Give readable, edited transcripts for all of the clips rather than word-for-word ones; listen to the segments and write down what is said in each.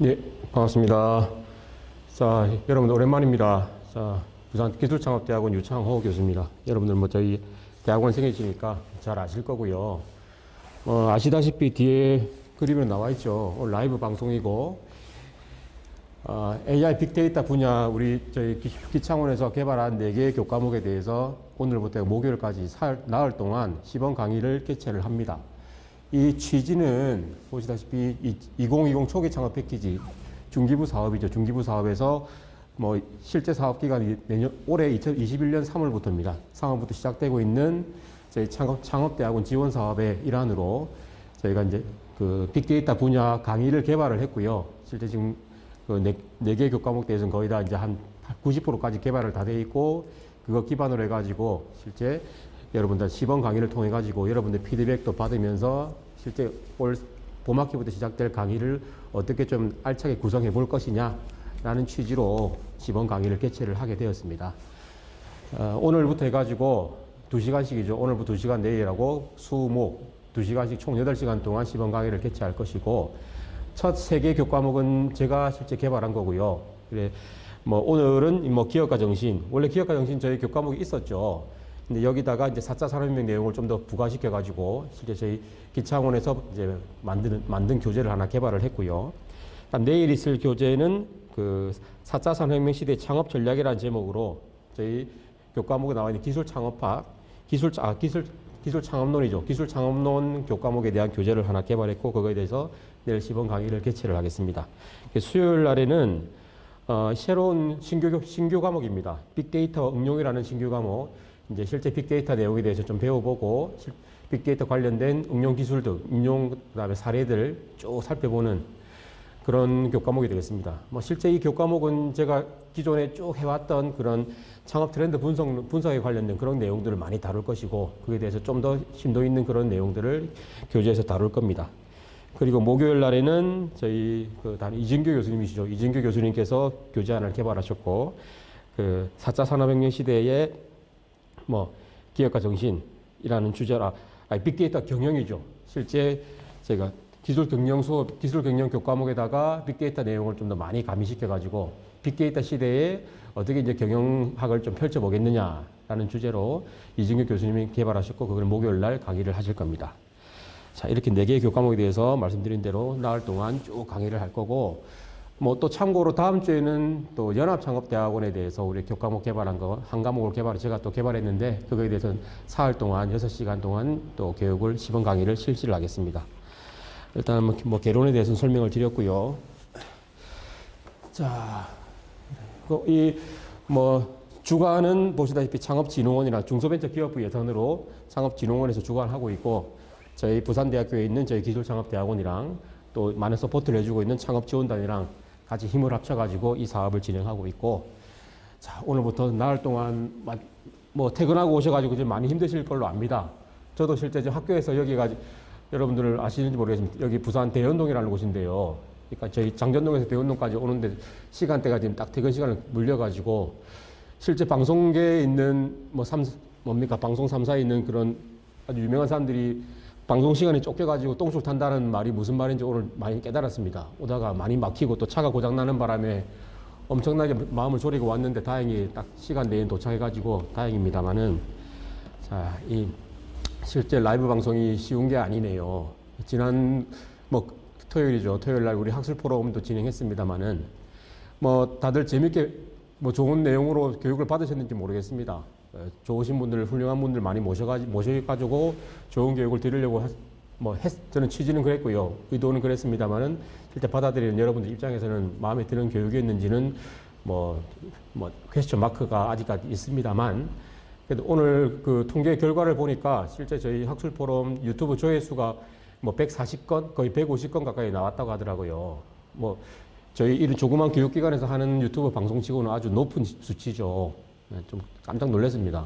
네, 반갑습니다. 자, 여러분 오랜만입니다. 자, 부산기술창업대학원 유창호 교수입니다. 여러분들 저희 대학원 생이시니까 잘 아실 거고요. 아시다시피 뒤에 그림으로 나와 있죠. 오늘 라이브 방송이고, AI 빅데이터 분야 저희 기창원에서 개발한 4개의 교과목에 대해서 오늘부터 목요일까지 나흘 동안 시범 강의를 개최를 합니다. 이 취지는 보시다시피 2020 초기 창업 패키지 중기부 사업이죠. 중기부 사업에서 실제 사업 기간이 올해 2021년 3월부터입니다. 3월부터 시작되고 있는 저희 창업대학원 지원 사업의 일환으로 저희가 이제 그 빅데이터 분야 강의를 개발을 했고요. 실제 지금 그 4개 교과목 대해서는 거의 다 이제 한 90%까지 개발을 다 돼 있고, 그거 기반으로 해가지고 실제 여러분들 시범 강의를 통해 가지고 여러분들 피드백도 받으면서 실제 올 봄학기부터 시작될 강의를 어떻게 좀 알차게 구성해 볼 것이냐라는 취지로 시범 강의를 개최를 하게 되었습니다. 오늘부터 해가지고 2시간씩이죠. 오늘부터 2시간 내일하고 수목 2시간씩 총 8시간 동안 시범 강의를 개최할 것이고, 첫 3개 교과목은 제가 실제 개발한 거고요. 그래, 오늘은 기업가 정신, 원래 기업가 정신 저희 교과목이 있었죠. 근데 여기다가 이제 4차 산업혁명 내용을 좀 더 부과시켜가지고 실제 저희 기창원에서 이제 만든 교재를 하나 개발을 했고요. 내일 있을 교재는 그 4차 산업혁명 시대 창업 전략이라는 제목으로 저희 교과목에 나와 있는 기술 창업학, 기술 창업론이죠. 기술 창업론 교과목에 대한 교재를 하나 개발했고, 그거에 대해서 내일 시범 강의를 개최를 하겠습니다. 수요일 날에는 새로운 신규 과목입니다. 빅데이터 응용이라는 신규 과목. 이제 실제 빅데이터 내용에 대해서 좀 배워보고, 빅데이터 관련된 응용 기술들, 그다음에 사례들 쭉 살펴보는 그런 교과목이 되겠습니다. 실제 이 교과목은 제가 기존에 쭉 해왔던 그런 창업 트렌드 분석에 관련된 그런 내용들을 많이 다룰 것이고, 그에 대해서 좀 더 심도 있는 그런 내용들을 교재에서 다룰 겁니다. 그리고 목요일 날에는 저희 이진규 교수님이시죠. 이진규 교수님께서 교재 하나를 개발하셨고, 그 4차 산업혁명 시대에 기업가 정신이라는 주제라, 빅데이터 경영이죠. 실제 제가 기술 경영 교과목에다가 빅데이터 내용을 좀 더 많이 가미시켜가지고 빅데이터 시대에 어떻게 이제 경영학을 좀 펼쳐보겠느냐라는 주제로 이진규 교수님이 개발하셨고, 그걸 목요일 날 강의를 하실 겁니다. 자, 이렇게 4개의 교과목에 대해서 말씀드린 대로 나흘 동안 쭉 강의를 할 거고, 또 참고로 다음 주에는 또 연합창업대학원에 대해서 우리 교과목 개발한 거, 한 과목을 제가 또 개발했는데, 그거에 대해서는 사흘 동안, 6시간 동안 또 교육을, 시범 강의를 실시를 하겠습니다. 일단 개론에 대해서는 설명을 드렸고요. 자, 주관은 보시다시피 창업진흥원이나 중소벤처기업부 예산으로 창업진흥원에서 주관하고 있고, 저희 부산대학교에 있는 저희 기술창업대학원이랑 또 많은 서포트를 해주고 있는 창업지원단이랑 같이 힘을 합쳐가지고 이 사업을 진행하고 있고, 자, 오늘부터 나흘 동안 퇴근하고 오셔가지고 좀 많이 힘드실 걸로 압니다. 저도 실제 학교에서 여기가 여러분들 아시는지 모르겠습니다. 여기 부산 대연동이라는 곳인데요. 그러니까 저희 장전동에서 대연동까지 오는데 시간대가 지금 딱 퇴근 시간을 물려가지고, 실제 방송계에 있는 방송 3사에 있는 그런 아주 유명한 사람들이 방송 시간에 쫓겨가지고 똥줄 탄다는 말이 무슨 말인지 오늘 많이 깨달았습니다. 오다가 많이 막히고 또 차가 고장나는 바람에 엄청나게 마음을 졸이고 왔는데 다행히 딱 시간 내에 도착해가지고 다행입니다만은, 자, 실제 라이브 방송이 쉬운 게 아니네요. 지난 토요일이죠. 토요일 날 우리 학술 포럼도 진행했습니다만은, 다들 재밌게 좋은 내용으로 교육을 받으셨는지 모르겠습니다. 좋으신 분들, 훌륭한 분들 많이 모셔가지고 좋은 교육을 드리려고 저는 취지는 그랬고요. 의도는 그랬습니다만은, 실제 받아들이는 여러분들 입장에서는 마음에 드는 교육이었는지는 퀘스천 마크가 아직까지 있습니다만, 그래도 오늘 그 통계 결과를 보니까 실제 저희 학술 포럼 유튜브 조회수가 140건, 거의 150건 가까이 나왔다고 하더라고요. 저희 이런 조그만 교육기관에서 하는 유튜브 방송치고는 아주 높은 수치죠. 좀 깜짝 놀랐습니다.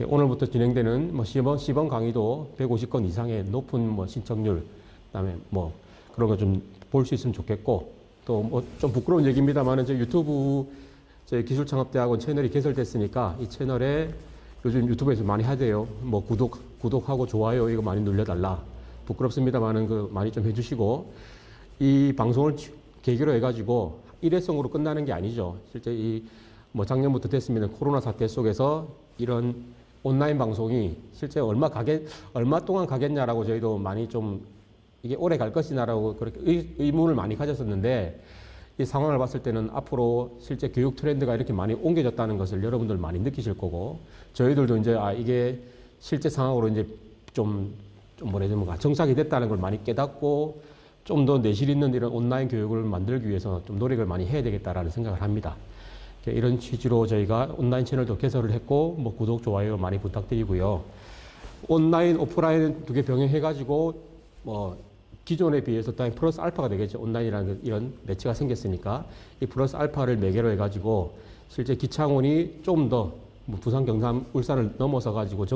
오늘부터 진행되는 시범 강의도 150건 이상의 높은 신청률, 그다음에 그런 거 좀 볼 수 있으면 좋겠고, 또 좀 부끄러운 얘기입니다만은 저 유튜브 저희 기술창업대학원 채널이 개설됐으니까 이 채널에 요즘 유튜브에서 많이 하대요. 구독하고 좋아요 이거 많이 눌러달라. 부끄럽습니다만은 많이 좀 해주시고, 이 방송을 계기로 해가지고 일회성으로 끝나는 게 아니죠. 실제 이 뭐 작년부터 됐습니다. 코로나 사태 속에서 이런 온라인 방송이 실제 얼마 동안 가겠냐라고 저희도 많이 좀 이게 오래 갈 것이냐라고 그렇게 의문을 많이 가졌었는데 이 상황을 봤을 때는 앞으로 실제 교육 트렌드가 이렇게 많이 옮겨졌다는 것을 여러분들 많이 느끼실 거고 저희들도 이제 이게 실제 상황으로 이제 좀 뭐라 해야 되나 정착이 됐다는 걸 많이 깨닫고 좀 더 내실 있는 이런 온라인 교육을 만들기 위해서 좀 노력을 많이 해야 되겠다라는 생각을 합니다. 이런 취지로 저희가 온라인 채널도 개설을 했고 뭐 구독, 좋아요 많이 부탁드리고요. 온라인, 오프라인 두 개 병행해가지고 뭐 기존에 비해서 당연히 플러스 알파가 되겠죠. 온라인이라는 이런 매체가 생겼으니까 이 플러스 알파를 매개로 해가지고 실제 기창원이 좀 더 뭐 부산, 경남, 울산을 넘어서 가지고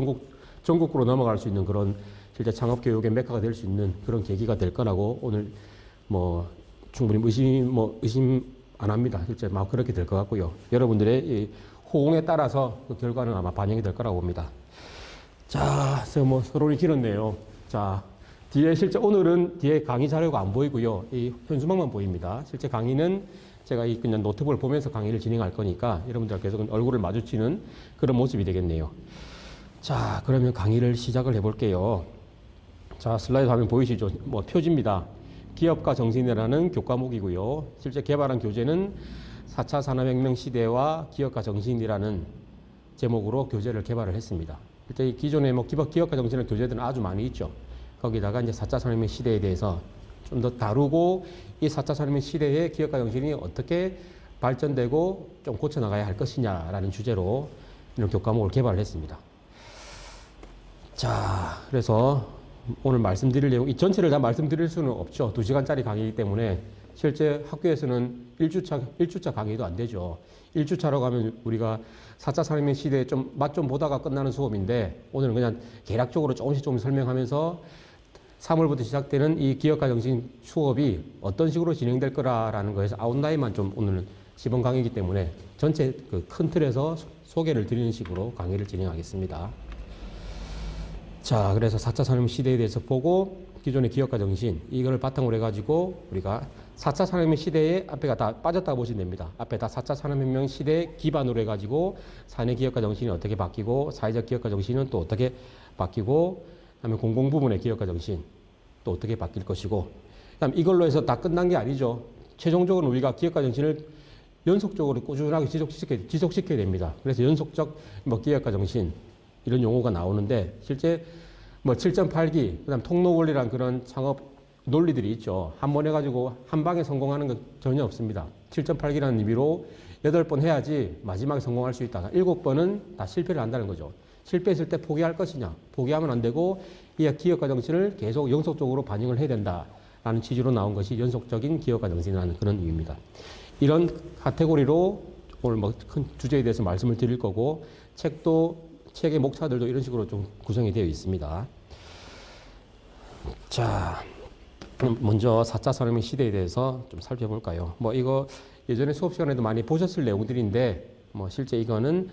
전국으로 넘어갈 수 있는 그런 실제 창업 교육의 메카가 될 수 있는 그런 계기가 될 거라고 오늘 뭐 충분히 의심 안 합니다. 실제 막 그렇게 될 것 같고요. 여러분들의 이 호응에 따라서 그 결과는 아마 반영이 될 거라고 봅니다. 자, 뭐 서론이 길었네요. 자, 뒤에 실제 오늘은 뒤에 강의 자료가 안 보이고요. 이 현수막만 보입니다. 실제 강의는 제가 이 그냥 노트북을 보면서 강의를 진행할 거니까 여러분들 계속 얼굴을 마주치는 그런 모습이 되겠네요. 자, 그러면 강의를 시작을 해볼게요. 자, 슬라이드 화면 보이시죠? 뭐 표지입니다. 기업가 정신이라는 교과목이고요. 실제 개발한 교재는 4차 산업혁명 시대와 기업가 정신이라는 제목으로 교재를 개발을 했습니다. 실제 기존에 뭐 기업가 정신의 교재들은 아주 많이 있죠. 거기다가 이제 4차 산업혁명 시대에 대해서 좀 더 다루고 이 4차 산업혁명 시대의 기업가 정신이 어떻게 발전되고 좀 고쳐나가야 할 것이냐라는 주제로 이런 교과목을 개발을 했습니다. 자, 그래서 오늘 말씀드릴 내용, 이 전체를 다 말씀드릴 수는 없죠. 2시간짜리 강의이기 때문에 실제 학교에서는 1주차 강의도 안 되죠. 1주차로 가면 우리가 4차 산업혁명 시대에 좀 맛 좀 보다가 끝나는 수업인데 오늘은 그냥 개략적으로 조금씩 설명하면서 3월부터 시작되는 이 기업가 정신 수업이 어떤 식으로 진행될 거라는 거에서 아웃라인만 좀 오늘은 시범 강의이기 때문에 전체 그 큰 틀에서 소개를 드리는 식으로 강의를 진행하겠습니다. 자, 그래서 4차 산업혁명 시대에 대해서 보고 기존의 기업가 정신 이걸 바탕으로 해가지고 우리가 4차 산업혁명 시대에 앞에가 다 빠졌다고 보시면 됩니다. 앞에 다 4차 산업혁명 시대 기반으로 해가지고 사내 기업가 정신이 어떻게 바뀌고 사회적 기업가 정신은 또 어떻게 바뀌고 그다음에 공공 부문의 기업가 정신 또 어떻게 바뀔 것이고 그다음 이걸로 해서 다 끝난 게 아니죠. 최종적으로 우리가 기업가 정신을 연속적으로 꾸준하게 지속시켜야 됩니다. 그래서 연속적 뭐 기업가 정신 이런 용어가 나오는데 실제 뭐 7.8기 그다음 통로 원리란 그런 창업 논리들이 있죠. 한 번 해가지고 한 방에 성공하는 건 전혀 없습니다. 7.8기라는 의미로 8번 해야지 마지막에 성공할 수 있다. 7번은 다 실패를 한다는 거죠. 실패했을 때 포기할 것이냐. 포기하면 안 되고 이 기업가 정신을 계속 연속적으로 반영을 해야 된다라는 취지로 나온 것이 연속적인 기업가 정신이라는 그런 의미입니다. 이런 카테고리로 오늘 뭐 큰 주제에 대해서 말씀을 드릴 거고 책의 목차들도 이런 식으로 좀 구성이 되어 있습니다. 자, 먼저 4차 산업혁명 시대에 대해서 좀 살펴볼까요? 뭐 이거 예전에 수업 시간에도 많이 보셨을 내용들인데 뭐 실제 이거는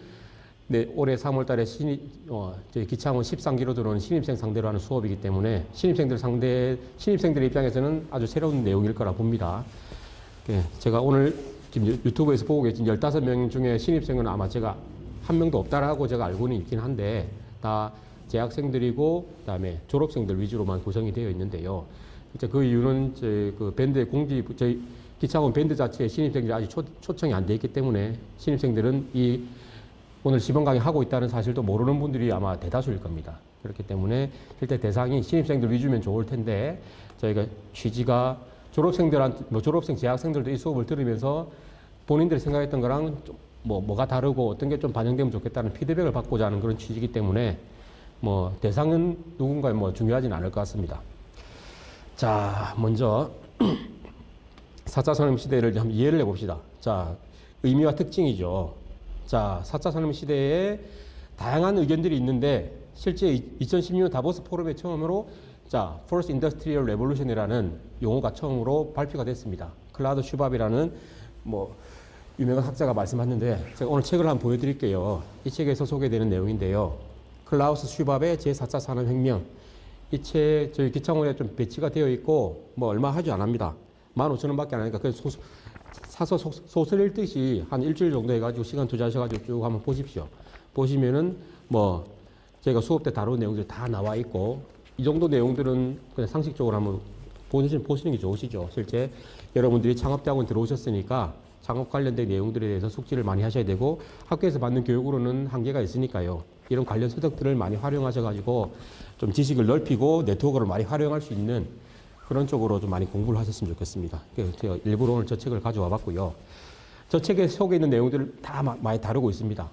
올해 3월 달에 저희 기창원 13기로 들어오는 신입생 상대로 하는 수업이기 때문에 신입생들의 입장에서는 아주 새로운 내용일 거라 봅니다. 제가 오늘 지금 유튜브에서 보고 계신 15명 중에 신입생은 아마 제가 한 명도 없다라고 제가 알고는 있긴 한데 다 재학생들이고 그다음에 졸업생들 위주로만 구성이 되어 있는데요. 그 이유는 그 밴드의 저희 기창원 밴드 자체에 신입생들이 아직 초청이 안 돼 있기 때문에 신입생들은 이 오늘 시범 강의 하고 있다는 사실도 모르는 분들이 아마 대다수일 겁니다. 그렇기 때문에 실제 대상이 신입생들 위주면 좋을 텐데 저희가 취지가 졸업생 재학생들도 이 수업을 들으면서 본인들이 생각했던 거랑 좀 뭐가 다르고 어떤 게 좀 반영되면 좋겠다는 피드백을 받고자 하는 그런 취지이기 때문에 뭐 대상은 누군가에 뭐 중요하진 않을 것 같습니다. 자, 먼저 4차 산업 시대를 한번 이해를 해봅시다. 자, 의미와 특징이죠. 자, 4차 산업 시대에 다양한 의견들이 있는데 실제 2016년 다보스 포럼에 처음으로 자, First Industrial Revolution이라는 용어가 처음으로 발표가 됐습니다. 클라우드 슈밥이라는 뭐 유명한 학자가 말씀하셨는데 제가 오늘 책을 한번 보여드릴게요. 이 책에서 소개되는 내용인데요. 클라우스 슈밥의 제4차 산업혁명. 이 책 저희 기창원에 좀 배치가 되어 있고 뭐 얼마 하지 않습니다. 15,000원밖에 안 하니까 사서 소설 읽듯이 한 일주일 정도 해가지고 시간 투자하셔가지고 쭉 한번 보십시오. 보시면은 뭐 저희가 수업 때 다룬 내용들이 다 나와 있고 이 정도 내용들은 그냥 상식적으로 한번 보시는 게 좋으시죠. 실제 여러분들이 창업대학원 들어오셨으니까 창업 관련된 내용들에 대해서 숙지를 많이 하셔야 되고 학교에서 받는 교육으로는 한계가 있으니까요. 이런 관련 서적들을 많이 활용하셔가지고 좀 지식을 넓히고 네트워크를 많이 활용할 수 있는 그런 쪽으로 좀 많이 공부를 하셨으면 좋겠습니다. 그래서 제가 일부러 오늘 저 책을 가져와 봤고요. 저 책에 속에 있는 내용들을 다 많이 다루고 있습니다.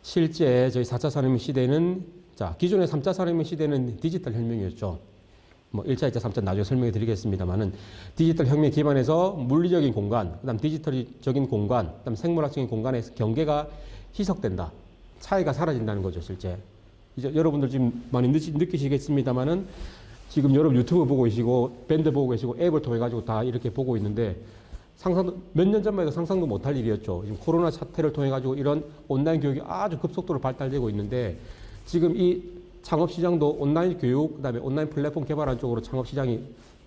실제 저희 4차 산업혁명 시대는 기존의 3차 산업혁명 시대는 디지털 혁명이었죠. 뭐 1차, 2차, 3차 나중에 설명해 드리겠습니다만은 디지털 혁명에 기반해서 물리적인 공간, 그다음 디지털적인 공간, 그다음 생물학적인 공간의 경계가 희석된다. 차이가 사라진다는 거죠, 실제. 이제 여러분들 지금 많이 느끼시겠습니다만은 지금 여러분 유튜브 보고 계시고 밴드 보고 계시고 앱을 통해 가지고 다 이렇게 보고 있는데 몇 년 전만 해도 상상도 못할 일이었죠. 지금 코로나 사태를 통해 가지고 이런 온라인 교육이 아주 급속도로 발달되고 있는데 지금 이 창업 시장도 온라인 교육, 그다음에 온라인 플랫폼 개발하는 쪽으로 창업 시장이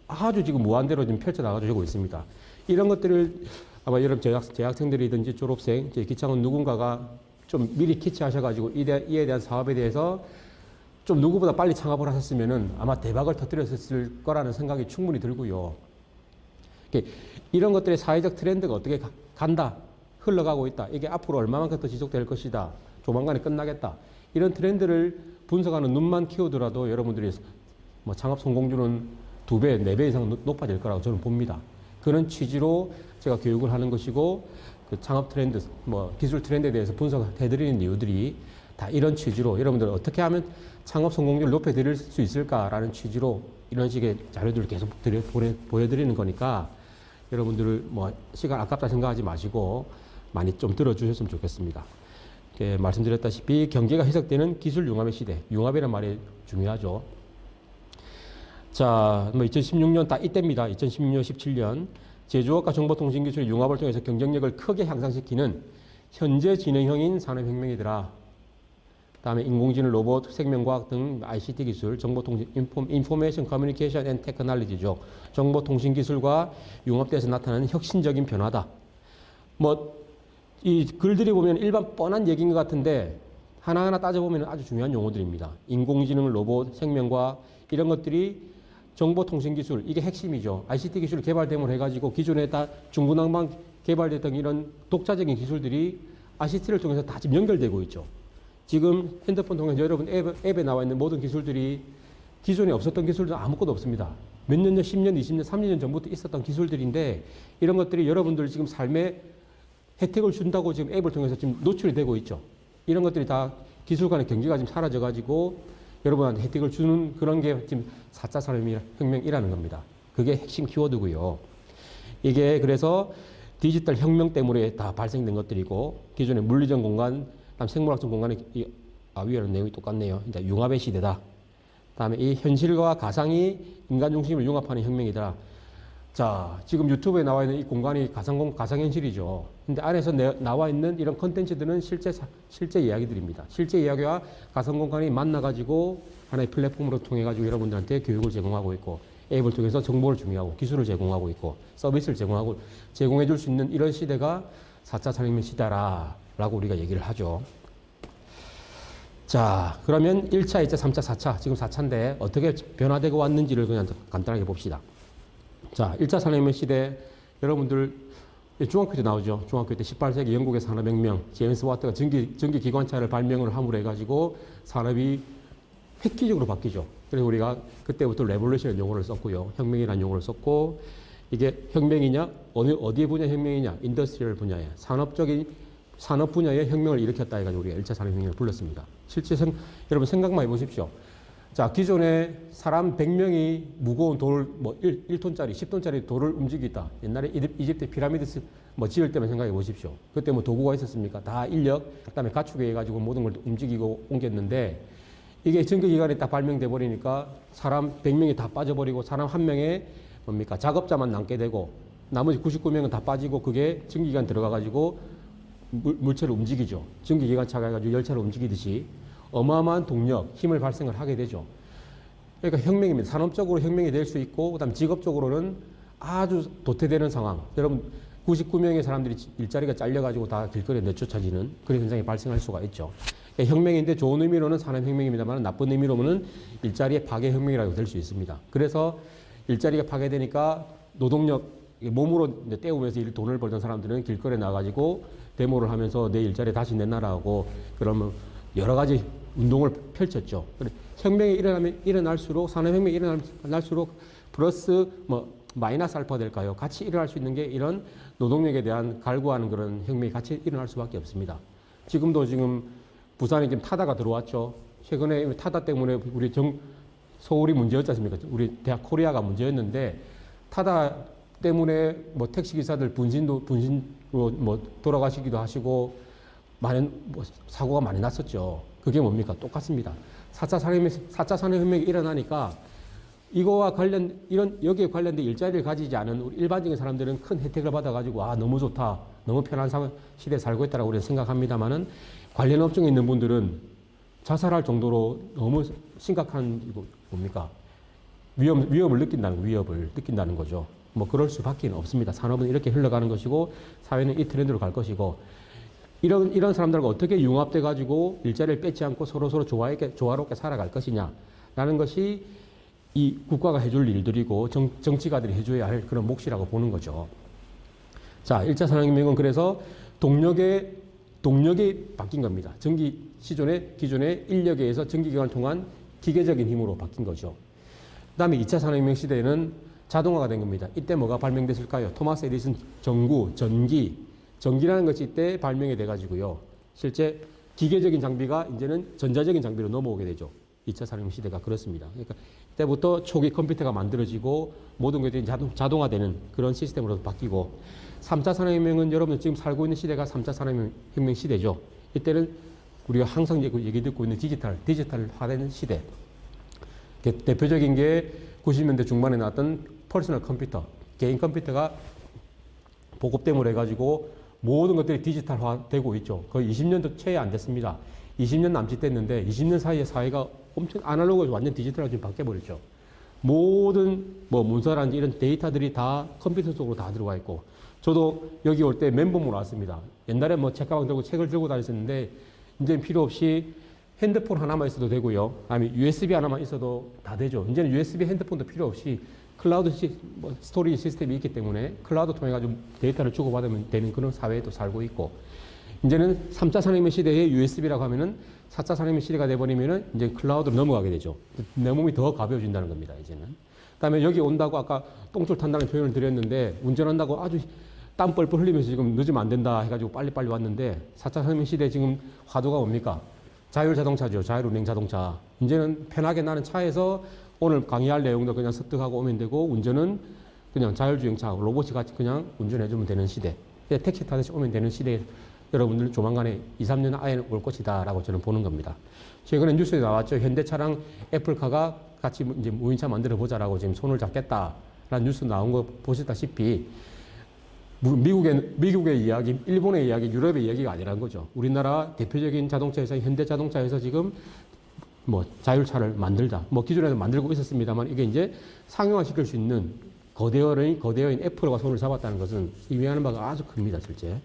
아주 지금 무한대로 지금 펼쳐 나가지고 있습니다. 이런 것들을 아마 여러분 재학생들이든지 졸업생, 기창원 누군가가 좀 미리 캐치하셔가지고 이에 대한 사업에 대해서 좀 누구보다 빨리 창업을 하셨으면은 아마 대박을 터뜨렸을 거라는 생각이 충분히 들고요. 이런 것들의 사회적 트렌드가 어떻게 간다, 흘러가고 있다. 이게 앞으로 얼마만큼 더 지속될 것이다. 조만간에 끝나겠다. 이런 트렌드를 분석하는 눈만 키우더라도 여러분들이 뭐 창업 성공률은 2배, 4배 이상 높아질 거라고 저는 봅니다. 그런 취지로 제가 교육을 하는 것이고 그 창업 트렌드, 뭐 기술 트렌드에 대해서 분석해드리는 이유들이 다 이런 취지로 여러분들 어떻게 하면 창업 성공률을 높여드릴 수 있을까라는 취지로 이런 식의 자료들을 계속 보여드리는 거니까 여러분들 뭐 시간 아깝다 생각하지 마시고 많이 좀 들어주셨으면 좋겠습니다. 말씀드렸다시피 경계가 희석되는 기술 융합의 시대, 융합이라는 말이 중요하죠. 자, 뭐 2016년 딱 이때입니다. 2016년, 17년 제조업과 정보통신기술의 융합을 통해서 경쟁력을 크게 향상시키는 현재 진행형인 산업혁명이더라. 다음에 인공지능, 로봇, 생명과학 등 ICT 기술, 정보통신, 인포메이션 커뮤니케이션 앤 테크놀로지죠. 정보통신기술과 융합돼서 나타나는 혁신적인 변화다. 뭐 이 글들이 보면 일반 뻔한 얘기인 것 같은데 하나하나 따져보면 아주 중요한 용어들입니다. 인공지능, 로봇, 생명과학 이런 것들이 정보통신기술 이게 핵심이죠. ICT 기술 개발됨을 해가지고 기존에 다 중구난방 개발됐던 이런 독자적인 기술들이 ICT를 통해서 다 지금 연결되고 있죠. 지금 핸드폰 통해서 여러분 앱에 나와 있는 모든 기술들이 기존에 없었던 기술도 아무것도 없습니다. 몇 년 전, 10년, 20년, 30년 전부터 있었던 기술들인데 이런 것들이 여러분들 지금 삶에 혜택을 준다고 지금 앱을 통해서 지금 노출이 되고 있죠. 이런 것들이 다 기술 간의 경계가 지금 사라져가지고 여러분한테 혜택을 주는 그런 게 지금 4차 산업혁명이라는 겁니다. 그게 핵심 키워드고요. 이게 그래서 디지털 혁명 때문에 다 발생된 것들이고 기존의 물리적 공간, 다음 생물학적 공간의 위에는 내용이 똑같네요. 이제 융합의 시대다. 다음에 이 현실과 가상이 인간 중심을 융합하는 혁명이다. 자, 지금 유튜브에 나와 있는 이 공간이 가상현실이죠. 근데 안에서 나와 있는 이런 컨텐츠들은 실제 이야기들입니다. 실제 이야기와 가상공간이 만나가지고 하나의 플랫폼으로 통해가지고 여러분들한테 교육을 제공하고 있고, 앱을 통해서 정보를 중요하고, 기술을 제공하고 있고, 서비스를 제공해 줄 수 있는 이런 시대가 4차 산업혁명 시대라고 우리가 얘기를 하죠. 자, 그러면 1차, 2차, 3차, 4차, 지금 4차인데 어떻게 변화되고 왔는지를 그냥 간단하게 봅시다. 자, 1차 산업혁명 시대, 여러분들 중학교 때 나오죠. 중학교 때 18세기 영국의 산업혁명, 제임스 와트가 전기기관차를 발명을 함으로 해가지고 산업이 획기적으로 바뀌죠. 그래서 우리가 그때부터 레볼루션이라는 용어를 썼고요. 혁명이라는 용어를 썼고, 이게 혁명이냐? 어디의 분야 혁명이냐? 인더스트리얼 분야에, 산업 분야의 혁명을 일으켰다 해가지고 우리가 1차 산업혁명을 불렀습니다. 실제 여러분 생각만 해보십시오. 자, 기존에 사람 100명이 무거운 돌, 1톤짜리, 10톤짜리 돌을 움직이다. 옛날에 이집트 피라미드 지을 때만 생각해 보십시오. 그때 뭐 도구가 있었습니까? 다 인력, 그 다음에 가축에 해가지고 모든 걸 움직이고 옮겼는데, 이게 전기기관이 딱 발명돼 버리니까 사람 100명이 다 빠져버리고 사람 한 명에 작업자만 남게 되고 나머지 99명은 다 빠지고 그게 전기기관 들어가가지고 물체를 움직이죠. 전기기관차가 해가지고 열차를 움직이듯이 어마어마한 동력, 힘을 발생을 하게 되죠. 그러니까 혁명입니다. 산업적으로 혁명이 될 수 있고, 그 다음 직업적으로는 아주 도태되는 상황. 여러분 99명의 사람들이 일자리가 잘려가지고 다 길거리에 내쫓아지는 그런 현상이 발생할 수가 있죠. 혁명인데 좋은 의미로는 산업혁명입니다만 나쁜 의미로는 일자리의 파괴혁명이라고 될 수 있습니다. 그래서 일자리가 파괴되니까 노동력, 몸으로 이제 때우면서 돈을 벌던 사람들은 길거리에 나가지고 데모를 하면서 내 일자리 다시 내놔라고 그러면 여러 가지 운동을 펼쳤죠. 혁명이 일어날수록 산업혁명이 일어날수록 플러스 뭐 마이너스 알파가 될까요? 같이 일어날 수 있는 게 이런 노동력에 대한 갈구하는 그런 혁명이 같이 일어날 수밖에 없습니다. 지금 부산에 지금 타다가 들어왔죠. 최근에 타다 때문에 우리 서울이 문제였지 않습니까? 우리 대학 코리아가 문제였는데 타다 때문에 뭐 택시기사들 분신으로 뭐 돌아가시기도 하시고 많은 뭐 사고가 많이 났었죠. 그게 뭡니까? 똑같습니다. 4차 산업혁명이 일어나니까 이거와 여기에 관련된 일자리를 가지지 않은 우리 일반적인 사람들은 큰 혜택을 받아가지고, 너무 좋다. 너무 편한 시대에 살고 있다라고 우리가 생각합니다만은 관련 업종에 있는 분들은 자살할 정도로 너무 심각한, 뭡니까? 위협을 느낀다는 거죠. 뭐 그럴 수밖에 없습니다. 산업은 이렇게 흘러가는 것이고, 사회는 이 트렌드로 갈 것이고, 이런 사람들과 어떻게 융합돼 가지고 일자리를 뺏지 않고 서로 조화롭게 살아갈 것이냐라는 것이 이 국가가 해줄 일들이고 정치가들이 해줘야 할 그런 몫이라고 보는 거죠. 자, 1차 산업혁명은 그래서 동력이 바뀐 겁니다. 기존의 인력에 의해서 전기기관을 통한 기계적인 힘으로 바뀐 거죠. 그 다음에 2차 산업혁명 시대에는 자동화가 된 겁니다. 이때 뭐가 발명됐을까요? 토마스 에디슨 전기라는 것이 이때 발명이 돼가지고요. 실제 기계적인 장비가 이제는 전자적인 장비로 넘어오게 되죠. 2차 산업혁명 시대가 그렇습니다. 그러니까 이때부터 초기 컴퓨터가 만들어지고 모든 것들이 자동화되는 그런 시스템으로 바뀌고, 3차 산업혁명은 여러분 지금 살고 있는 시대가 3차 산업혁명 시대죠. 이때는 우리가 항상 얘기 듣고 있는 디지털화되는 시대. 대표적인 게 90년대 중반에 나왔던 퍼스널 컴퓨터, 개인 컴퓨터가 보급됨을 해가지고 모든 것들이 디지털화되고 있죠. 거의 20년도 채 안 됐습니다. 20년 남짓됐는데 20년 사이에 사회가 엄청 아날로그에서 완전 디지털로 지금 바뀌어버렸죠. 모든 뭐 문서라든지 이런 데이터들이 다 컴퓨터 속으로 다 들어가 있고, 저도 여기 올 때 맨몸으로 왔습니다. 옛날에 뭐 책가방 들고 책을 들고 다녔었는데 이제는 필요 없이 핸드폰 하나만 있어도 되고요. 아니면 USB 하나만 있어도 다 되죠. 이제는 USB 핸드폰도 필요 없이 클라우드 스토리지 시스템이 있기 때문에 클라우드 통해 가지고 데이터를 주고받으면 되는 그런 사회에도 살고 있고, 이제는 3차 산업혁명 시대에 USB라고 하면은 4차 산업혁명 시대가 돼버리면은 이제 클라우드로 넘어가게 되죠. 내 몸이 더 가벼워진다는 겁니다, 이제는. 그 다음에 여기 온다고 아까 똥줄 탄다는 표현을 드렸는데, 운전한다고 아주 땀 뻘뻘 흘리면서 지금 늦으면 안 된다 해가지고 빨리빨리 왔는데, 4차 산업혁명 시대 지금 화두가 뭡니까? 자율자동차죠. 자율운행 자동차. 이제는 편하게 나는 차에서 오늘 강의할 내용도 그냥 습득하고 오면 되고, 운전은 그냥 자율주행차, 로봇이 같이 그냥 운전해주면 되는 시대. 택시 타듯이 오면 되는 시대에 여러분들 조만간에 2, 3년 안에 올 것이다 라고 저는 보는 겁니다. 최근에 뉴스에 나왔죠. 현대차랑 애플카가 같이 이제 무인차 만들어 보자라고 지금 손을 잡겠다라는 뉴스 나온 거 보시다시피, 미국의 이야기, 일본의 이야기, 유럽의 이야기가 아니라는 거죠. 우리나라 대표적인 자동차 회사, 현대자동차에서 지금 뭐 자율차를 만들자. 뭐 기존에도 만들고 있었습니다만 이게 이제 상용화 시킬 수 있는 거대어인 애플과 손을 잡았다는 것은 의미하는 바가 아주 큽니다, 실제.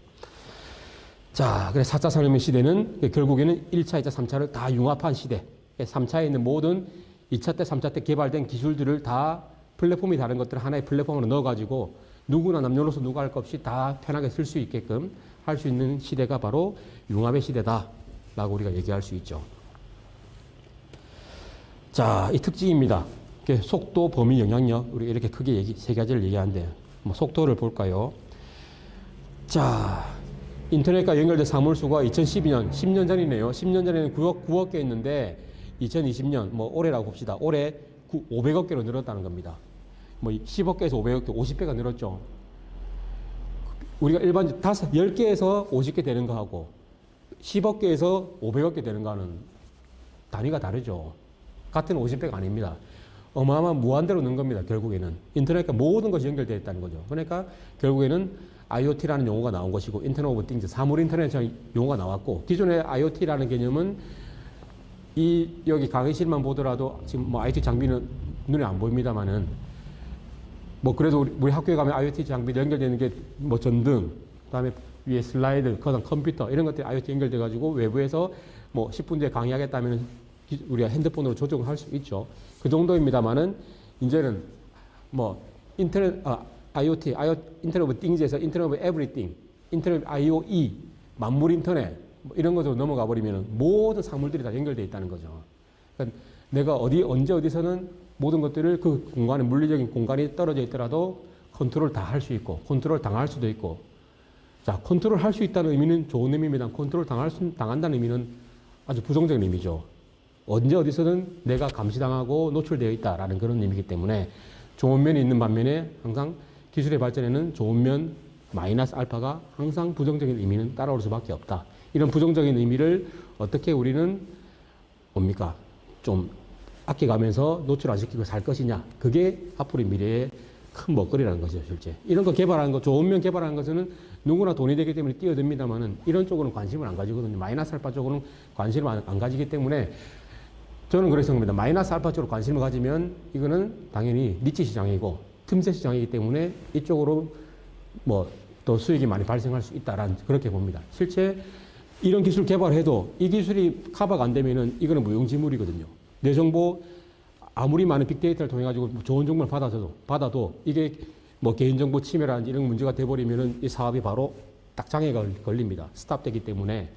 자, 그래서 4차 산업혁명 시대는 결국에는 1차, 2차, 3차를 다 융합한 시대. 3차에 있는 모든 2차 때, 3차 때 개발된 기술들을 다 플랫폼이 다른 것들을 하나의 플랫폼으로 넣어가지고 누구나 남녀노소 누가 할 것 없이 다 편하게 쓸 수 있게끔 할 수 있는 시대가 바로 융합의 시대다라고 우리가 얘기할 수 있죠. 자, 이 특징입니다. 속도, 범위, 영향력, 우리 이렇게 크게 세 가지를 얘기하는데, 뭐 속도를 볼까요? 자, 인터넷과 연결된 사물수가 2012년, 10년 전이네요. 10년 전에는 9억 개 있는데 2020년, 뭐 올해라고 봅시다. 올해 500억 개로 늘었다는 겁니다. 뭐 10억 개에서 500억 개, 50배가 늘었죠. 우리가 일반 10개에서 50개 되는 거하고 10억 개에서 500억 개 되는 거는 단위가 다르죠. 같은 50배가 아닙니다. 어마어마한 무한대로 는 겁니다. 결국에는 인터넷과 모든 것이 연결되어 있다는 거죠. 그러니까 결국에는 IoT라는 용어가 나온 것이고, 인터넷 오브 띵스, 사물 인터넷이라는 용어가 나왔고, 기존의 IoT라는 개념은 여기 강의실만 보더라도 지금 뭐 IT 장비는 눈에 안 보입니다만은 뭐 그래도 우리 학교에 가면 IoT 장비 연결되는 게 뭐 전등, 그다음에 위에 슬라이드, 그다음 컴퓨터 이런 것들이 IoT 연결돼 가지고 외부에서 뭐 10분 뒤에 강의하겠다면 우리가 핸드폰으로 조정을 할 수 있죠. 그 정도입니다만은 이제는 뭐 IoT, 인터넷 오브 띵즈에서 인터넷 오브 에브리띵, 인터넷 오브 IoE, 만물 인터넷 뭐 이런 것으로 넘어가 버리면 모든 사물들이 다 연결되어 있다는 거죠. 그러니까 내가 언제 어디서는 모든 것들을 그 공간에 물리적인 공간이 떨어져 있더라도 컨트롤 다 할 수 있고 컨트롤 당할 수도 있고. 자, 컨트롤 할 수 있다는 의미는 좋은 의미입니다. 컨트롤 당한다는 의미는 아주 부정적인 의미죠. 언제 어디서든 내가 감시당하고 노출되어 있다라는 그런 의미이기 때문에 좋은 면이 있는 반면에 항상 기술의 발전에는 좋은 면 마이너스 알파가 항상 부정적인 의미는 따라올 수밖에 없다. 이런 부정적인 의미를 어떻게 우리는 뭡니까? 좀 아껴가면서 노출 안 시키고 살 것이냐. 그게 앞으로의 미래의 큰 먹거리라는 거죠, 실제. 이런 거 개발하는 거, 좋은 면 개발하는 것은 누구나 돈이 되기 때문에 뛰어듭니다만은 이런 쪽으로는 관심을 안 가지거든요. 마이너스 알파 쪽으로는 관심을 안 가지기 때문에 저는 그래서 생각합니다. 마이너스 알파 쪽으로 관심을 가지면 이거는 당연히 니치 시장이고 틈새 시장이기 때문에 이쪽으로 뭐 더 수익이 많이 발생할 수 있다라는 그렇게 봅니다. 실제 이런 기술 개발해도 이 기술이 커버가 안 되면은 이거는 무용지물이거든요. 내 정보 아무리 많은 빅데이터를 통해 가지고 좋은 정보를 받아도 이게 뭐 개인정보 침해라든지 이런 문제가 돼버리면은 이 사업이 바로 딱 장애가 걸립니다. 스탑되기 때문에.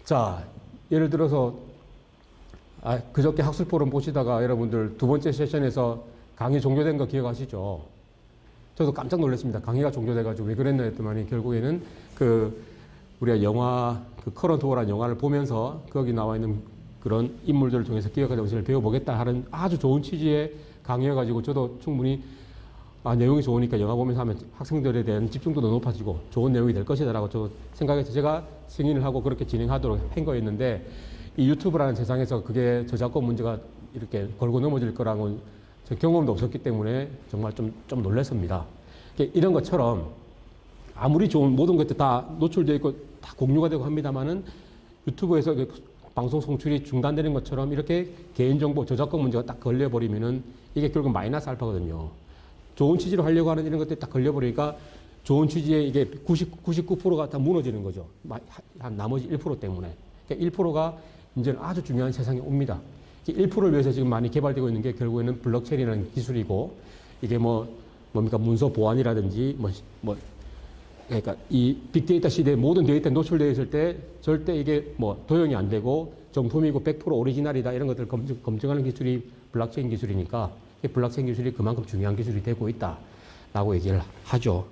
자, 예를 들어서 그저께 학술 포럼 보시다가 여러분들 두 번째 세션에서 강의 종료된 거 기억하시죠? 저도 깜짝 놀랐습니다. 강의가 종료돼가지고 왜 그랬나 했더니 결국에는 우리가 영화, 커런트 워라는 영화를 보면서 거기 나와 있는 그런 인물들을 통해서 기억하는 것을 배워보겠다 하는 아주 좋은 취지의 강의여가지고 저도 충분히 내용이 좋으니까 영화 보면서 하면 학생들에 대한 집중도도 높아지고 좋은 내용이 될 것이다라고 저 생각해서 제가 승인을 하고 그렇게 진행하도록 한 거였는데 이 유튜브라는 세상에서 그게 저작권 문제가 이렇게 걸고 넘어질 거라고는 제 경험도 없었기 때문에 정말 좀 놀랐습니다. 이런 것처럼 아무리 좋은 모든 것들 다 노출되어 있고 다 공유가 되고 합니다만은 유튜브에서 방송 송출이 중단되는 것처럼 이렇게 개인정보 저작권 문제가 딱 걸려버리면은 이게 결국 마이너스 알파거든요. 좋은 취지로 하려고 하는 이런 것들이 딱 걸려버리니까 좋은 취지에 이게 99%가 다 무너지는 거죠. 한 나머지 1% 때문에. 그러니까 1%가 이제는 아주 중요한 세상에 옵니다. 1%를 위해서 지금 많이 개발되고 있는 게 결국에는 블록체인이라는 기술이고 이게 뭡니까 문서 보안이라든지 그러니까 이 빅데이터 시대에 모든 데이터 노출되어 있을 때 절대 이게 도용이 안 되고 정품이고 100% 오리지널이다 이런 것들을 검증하는 기술이 블록체인 기술이니까 이 블록체인 기술이 그만큼 중요한 기술이 되고 있다라고 얘기를 하죠.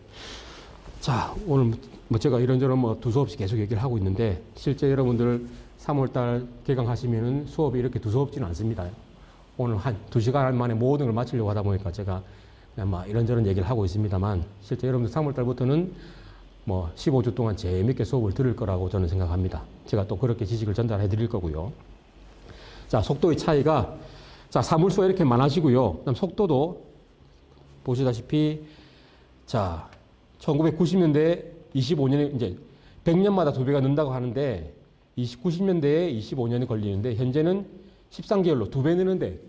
자, 오늘 제가 이런저런 두서없이 계속 얘기를 하고 있는데 실제 여러분들 3월달 개강하시면은 수업이 이렇게 두서없지는 않습니다. 오늘 한 2시간 만에 모든 걸 마치려고 하다 보니까 제가 그냥 이런저런 얘기를 하고 있습니다만 실제 여러분들 3월달부터는 15주 동안 재밌게 수업을 들을 거라고 저는 생각합니다. 제가 또 그렇게 지식을 전달해 드릴 거고요. 자, 속도의 차이가 자, 사물수가 이렇게 많아지고요. 그다음 속도도 보시다시피 자, 1990년대 25년에 이제 100년마다 2배가 는다고 하는데 90년대에 25년이 걸리는데 현재는 13개월로 2배 느는데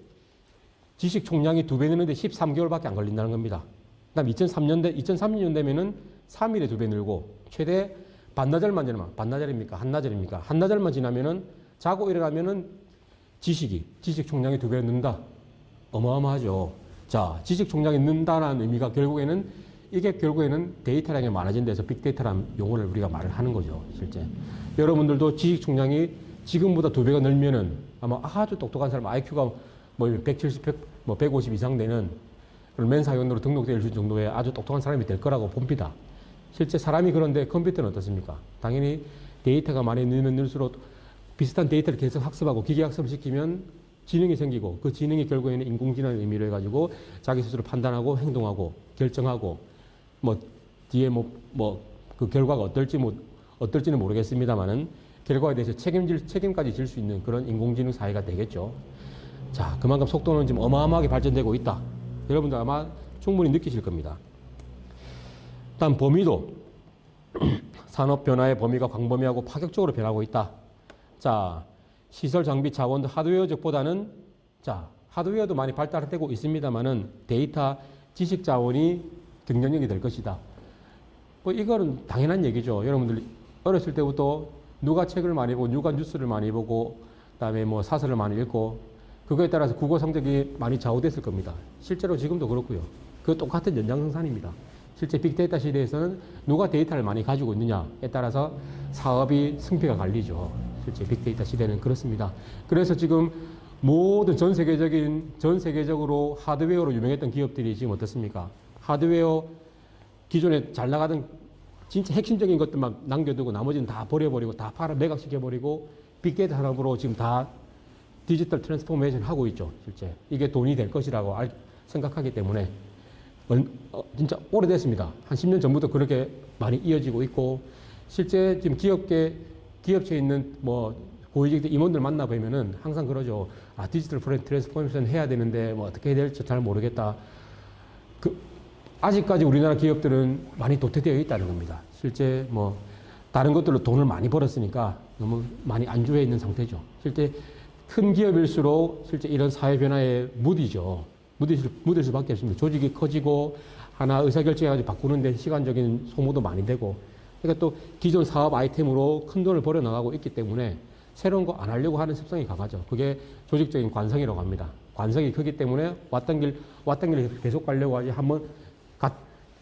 지식 총량이 2배 느는데 13개월밖에 안 걸린다는 겁니다. 그다음 2003년 되면은 3일에 2배 늘고 최대 반나절만 지나면 반나절입니까? 한나절입니까? 한나절만 지나면은 자고 일어나면은 지식 총량이 2배 는다. 어마어마하죠. 자, 지식 총량이 는다는 의미가 결국에는 데이터량이 많아진 데서 빅데이터라는 용어를 우리가 말을 하는 거죠, 실제. 여러분들도 지식 총량이 지금보다 2배가 늘면은 아마 아주 똑똑한 사람, IQ가 170, 150 이상 되는 멘사위원으로 등록될 정도의 아주 똑똑한 사람이 될 거라고 봅니다. 실제 사람이 그런데 컴퓨터는 어떻습니까? 당연히 데이터가 많이 늘수록 비슷한 데이터를 계속 학습하고 기계 학습을 시키면 지능이 생기고 그 지능이 결국에는 인공지능의 의미로 해가지고 자기 스스로 판단하고 행동하고 결정하고 뒤에 그 결과가 어떨지는 모르겠습니다만은 결과에 대해서 책임까지 질 수 있는 그런 인공지능 사회가 되겠죠. 자, 그만큼 속도는 지금 어마어마하게 발전되고 있다. 여러분들 아마 충분히 느끼실 겁니다. 다음 범위도 산업 변화의 범위가 광범위하고 파격적으로 변하고 있다. 자, 시설 장비 자원도 하드웨어적보다는 자, 하드웨어도 많이 발달되고 있습니다만은 데이터 지식 자원이 경쟁력이 될 것이다. 뭐 이거는 당연한 얘기죠. 여러분들 어렸을 때부터 누가 책을 많이 보고 누가 뉴스를 많이 보고 그다음에 뭐 사설을 많이 읽고 그거에 따라서 국어 성적이 많이 좌우됐을 겁니다. 실제로 지금도 그렇고요. 그 똑같은 연장생산입니다. 실제 빅데이터 시대에서는 누가 데이터를 많이 가지고 있느냐에 따라서 사업이 승패가 갈리죠. 실제 빅데이터 시대는 그렇습니다. 그래서 지금 모든 전 세계적으로 하드웨어로 유명했던 기업들이 지금 어떻습니까? 하드웨어 기존에 잘 나가던 진짜 핵심적인 것들만 남겨두고 나머지는 다 버려버리고 다 팔아 매각시켜버리고 빅데이터 산업으로 지금 다 디지털 트랜스포메이션 하고 있죠. 실제 이게 돈이 될 것이라고 생각하기 때문에 진짜 오래됐습니다. 한 10년 전부터 그렇게 많이 이어지고 있고 실제 지금 기업체에 있는 뭐 고위직 임원들 만나보면은 항상 그러죠. 아, 디지털 트랜스포메이션 해야 되는데 뭐 어떻게 해야 될지 잘 모르겠다. 아직까지 우리나라 기업들은 많이 도태되어 있다는 겁니다. 실제 뭐 다른 것들로 돈을 많이 벌었으니까 너무 많이 안주해 있는 상태죠. 실제 큰 기업일수록 실제 이런 사회 변화에 무디죠. 무딜 수밖에 없습니다. 조직이 커지고 하나 의사결정해가지고 바꾸는데 시간적인 소모도 많이 되고 그러니까 또 기존 사업 아이템으로 큰 돈을 벌어 나가고 있기 때문에 새로운 거 안 하려고 하는 습성이 강하죠. 그게 조직적인 관성이라고 합니다. 관성이 크기 때문에 왔던 길 계속 가려고 하지 한번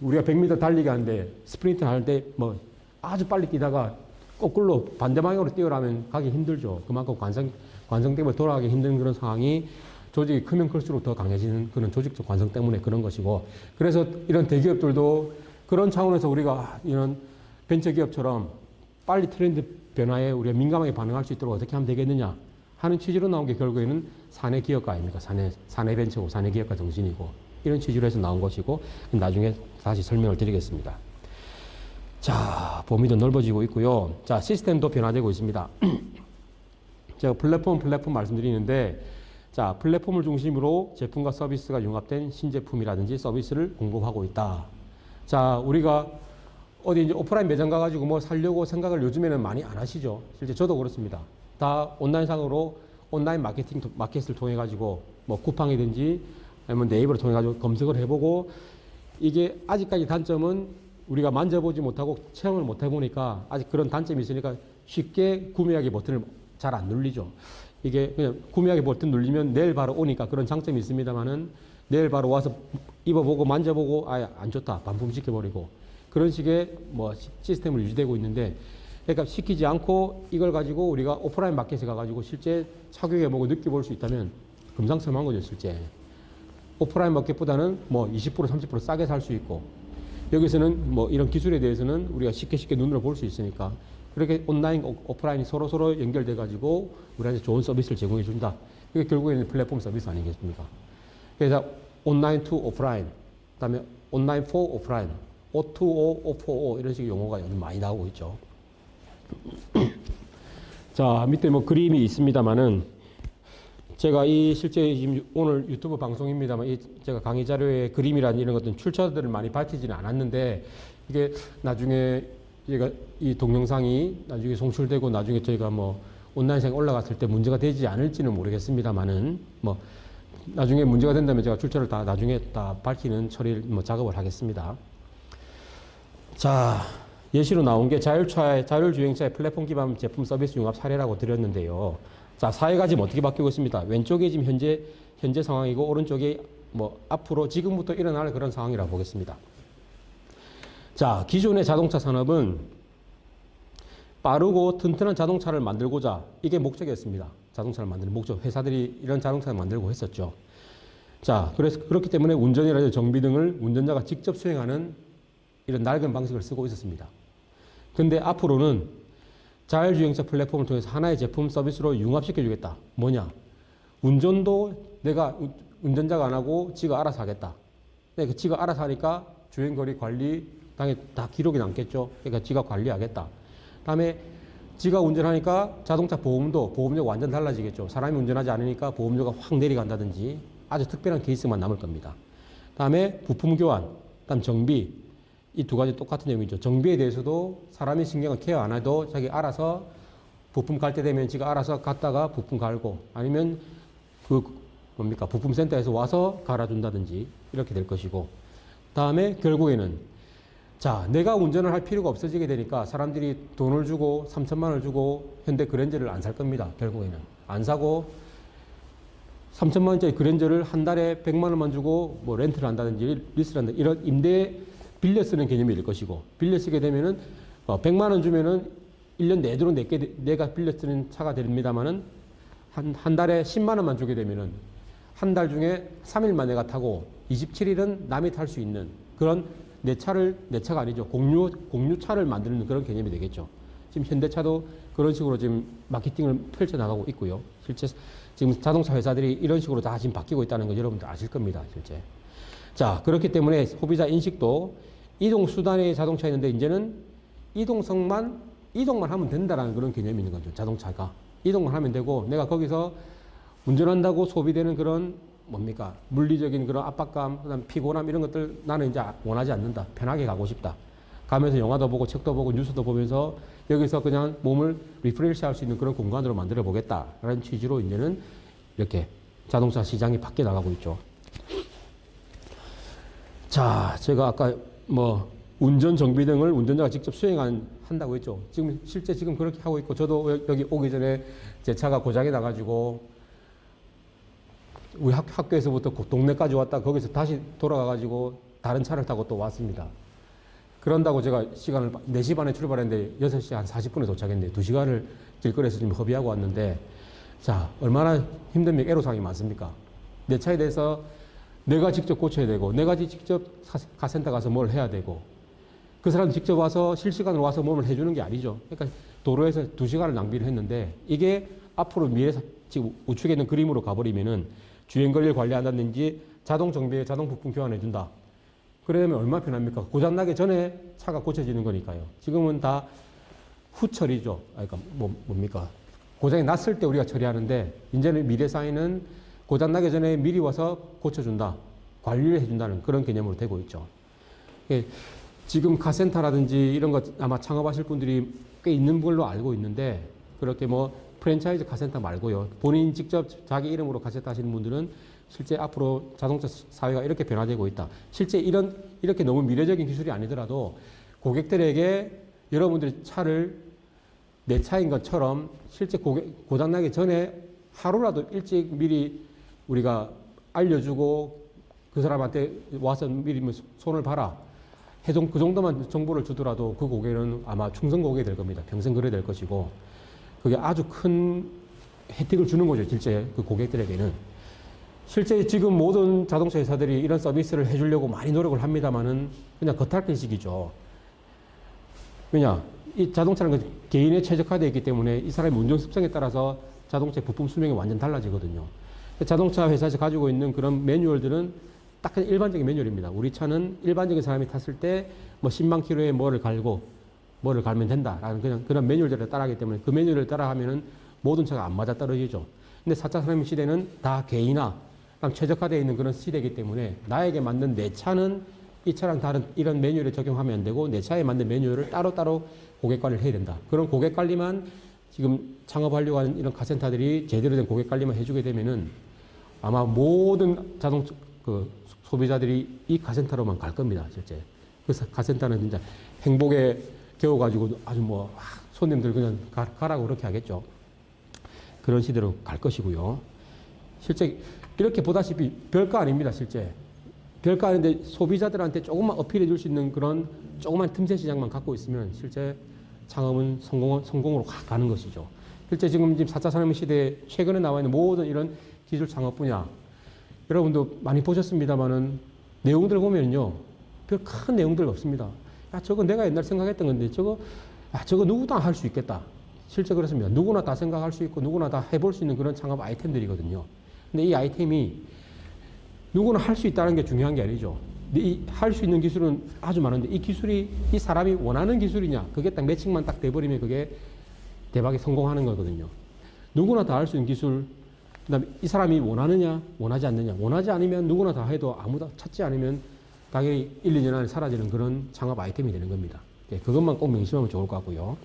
우리가 100m 달리기 하는데 스프린트 하는데 뭐 아주 빨리 뛰다가 거꾸로 반대 방향으로 뛰어라면 가기 힘들죠. 그만큼 관성 때문에 돌아가기 힘든 그런 상황이 조직이 크면 클수록 더 강해지는 그런 조직적 관성 때문에 그런 것이고 그래서 이런 대기업들도 그런 차원에서 우리가 이런 벤처기업처럼 빨리 트렌드 변화에 우리가 민감하게 반응할 수 있도록 어떻게 하면 되겠느냐 하는 취지로 나온 게 결국에는 사내 기업가 아닙니까? 사내 벤처고 사내 기업가 정신이고 이런 취지로 해서 나온 것이고 나중에 다시 설명을 드리겠습니다. 자, 범위도 넓어지고 있고요. 자, 시스템도 변화되고 있습니다. 제가 플랫폼 말씀드리는데 자, 플랫폼을 중심으로 제품과 서비스가 융합된 신제품이라든지 서비스를 공급하고 있다. 자, 우리가 어디 이제 오프라인 매장 가가지고 뭐 살려고 생각을 요즘에는 많이 안 하시죠. 실제 저도 그렇습니다. 다 온라인상으로 온라인 마켓을 통해가지고 뭐 쿠팡이든지 아니면 네이버를 통해가지고 검색을 해보고 이게 아직까지 단점은 우리가 만져보지 못하고 체험을 못 해보니까 아직 그런 단점이 있으니까 쉽게 구매하기 버튼을 잘 안 눌리죠. 이게 그냥 구매하기 버튼 눌리면 내일 바로 오니까 그런 장점이 있습니다만은 내일 바로 와서 입어보고 만져보고 아예 안 좋다 반품시켜버리고 그런 식의 뭐 시스템을 유지되고 있는데 그러니까 시키지 않고 이걸 가지고 우리가 오프라인 마켓에 가가지고 실제 착용해보고 느껴볼 수 있다면 금상첨화한 거죠 실제. 오프라인 마켓보다는 뭐 20% 30% 싸게 살 수 있고 여기서는 뭐 이런 기술에 대해서는 우리가 쉽게 눈으로 볼 수 있으니까 그렇게 온라인, 오프라인이 서로 연결돼 가지고 우리한테 좋은 서비스를 제공해 준다. 이게 결국에는 플랫폼 서비스 아니겠습니까? 그래서 온라인 투 오프라인, 그다음에 온라인 포 오프라인, O2O, O4O 이런 식의 용어가 요즘 많이 나오고 있죠. 자, 밑에 뭐 그림이 있습니다만은 제가 이 실제 지금 오늘 유튜브 방송입니다만 제가 강의 자료에 그림이란 이런 것들 출처들을 많이 밝히지는 않았는데 이게 나중에 제가 이 동영상이 나중에 송출되고 나중에 저희가 뭐 온라인상에 올라갔을 때 문제가 되지 않을지는 모르겠습니다만은 뭐 나중에 문제가 된다면 제가 출처를 다 나중에 다 밝히는 처리를 뭐 작업을 하겠습니다. 자, 예시로 나온 게 자율주행차의 플랫폼 기반 제품 서비스 융합 사례라고 드렸는데요. 자, 사회가 지금 어떻게 바뀌고 있습니다. 왼쪽이 지금 현재 상황이고 오른쪽이 뭐 앞으로 지금부터 일어날 그런 상황이라고 보겠습니다. 자, 기존의 자동차 산업은 빠르고 튼튼한 자동차를 만들고자 이게 목적이었습니다. 자동차를 만드는 목적. 회사들이 이런 자동차를 만들고 했었죠. 자, 그래서 그렇기 때문에 운전이라든지 정비 등을 운전자가 직접 수행하는 이런 낡은 방식을 쓰고 있었습니다. 근데 앞으로는 자율주행차 플랫폼을 통해서 하나의 제품 서비스로 융합시켜 주겠다. 뭐냐? 운전도 내가 운전자가 안 하고 지가 알아서 하겠다. 그러니까 지가 알아서 하니까 주행거리 관리 당연히 다 기록이 남겠죠. 그러니까 지가 관리하겠다. 다음에 지가 운전하니까 자동차 보험료가 완전 달라지겠죠. 사람이 운전하지 않으니까 보험료가 확 내려간다든지 아주 특별한 케이스만 남을 겁니다. 다음에 부품 교환, 다음 정비 이 두 가지 똑같은 내용이죠. 정비에 대해서도 사람이 신경을 케어 안 해도 자기 알아서 부품 갈 때 되면 지가 알아서 갔다가 부품 갈고 아니면 부품 센터에서 와서 갈아준다든지 이렇게 될 것이고 다음에 결국에는 자, 내가 운전을 할 필요가 없어지게 되니까 사람들이 돈을 주고 3천만 원을 주고 현대 그랜저를 안 살 겁니다. 결국에는 안 사고 3천만 원짜리 그랜저를 한 달에 100만 원만 주고 뭐 렌트를 한다든지 리스를 한다든지 이런 임대 빌려 쓰는 개념이 될 것이고, 빌려 쓰게 되면은 100만 원 주면은 1년 내도록 내가 빌려 쓰는 차가 됩니다만은 한 달에 10만 원만 주게 되면은 한 달 중에 3일만 내가 타고 27일은 남이 탈 수 있는 그런 내 차가 아니죠. 공유차를 만드는 그런 개념이 되겠죠. 지금 현대차도 그런 식으로 지금 마케팅을 펼쳐나가고 있고요. 실제 지금 자동차 회사들이 이런 식으로 다 지금 바뀌고 있다는 거 여러분들 아실 겁니다. 실제. 자, 그렇기 때문에 소비자 인식도 이동 수단의 자동차 있는데 이제는 이동만 하면 된다라는 그런 개념이 있는 거죠. 자동차가. 이동만 하면 되고 내가 거기서 운전한다고 소비되는 그런 뭡니까? 물리적인 그런 압박감, 그다음 피곤함 이런 것들 나는 이제 원하지 않는다. 편하게 가고 싶다. 가면서 영화도 보고 책도 보고 뉴스도 보면서 여기서 그냥 몸을 리프레시 할 수 있는 그런 공간으로 만들어 보겠다라는 취지로 이제는 이렇게 자동차 시장이 바뀌어 나가고 있죠. 자, 제가 아까 뭐 운전 정비 등을 운전자가 직접 수행한다고 했죠. 실제 그렇게 하고 있고, 저도 여기 오기 전에 제 차가 고장이 나가지고 우리 학교에서부터 동네까지 왔다 거기서 다시 돌아가가지고 다른 차를 타고 또 왔습니다. 그런다고 제가 시간을 4시 반에 출발했는데 6시 한 40분에 도착했는데 2시간을 길거리에서 지금 허비하고 왔는데, 자, 얼마나 힘듭니까? 애로사항이 많습니까? 내 차에 대해서 내가 직접 고쳐야 되고, 내가 직접 카센터 가서 뭘 해야 되고, 그 사람 직접 와서 실시간으로 와서 몸을 해주는 게 아니죠. 그러니까 도로에서 2시간을 낭비를 했는데, 이게 앞으로 미래 지금 우측에 있는 그림으로 가버리면은 주행거리를 관리한다든지 자동 정비에 자동 부품 교환해준다. 그러면 얼마나 편합니까? 고장나기 전에 차가 고쳐지는 거니까요. 지금은 다 후처리죠. 그러니까 뭡니까? 고장이 났을 때 우리가 처리하는데, 이제는 미래사회는 고장나기 전에 미리 와서 고쳐준다. 관리를 해준다는 그런 개념으로 되고 있죠. 지금 카센터라든지 이런 것 아마 창업하실 분들이 꽤 있는 걸로 알고 있는데, 그렇게 뭐 프랜차이즈 카센터 말고요. 본인 직접 자기 이름으로 카센터 하시는 분들은 실제 앞으로 자동차 사회가 이렇게 변화되고 있다. 실제 이렇게 너무 미래적인 기술이 아니더라도 고객들에게 여러분들이 차를 내 차인 것처럼 실제 고장나기 전에 하루라도 일찍 미리 우리가 알려주고 그 사람한테 와서 미리 손을 봐라. 그 정도만 정보를 주더라도 그 고객은 아마 충성 고객이 될 겁니다. 평생 그래 될 것이고, 그게 아주 큰 혜택을 주는 거죠. 실제 그 고객들에게는. 실제 지금 모든 자동차 회사들이 이런 서비스를 해주려고 많이 노력을 합니다만은 그냥 겉핥기식이죠. 왜냐? 이 자동차는 개인에 최적화되어 있기 때문에 이 사람의 운전 습성에 따라서 자동차의 부품 수명이 완전 달라지거든요. 자동차 회사에서 가지고 있는 그런 매뉴얼들은 딱 일반적인 매뉴얼입니다. 우리 차는 일반적인 사람이 탔을 때 뭐 10만 킬로에 뭐를 갈면 된다라는 그냥 그런 매뉴얼들을 따라하기 때문에 그 매뉴얼을 따라하면은 모든 차가 안 맞아 떨어지죠. 근데 4차 산업 시대는 다 개인화, 최적화되어 있는 그런 시대이기 때문에 나에게 맞는 내 차는 이 차랑 다른 이런 매뉴얼에 적용하면 안 되고 내 차에 맞는 매뉴얼을 따로따로 고객 관리를 해야 된다. 그런 고객 관리만 지금 창업하려고 하는 이런 카센터들이 제대로 된 고객 관리만 해주게 되면은 아마 모든 자동차 소비자들이 이 카센터로만 갈 겁니다. 실제. 그래서 카센터는 진짜 행복에 겨워가지고 아주 손님들 그냥 가라고 그렇게 하겠죠. 그런 시대로 갈 것이고요. 실제 이렇게 보다시피 별거 아닙니다. 실제. 별거 아닌데 소비자들한테 조금만 어필해 줄 수 있는 그런 조그만 틈새 시장만 갖고 있으면 실제 창업은 성공으로 가는 것이죠. 실제 지금 4차 산업 시대에 최근에 나와 있는 모든 이런 기술 창업 분야, 여러분도 많이 보셨습니다만은 내용들 보면요. 별 큰 내용들 없습니다. 야, 저거 내가 옛날 생각했던 건데 저거 누구나 할 수 있겠다. 실제 그렇습니다. 누구나 다 생각할 수 있고 누구나 다 해볼 수 있는 그런 창업 아이템들이거든요. 근데 이 아이템이 누구나 할 수 있다는 게 중요한 게 아니죠. 할 수 있는 기술은 아주 많은데 이 기술이 이 사람이 원하는 기술이냐, 그게 딱 매칭만 딱 돼버리면 그게 대박에 성공하는 거거든요. 누구나 다 할 수 있는 기술, 그다음에 이 사람이 원하느냐, 원하지 않느냐. 원하지 않으면 누구나 다 해도 아무도 찾지 않으면 당연히 1, 2년 안에 사라지는 그런 창업 아이템이 되는 겁니다. 그것만 꼭 명심하면 좋을 것 같고요.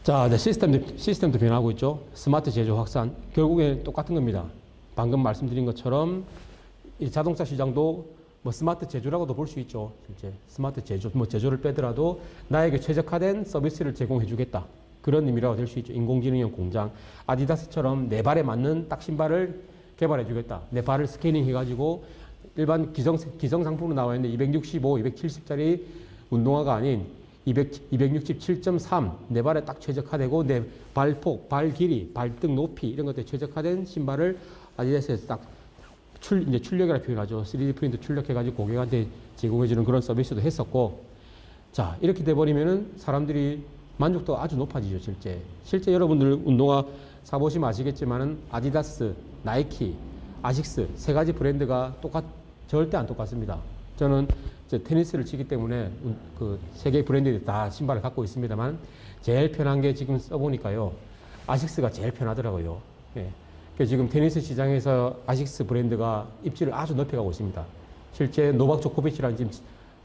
자, 네, 시스템도 변하고 있죠. 스마트 제조 확산. 결국에 똑같은 겁니다. 방금 말씀드린 것처럼 이 자동차 시장도 뭐 스마트 제조라고도 볼 수 있죠. 실제 스마트 제조, 뭐 제조를 빼더라도 나에게 최적화된 서비스를 제공해주겠다. 그런 의미라고 될 수 있죠. 인공지능형 공장. 아디다스처럼 내 발에 맞는 딱 신발을 개발해주겠다. 내 발을 스캐닝 해가지고 일반 기성 상품으로 나와 있는 265, 270짜리 운동화가 아닌 267.3 내 발에 딱 최적화되고 내 발폭, 발 길이, 발등 높이 이런 것들에 최적화된 신발을 아디다스에서 딱 이제 출력이라 표현하죠. 3D 프린트 출력해가지고 고객한테 제공해주는 그런 서비스도 했었고, 자, 이렇게 돼버리면은 사람들이 만족도가 아주 높아지죠, 실제 여러분들 운동화 사보시면 아시겠지만은 아디다스, 나이키, 아식스 세 가지 브랜드가 절대 안 똑같습니다. 저는 테니스를 치기 때문에 그 세계 브랜드들이 다 신발을 갖고 있습니다만 제일 편한 게 지금 써보니까요. 아식스가 제일 편하더라고요. 예. 지금 테니스 시장에서 아식스 브랜드가 입지를 아주 넓혀가고 있습니다. 실제 노박 조코비치라는 지금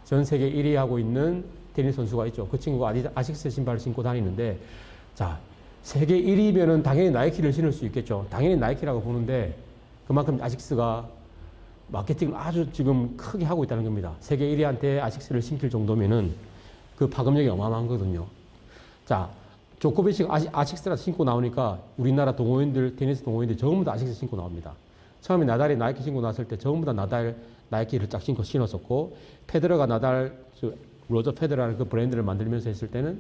전 세계 1위 하고 있는 테니스 선수가 있죠. 그 친구가 아식스 신발을 신고 다니는데, 자, 세계 1위면은 당연히 나이키를 신을 수 있겠죠. 당연히 나이키라고 보는데 그만큼 아식스가 마케팅을 아주 지금 크게 하고 있다는 겁니다. 세계 1위한테 아식스를 신길 정도면은 그 파급력이 어마어마하거든요. 자, 조코비치가 아식스라 신고 나오니까 우리나라 동호인들, 테니스 동호인들 전부 다 아식스 신고 나옵니다. 처음에 나달이 나이키 신고 나왔을 때 전부 다 나이키를 쫙 신고 신었었고, 페데러가 로저 페데러라는 그 브랜드를 만들면서 했을 때는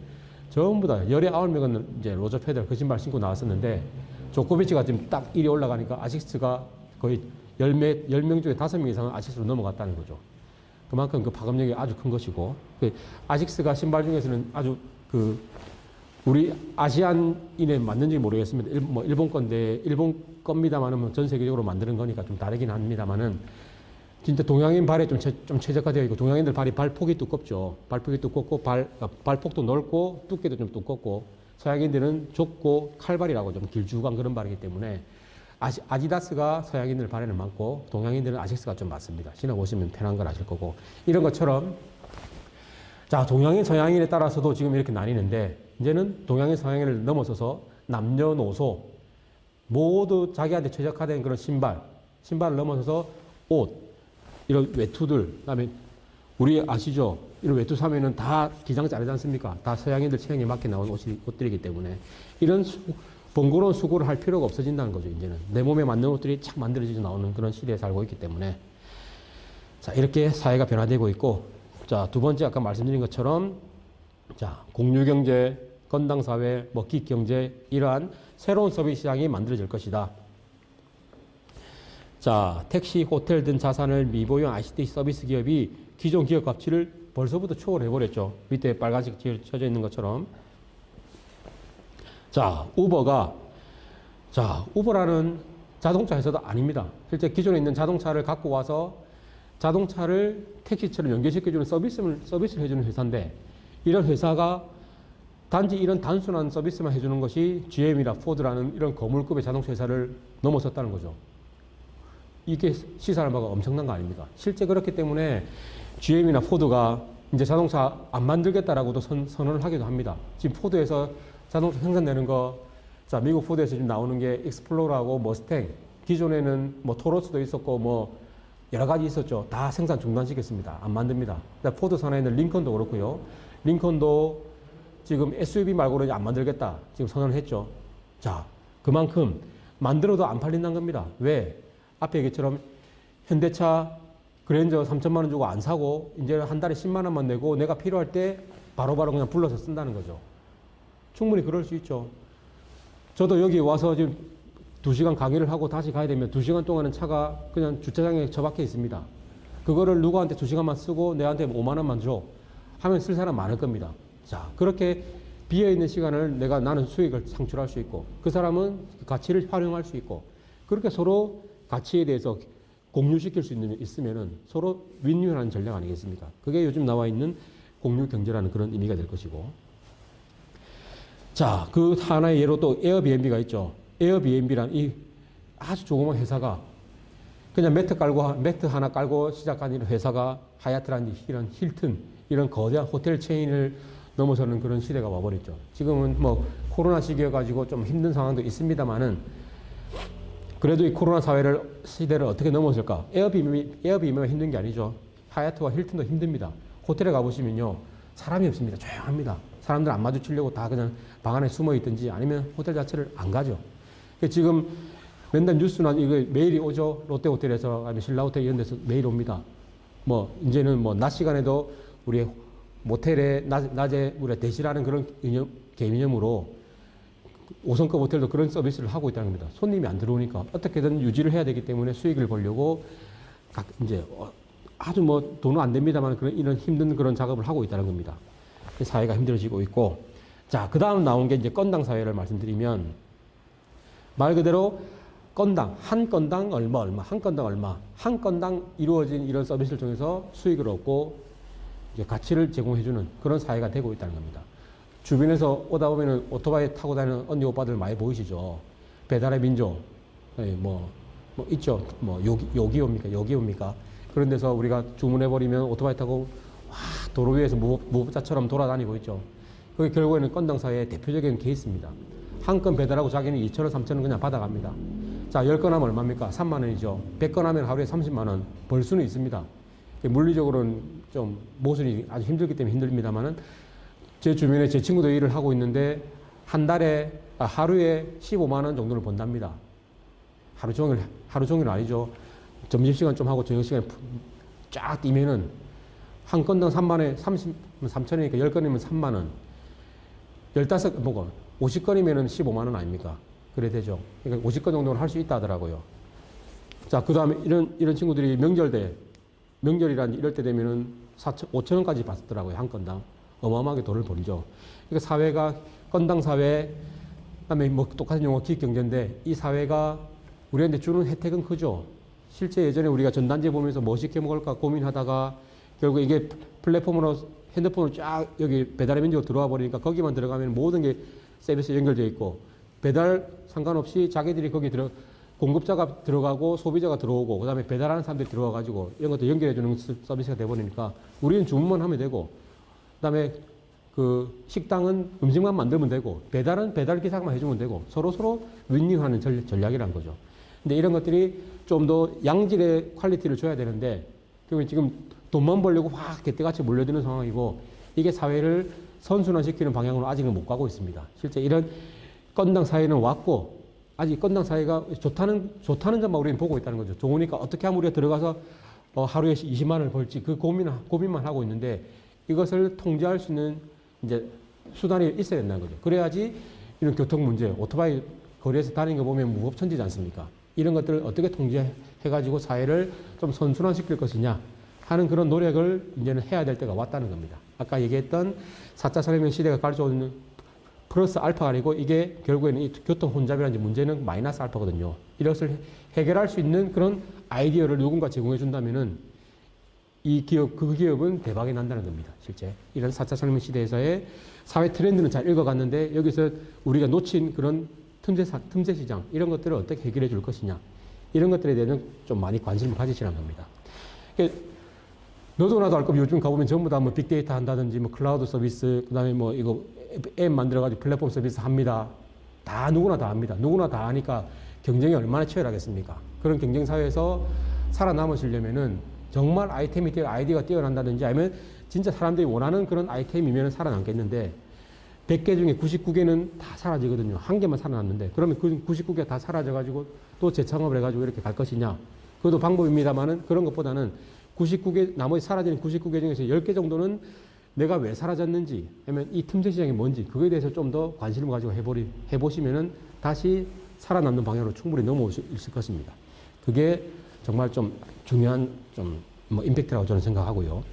전부 다 19명은 이제 로저 페데러 그 신발 신고 나왔었는데, 조코비치가 지금 딱 1위 올라가니까 아식스가 거의 10명 중에 5명 이상은 아식스로 넘어갔다는 거죠. 그만큼 그 파급력이 아주 큰 것이고, 아식스가 신발 중에서는 아주 우리 아시안인에 맞는지 모르겠습니다. 일본 건데, 일본 겁니다만은 전 세계적으로 만드는 거니까 좀 다르긴 합니다만은, 진짜 동양인 발에 좀 최적화되어 있고, 동양인들 발이 발폭이 두껍죠. 발폭이 두껍고, 발폭도 넓고, 두께도 좀 두껍고, 서양인들은 좁고, 칼발이라고 좀 길쭉한 그런 발이기 때문에, 아디다스가 서양인들 발에는 맞고, 동양인들은 아식스가 좀 맞습니다. 신어보시면 편한 걸 아실 거고, 이런 것처럼, 자, 동양인, 서양인에 따라서도 지금 이렇게 나뉘는데, 이제는 동양인, 서양인을 넘어서서 남녀노소 모두 자기한테 최적화된 그런 신발을 넘어서서 옷, 이런 외투들, 그다음에 우리 아시죠? 이런 외투 사면은 다 기장 자르지 않습니까? 다 서양인들 체형에 맞게 나온 옷들이기 때문에 이런 번거로운 수고를 할 필요가 없어진다는 거죠. 이제는 내 몸에 맞는 옷들이 착 만들어지져 나오는 그런 시대에 살고 있기 때문에, 자, 이렇게 사회가 변화되고 있고, 자, 두 번째 아까 말씀드린 것처럼, 자, 공유경제, 건당사회, 먹기경제, 이러한 새로운 서비스 시장이 만들어질 것이다. 자, 택시, 호텔 등 자산을 미보유한 ICT 서비스 기업이 기존 기업 가치를 벌써부터 초월해버렸죠. 밑에 빨간색 쳐져 있는 것처럼. 자, 우버라는 자동차 회사도 아닙니다. 실제 기존에 있는 자동차를 갖고 와서 자동차를 택시처럼 연결시켜주는 서비스를 해주는 회사인데, 이런 회사가 단지 이런 단순한 서비스만 해주는 것이 GM이나 포드라는 이런 거물급의 자동차 회사를 넘어섰다는 거죠. 이게 시사할 바가 엄청난 거 아닙니까? 실제 그렇기 때문에 GM이나 포드가 이제 자동차 안 만들겠다라고도 선언을 하기도 합니다. 지금 포드에서 자동차 생산되는 거, 자, 미국 포드에서 지금 나오는 게 익스플로러하고 머스탱, 기존에는 뭐 토로스도 있었고 뭐 여러 가지 있었죠. 다 생산 중단시켰습니다. 안 만듭니다. 포드 산하에 있는 링컨도 그렇고요. 링컨도 지금 SUV 말고는 안 만들겠다. 지금 선언을 했죠. 자, 그만큼 만들어도 안 팔린다는 겁니다. 왜? 앞에 얘기처럼 현대차 그랜저 3천만 원 주고 안 사고 이제 한 달에 10만 원만 내고 내가 필요할 때 바로바로 그냥 불러서 쓴다는 거죠. 충분히 그럴 수 있죠. 저도 여기 와서 지금 2시간 강의를 하고 다시 가야 되면 2시간 동안은 차가 그냥 주차장에 처박혀 있습니다. 그거를 누구한테 2시간만 쓰고 내한테 5만 원만 줘 하면 쓸 사람 많을 겁니다. 자, 그렇게 비어있는 시간을 나는 수익을 창출할 수 있고, 그 사람은 가치를 활용할 수 있고, 그렇게 서로 가치에 대해서 공유시킬 수 있으면은 서로 윈윈하는 전략 아니겠습니까? 그게 요즘 나와 있는 공유 경제라는 그런 의미가 될 것이고. 자, 그 하나의 예로 또 에어비앤비가 있죠. 에어비앤비란 이 아주 조그만 회사가 그냥 매트 하나 깔고 시작한 이런 회사가 하얏트라는 이런 힐튼, 이런 거대한 호텔 체인을 넘어서는 그런 시대가 와버렸죠. 지금은 뭐 코로나 시기여가지고 좀 힘든 상황도 있습니다만은 그래도 이 코로나 시대를 어떻게 넘어설까? 에어비앤비만 힘든 게 아니죠. 하얏트와 힐튼도 힘듭니다. 호텔에 가보시면요. 사람이 없습니다. 조용합니다. 사람들 안 마주치려고 다 그냥 방 안에 숨어 있든지 아니면 호텔 자체를 안 가죠. 지금 맨날 뉴스나 이거 메일이 오죠. 롯데 호텔에서 아니면 신라 호텔 이런 데서 메일 옵니다. 뭐 이제는 뭐 낮 시간에도 우리 모텔에 낮에 우리가 대시라는 그런 개념으로 5성급 호텔도 그런 서비스를 하고 있다는 겁니다. 손님이 안 들어오니까 어떻게든 유지를 해야 되기 때문에 수익을 보려고 이제 아주 뭐 돈은 안 됩니다만 그런 이런 힘든 그런 작업을 하고 있다는 겁니다. 사회가 힘들어지고 있고, 자, 그 다음 나온 게 이제 건당 사회를 말씀드리면 말 그대로 한 건당 얼마, 한 건당 이루어진 이런 서비스를 통해서 수익을 얻고 이제 가치를 제공해주는 그런 사회가 되고 있다는 겁니다. 주변에서 오다 보면은 오토바이 타고 다니는 언니 오빠들 많이 보이시죠? 배달의 민족, 뭐 있죠? 뭐 요기요입니까? 그런 데서 우리가 주문해버리면 오토바이 타고 도로 위에서 무법자처럼 돌아다니고 있죠. 그게 결국에는 건당 사회의 대표적인 케이스입니다. 한 건 배달하고 자기는 2,000원, 3,000원 그냥 받아갑니다. 자, 10건 하면 얼마입니까? 3만 원이죠. 100건 하면 하루에 30만 원 벌 수는 있습니다. 물리적으로는 좀 모순이 아주 힘들기 때문에 힘듭니다만은 제 주변에 제 친구도 일을 하고 있는데 하루에 15만 원 정도를 번답니다. 하루 종일 아니죠. 점심시간 좀 하고 저녁시간에 쫙 뛰면은 한 건당 3만 원에 3,000원이니까 10건이면 3만 원. 50건이면은 15만 원 아닙니까? 그래 되죠. 그러니까 50건 정도는 할 수 있다 하더라고요. 자, 그 다음에 이런 친구들이 명절이란 이럴 때 되면은 5,000원까지 받더라고요. 한 건당. 어마어마하게 돈을 벌죠. 그러니까 사회가 건당 사회, 그다음에 뭐 똑같은 용어 기획경제인데 이 사회가 우리한테 주는 혜택은 크죠. 실제 예전에 우리가 전단지 보면서 뭐 시켜 먹을까 고민하다가 결국 이게 플랫폼으로 핸드폰으로 쫙 여기 배달의 민족으로 들어와 버리니까 거기만 들어가면 모든 게 서비스 연결되어 있고 배달 상관없이 자기들이 거기 공급자가 들어가고 소비자가 들어오고 그다음에 배달하는 사람들이 들어와 가지고 이런 것도 연결해 주는 서비스가 돼 버리니까 우리는 주문만 하면 되고 그다음에 그 식당은 음식만 만들면 되고 배달은 배달 기사만 해주면 되고 서로 윈윈하는 전략이란 거죠. 근데 이런 것들이 좀 더 양질의 퀄리티를 줘야 되는데 지금 돈만 벌려고 확 개떼같이 몰려드는 상황이고 이게 사회를 선순환시키는 방향으로 아직은 못 가고 있습니다. 실제 이런 건당 사회는 왔고 아직 건당 사회가 좋다는 점만 우리는 보고 있다는 거죠. 좋으니까 어떻게 하면 우리가 들어가서 하루에 20만 원을 벌지 그 고민만 하고 있는데 이것을 통제할 수 있는 이제 수단이 있어야 된다는 거죠. 그래야지 이런 교통 문제, 오토바이 거리에서 다니는 거 보면 무법천지지 않습니까? 이런 것들을 어떻게 통제해가지고 사회를 좀 선순환시킬 것이냐 하는 그런 노력을 이제는 해야 될 때가 왔다는 겁니다. 아까 얘기했던 4차 산업혁명 시대가 가르쳐오는 플러스 알파가 아니고 이게 결국에는 이 교통 혼잡이라는 문제는 마이너스 알파거든요. 이것을 해결할 수 있는 그런 아이디어를 누군가 제공해 준다면은 그 기업은 대박이 난다는 겁니다. 실제 이런 4차 산업혁명 시대에서의 사회 트렌드는 잘 읽어갔는데 여기서 우리가 놓친 그런 틈새 시장 이런 것들을 어떻게 해결해 줄 것이냐 이런 것들에 대해서는 좀 많이 관심을 가지시라는 겁니다. 너도 나도 알 거면 요즘 가보면 전부 다 뭐 빅데이터 한다든지 뭐 클라우드 서비스 그다음에 뭐 이거 앱 만들어가지고 플랫폼 서비스 합니다. 다 누구나 다 합니다. 누구나 다 하니까 경쟁이 얼마나 치열하겠습니까? 그런 경쟁 사회에서 살아남으시려면은 정말 아이디어가 뛰어난다든지 아니면 진짜 사람들이 원하는 그런 아이템이면 살아남겠는데 100개 중에 99개는 다 사라지거든요. 한 개만 살아남는데 그러면 그 99개가 다 사라져가지고 또 재창업을 해가지고 이렇게 갈 것이냐. 그것도 방법입니다만은 그런 것보다는 99개, 나머지 사라지는 99개 중에서 10개 정도는 내가 왜 사라졌는지, 아니면 이 틈새 시장이 뭔지, 그거에 대해서 좀 더 관심을 가지고 해보시면은 다시 살아남는 방향으로 충분히 넘어올 수 있을 것입니다. 그게 정말 좀 중요한 임팩트라고 저는 생각하고요.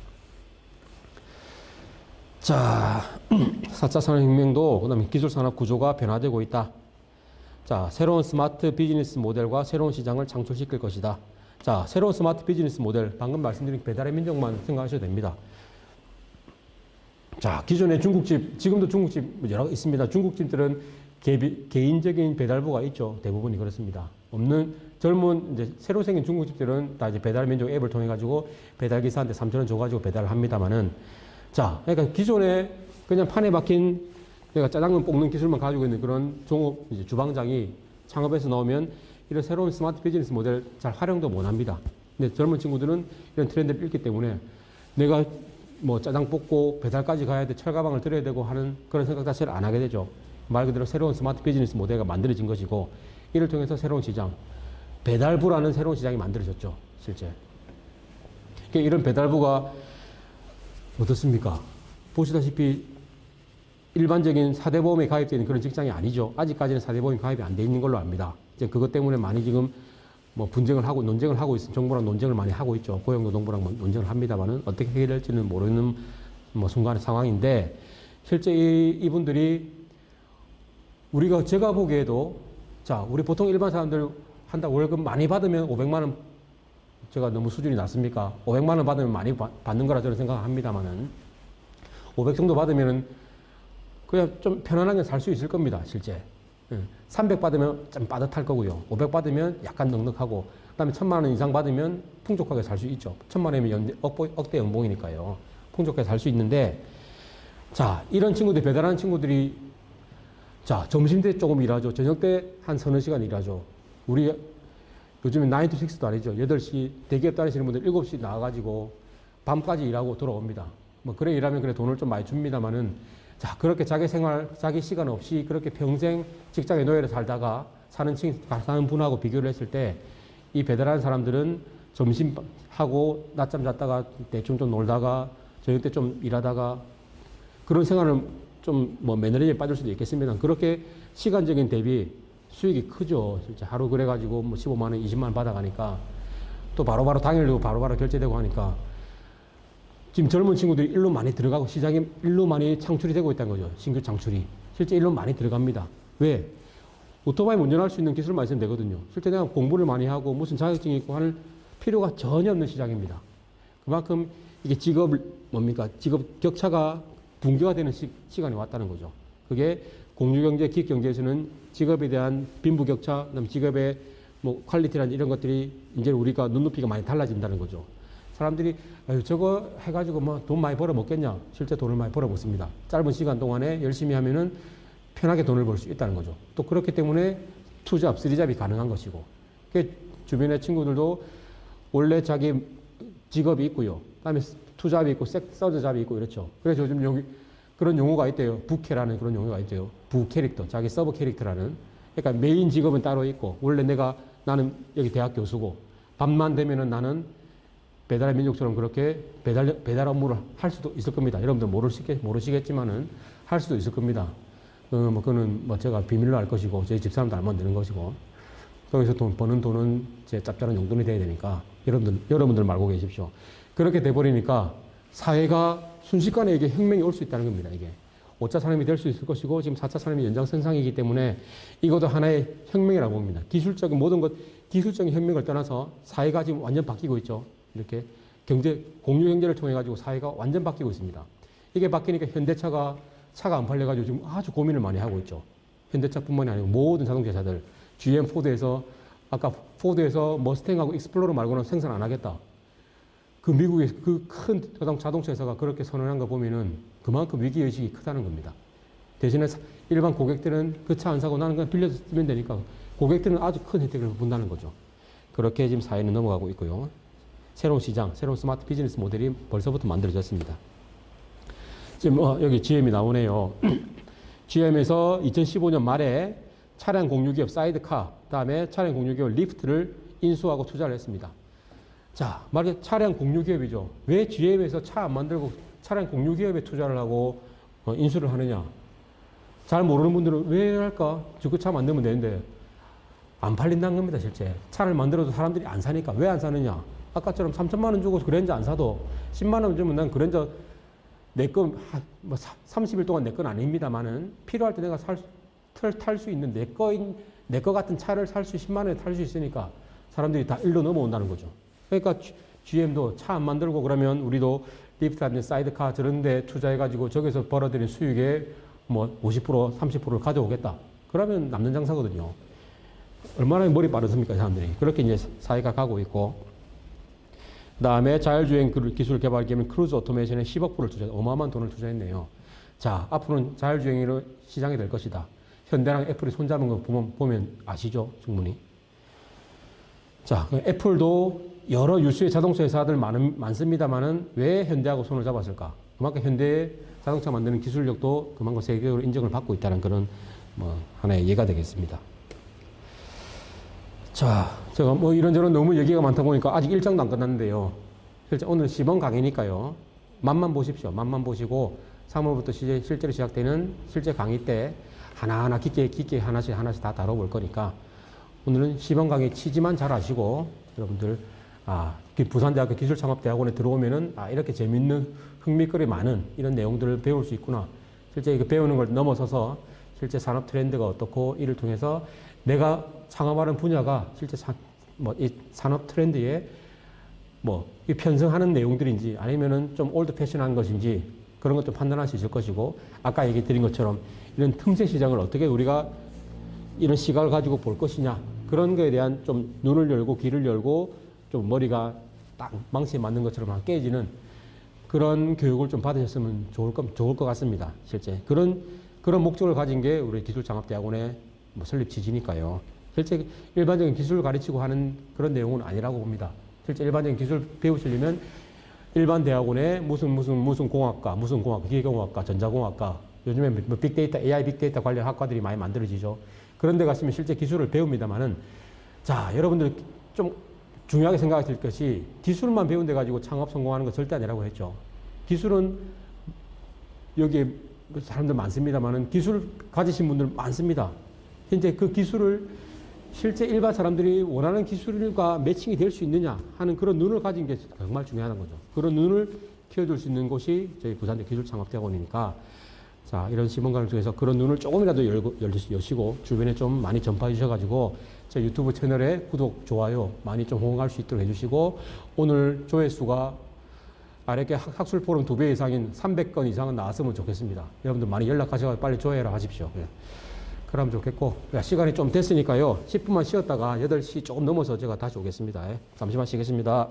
자, 4차 산업혁명도 그 다음에 기술산업 구조가 변화되고 있다. 자, 새로운 스마트 비즈니스 모델과 새로운 시장을 창출시킬 것이다. 자, 새로운 스마트 비즈니스 모델, 방금 말씀드린 배달의 민족만 생각하셔도 됩니다. 자, 기존의 중국집, 지금도 중국집 여러 있습니다. 중국집들은 개인적인 배달부가 있죠. 대부분이 그렇습니다. 없는 젊은 이제 새로 생긴 중국집들은 다 이제 배달의 민족 앱을 통해 가지고 배달기사한테 3,000원 줘가지고 배달을 합니다만은 자, 그러니까 기존에 그냥 판에 박힌 내가 짜장면 볶는 기술만 가지고 있는 그런 종업 이제 주방장이 창업해서 나오면 이런 새로운 스마트 비즈니스 모델 잘 활용도 못 합니다. 근데 젊은 친구들은 이런 트렌드를 읽기 때문에 내가 뭐 짜장 볶고 배달까지 가야 돼, 철가방을 들어야 되고 하는 그런 생각 자체를 안 하게 되죠. 말 그대로 새로운 스마트 비즈니스 모델가 만들어진 것이고, 이를 통해서 새로운 시장, 배달부라는 새로운 시장이 만들어졌죠, 실제. 그러니까 이런 배달부가 어떻습니까? 보시다시피 일반적인 4대 보험에 가입되어 있는 그런 직장이 아니죠. 아직까지는 4대 보험이 가입이 안 돼 있는 걸로 압니다. 이제 그것 때문에 많이 지금 뭐 분쟁을 하고 논쟁을 하고 있습니다. 정부랑 논쟁을 많이 하고 있죠. 고용노동부랑 논쟁을 합니다만은 어떻게 해결될지는 모르는 뭐 순간의 상황인데, 실제 이분들이 제가 보기에도, 자, 우리 보통 일반 사람들 월급 많이 받으면 500만 원, 제가 너무 수준이 낮습니까? 500만 원 받으면 많이 받는 거라 저는 생각합니다만은, 500 정도 받으면은 그냥 좀 편안하게 살 수 있을 겁니다, 실제. 300 받으면 좀 빠듯할 거고요. 500 받으면 약간 넉넉하고, 그 다음에 1000만 원 이상 받으면 풍족하게 살 수 있죠. 1000만 원이면 억대 연봉이니까요. 풍족하게 살 수 있는데, 자, 이런 친구들, 배달하는 친구들이, 자, 점심 때 조금 일하죠. 저녁 때 한 서너 시간 일하죠. 우리 요즘에 9 to 6도 아니죠. 8시, 대기업 다니시는 분들 7시 나와가지고 밤까지 일하고 돌아옵니다. 뭐, 그래 일하면 그래 돈을 좀 많이 줍니다만은, 자, 그렇게 자기 생활, 자기 시간 없이 그렇게 평생 직장의 노예로 살다가 사는 분하고 비교를 했을 때, 이 배달하는 사람들은 점심하고 낮잠 잤다가 대충 좀 놀다가 저녁 때 좀 일하다가 그런 생활을 좀 뭐 매너리즘에 빠질 수도 있겠습니다. 그렇게 시간적인 대비 수익이 크죠. 진짜 하루 그래가지고 뭐 15만 원, 20만 원 받아가니까 또 바로바로 당일로 바로바로 결제되고 하니까 지금 젊은 친구들이 일로 많이 들어가고 시장에 일로 많이 창출이 되고 있다는 거죠. 신규 창출이. 실제 일로 많이 들어갑니다. 왜? 오토바이 운전할 수 있는 기술만 있으면 되거든요. 실제 내가 공부를 많이 하고 무슨 자격증이 있고 할 필요가 전혀 없는 시장입니다. 그만큼 이게 직업 격차가 붕괴가 되는 시간이 왔다는 거죠. 그게 공유경제, 기획경제에서는 직업에 대한 빈부격차, 그다음 직업의 뭐 퀄리티라는 이런 것들이 이제 우리가 눈높이가 많이 달라진다는 거죠. 사람들이 저거 해가지고 뭐 돈 많이 벌어 먹겠냐? 실제 돈을 많이 벌어 먹습니다. 짧은 시간 동안에 열심히 하면은 편하게 돈을 벌 수 있다는 거죠. 또 그렇기 때문에 투잡, 쓰리잡이 가능한 것이고. 주변의 친구들도 원래 자기 직업이 있고요. 그다음에 투잡이 있고 서드잡이 있고 이렇죠. 그래서 요즘 여기 그런 용어가 있대요. 부캐라는 그런 용어가 있대요. 부캐릭터, 자기 서브 캐릭터라는. 그러니까 메인 직업은 따로 있고, 원래 나는 여기 대학 교수고, 밤만 되면은 나는 배달의 민족처럼 그렇게 배달 업무를 할 수도 있을 겁니다. 여러분들 모르시겠지만은 할 수도 있을 겁니다. 그거는 뭐 제가 비밀로 할 것이고, 저희 집사람도 알면 되는 것이고, 거기서 버는 돈은 제 짭짤한 용돈이 돼야 되니까, 여러분들 알고 계십시오. 그렇게 돼버리니까 사회가 순식간에 이게 혁명이 올 수 있다는 겁니다, 이게. 5차 산업이 될 수 있을 것이고, 지금 4차 산업이 연장선상이기 때문에 이것도 하나의 혁명이라고 봅니다. 기술적인 혁명을 떠나서 사회가 지금 완전 바뀌고 있죠. 이렇게 공유 경제를 통해 가지고 사회가 완전 바뀌고 있습니다. 이게 바뀌니까 현대차가 차가 안 팔려가지고 지금 아주 고민을 많이 하고 있죠. 현대차뿐만이 아니고 모든 자동차 회사들, GM, 포드에서 머스탱하고 익스플로러 말고는 생산 안 하겠다. 그 미국의 그 큰 자동차 회사가 그렇게 선언한 거 보면은 그만큼 위기의식이 크다는 겁니다. 대신에 일반 고객들은 그 차 안 사고 나는 그냥 빌려서 쓰면 되니까 고객들은 아주 큰 혜택을 본다는 거죠. 그렇게 지금 사회는 넘어가고 있고요. 새로운 시장, 새로운 스마트 비즈니스 모델이 벌써부터 만들어졌습니다. 지금 여기 GM이 나오네요. GM에서 2015년 말에 차량 공유기업 사이드카, 그다음에 차량 공유기업 리프트를 인수하고 투자를 했습니다. 자, 말이 차량 공유기업이죠. 왜 GM에서 차 안 만들고 차량 공유기업에 투자를 하고 인수를 하느냐? 잘 모르는 분들은 왜 할까? 그 차 만들면 되는데 안 팔린다는 겁니다, 실제. 차를 만들어도 사람들이 안 사니까. 왜 안 사느냐? 아까처럼 3천만 원 주고 그랜저 안 사도 10만 원 주면 난 그랜저 내 거, 뭐 30일 동안 내 건 아닙니다만은 필요할 때 내가 탈 수 있는 내 거 같은 차를 살 수 10만 원에 탈 수 있으니까 사람들이 다 일로 넘어온다는 거죠. 그러니까 GM도 차 안 만들고 그러면 우리도 리프트라든지 사이드카 저런 데 투자해가지고 저기서 벌어들인 수익의 뭐 50%, 30%를 가져오겠다. 그러면 남는 장사거든요. 얼마나 머리 빠르습니까, 사람들이. 그렇게 이제 사회가 가고 있고. 그 다음에 자율주행 기술 개발 기업인 크루즈 오토메이션에 10억 불을 어마어마한 돈을 투자했네요. 자, 앞으로는 자율주행이 시장이 될 것이다. 현대랑 애플이 손잡은 거 보면 아시죠? 충분히. 자, 애플도 여러 유수의 자동차 회사들 많습니다만은 왜 현대하고 손을 잡았을까? 그만큼 현대 자동차 만드는 기술력도 그만큼 세계적으로 인정을 받고 있다는 그런 뭐 하나의 예가 되겠습니다. 자, 제가 뭐 이런저런 너무 얘기가 많다 보니까 아직 일정도 안 끝났는데요. 실제 오늘 시범 강의니까요. 맛만 보십시오. 맛만 보시고 3월부터 실제로 시작되는 실제 강의 때 하나하나 깊게 하나씩 다 다뤄볼 거니까 오늘은 시범 강의 취지만 잘 아시고 여러분들 부산대학교 기술창업대학원에 들어오면은 이렇게 재밌는 흥미거리 많은 이런 내용들을 배울 수 있구나. 실제 이거 배우는 걸 넘어서서 실제 산업 트렌드가 어떻고 이를 통해서 내가 창업하는 분야가 실제 이 산업 트렌드에 이 편성하는 내용들인지 아니면은 좀 올드 패션한 것인지 그런 것도 판단할 수 있을 것이고 아까 얘기 드린 것처럼 이런 틈새 시장을 어떻게 우리가 이런 시각을 가지고 볼 것이냐 그런 거에 대한 좀 눈을 열고 귀를 열고 좀 머리가 딱 망치에 맞는 것처럼 깨지는 그런 교육을 좀 받으셨으면 좋을 것 같습니다. 실제 그런 목적을 가진 게 우리 기술창업대학원의 설립 취지니까요. 실제 일반적인 기술을 가르치고 하는 그런 내용은 아니라고 봅니다. 실제 일반적인 기술 배우시려면 일반 대학원에 무슨 공학과, 기계공학과, 전자공학과, 요즘에 뭐 빅데이터, AI 빅데이터 관련 학과들이 많이 만들어지죠. 그런 데 가시면 실제 기술을 배웁니다만은, 자, 여러분들 좀 중요하게 생각하실 것이 기술만 배운 데 가지고 창업 성공하는 건 절대 아니라고 했죠. 기술은 여기에 사람들 많습니다만은 기술 가지신 분들 많습니다. 현재 그 기술을 실제 일반 사람들이 원하는 기술과 매칭이 될 수 있느냐 하는 그런 눈을 가진 게 정말 중요한 거죠. 그런 눈을 키워줄 수 있는 곳이 저희 부산대 기술창업대학원이니까 자, 이런 시범관을 통해서 그런 눈을 조금이라도 여시고 주변에 좀 많이 전파해 주셔가지고 제 유튜브 채널에 구독, 좋아요 많이 좀 호응할 수 있도록 해주시고 오늘 조회수가 이렇게 학술 포럼 2배 이상인 300건 이상은 나왔으면 좋겠습니다. 여러분들 많이 연락하셔서 빨리 조회를 하십시오. 그러면 좋겠고 시간이 좀 됐으니까요. 10분만 쉬었다가 8시 조금 넘어서 제가 다시 오겠습니다. 잠시만 쉬겠습니다.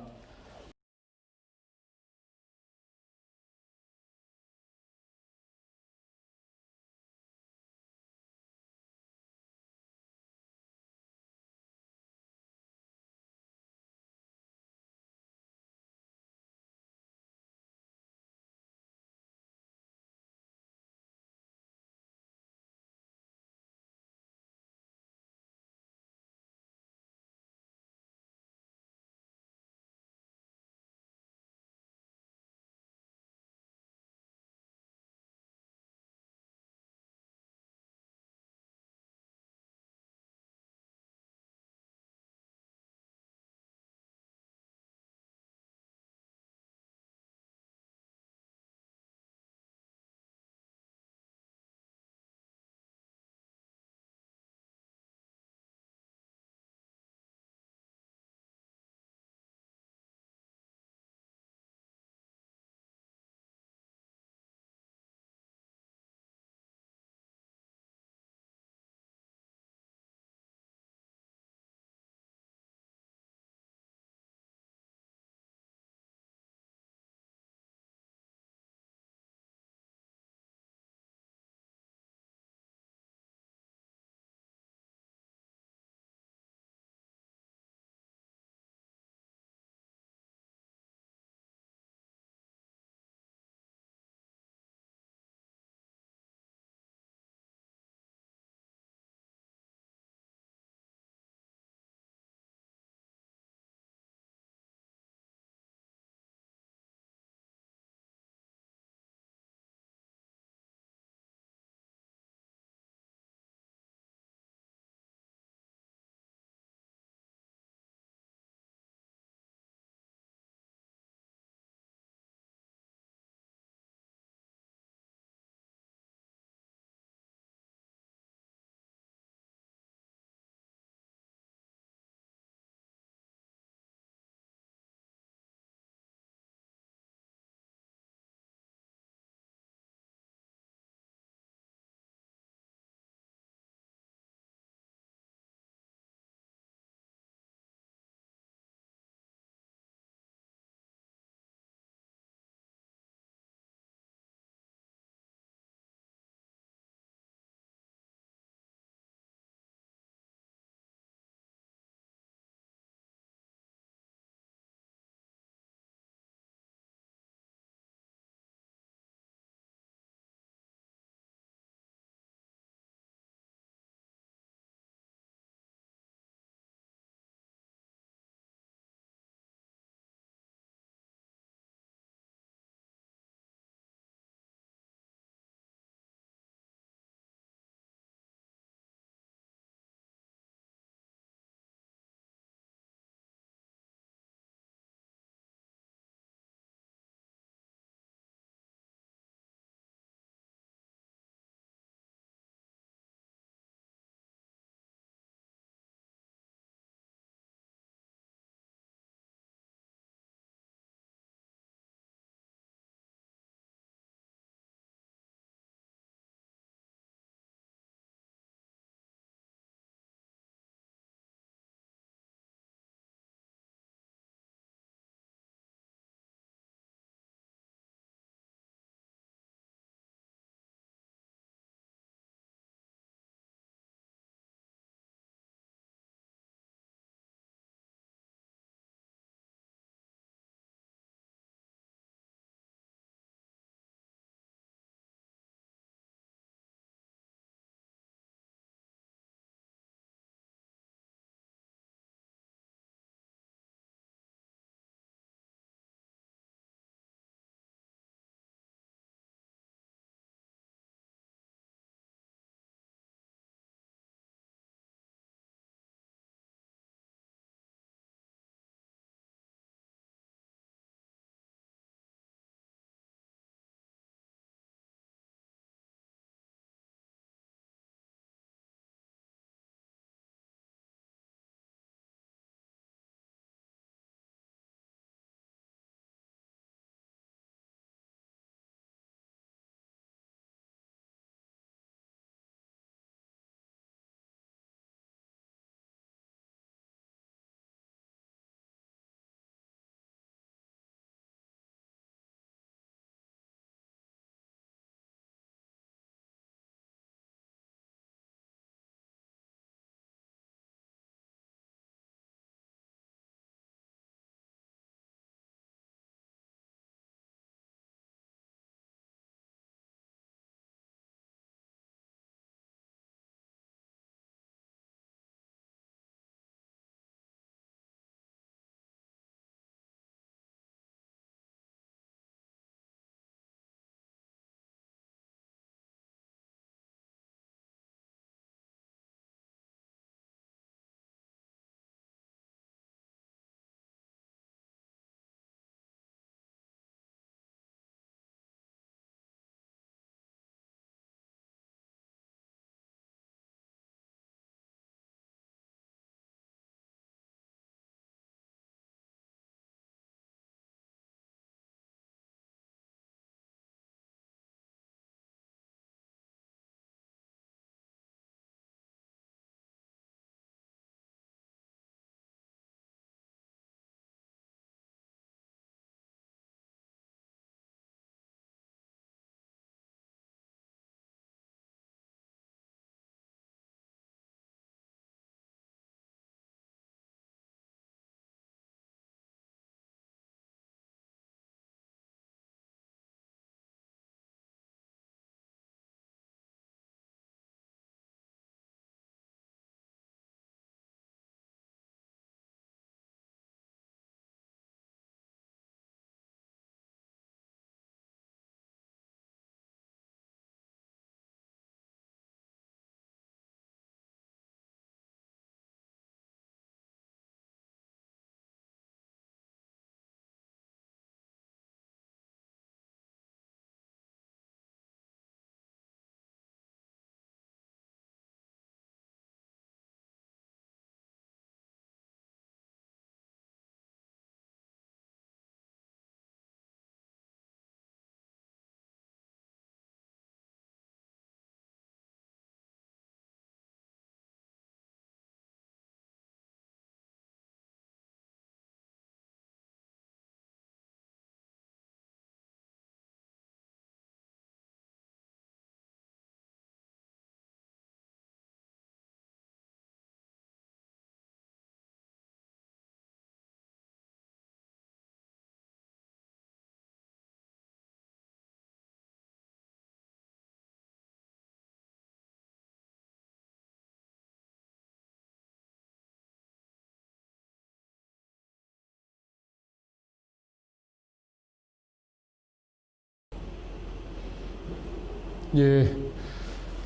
예.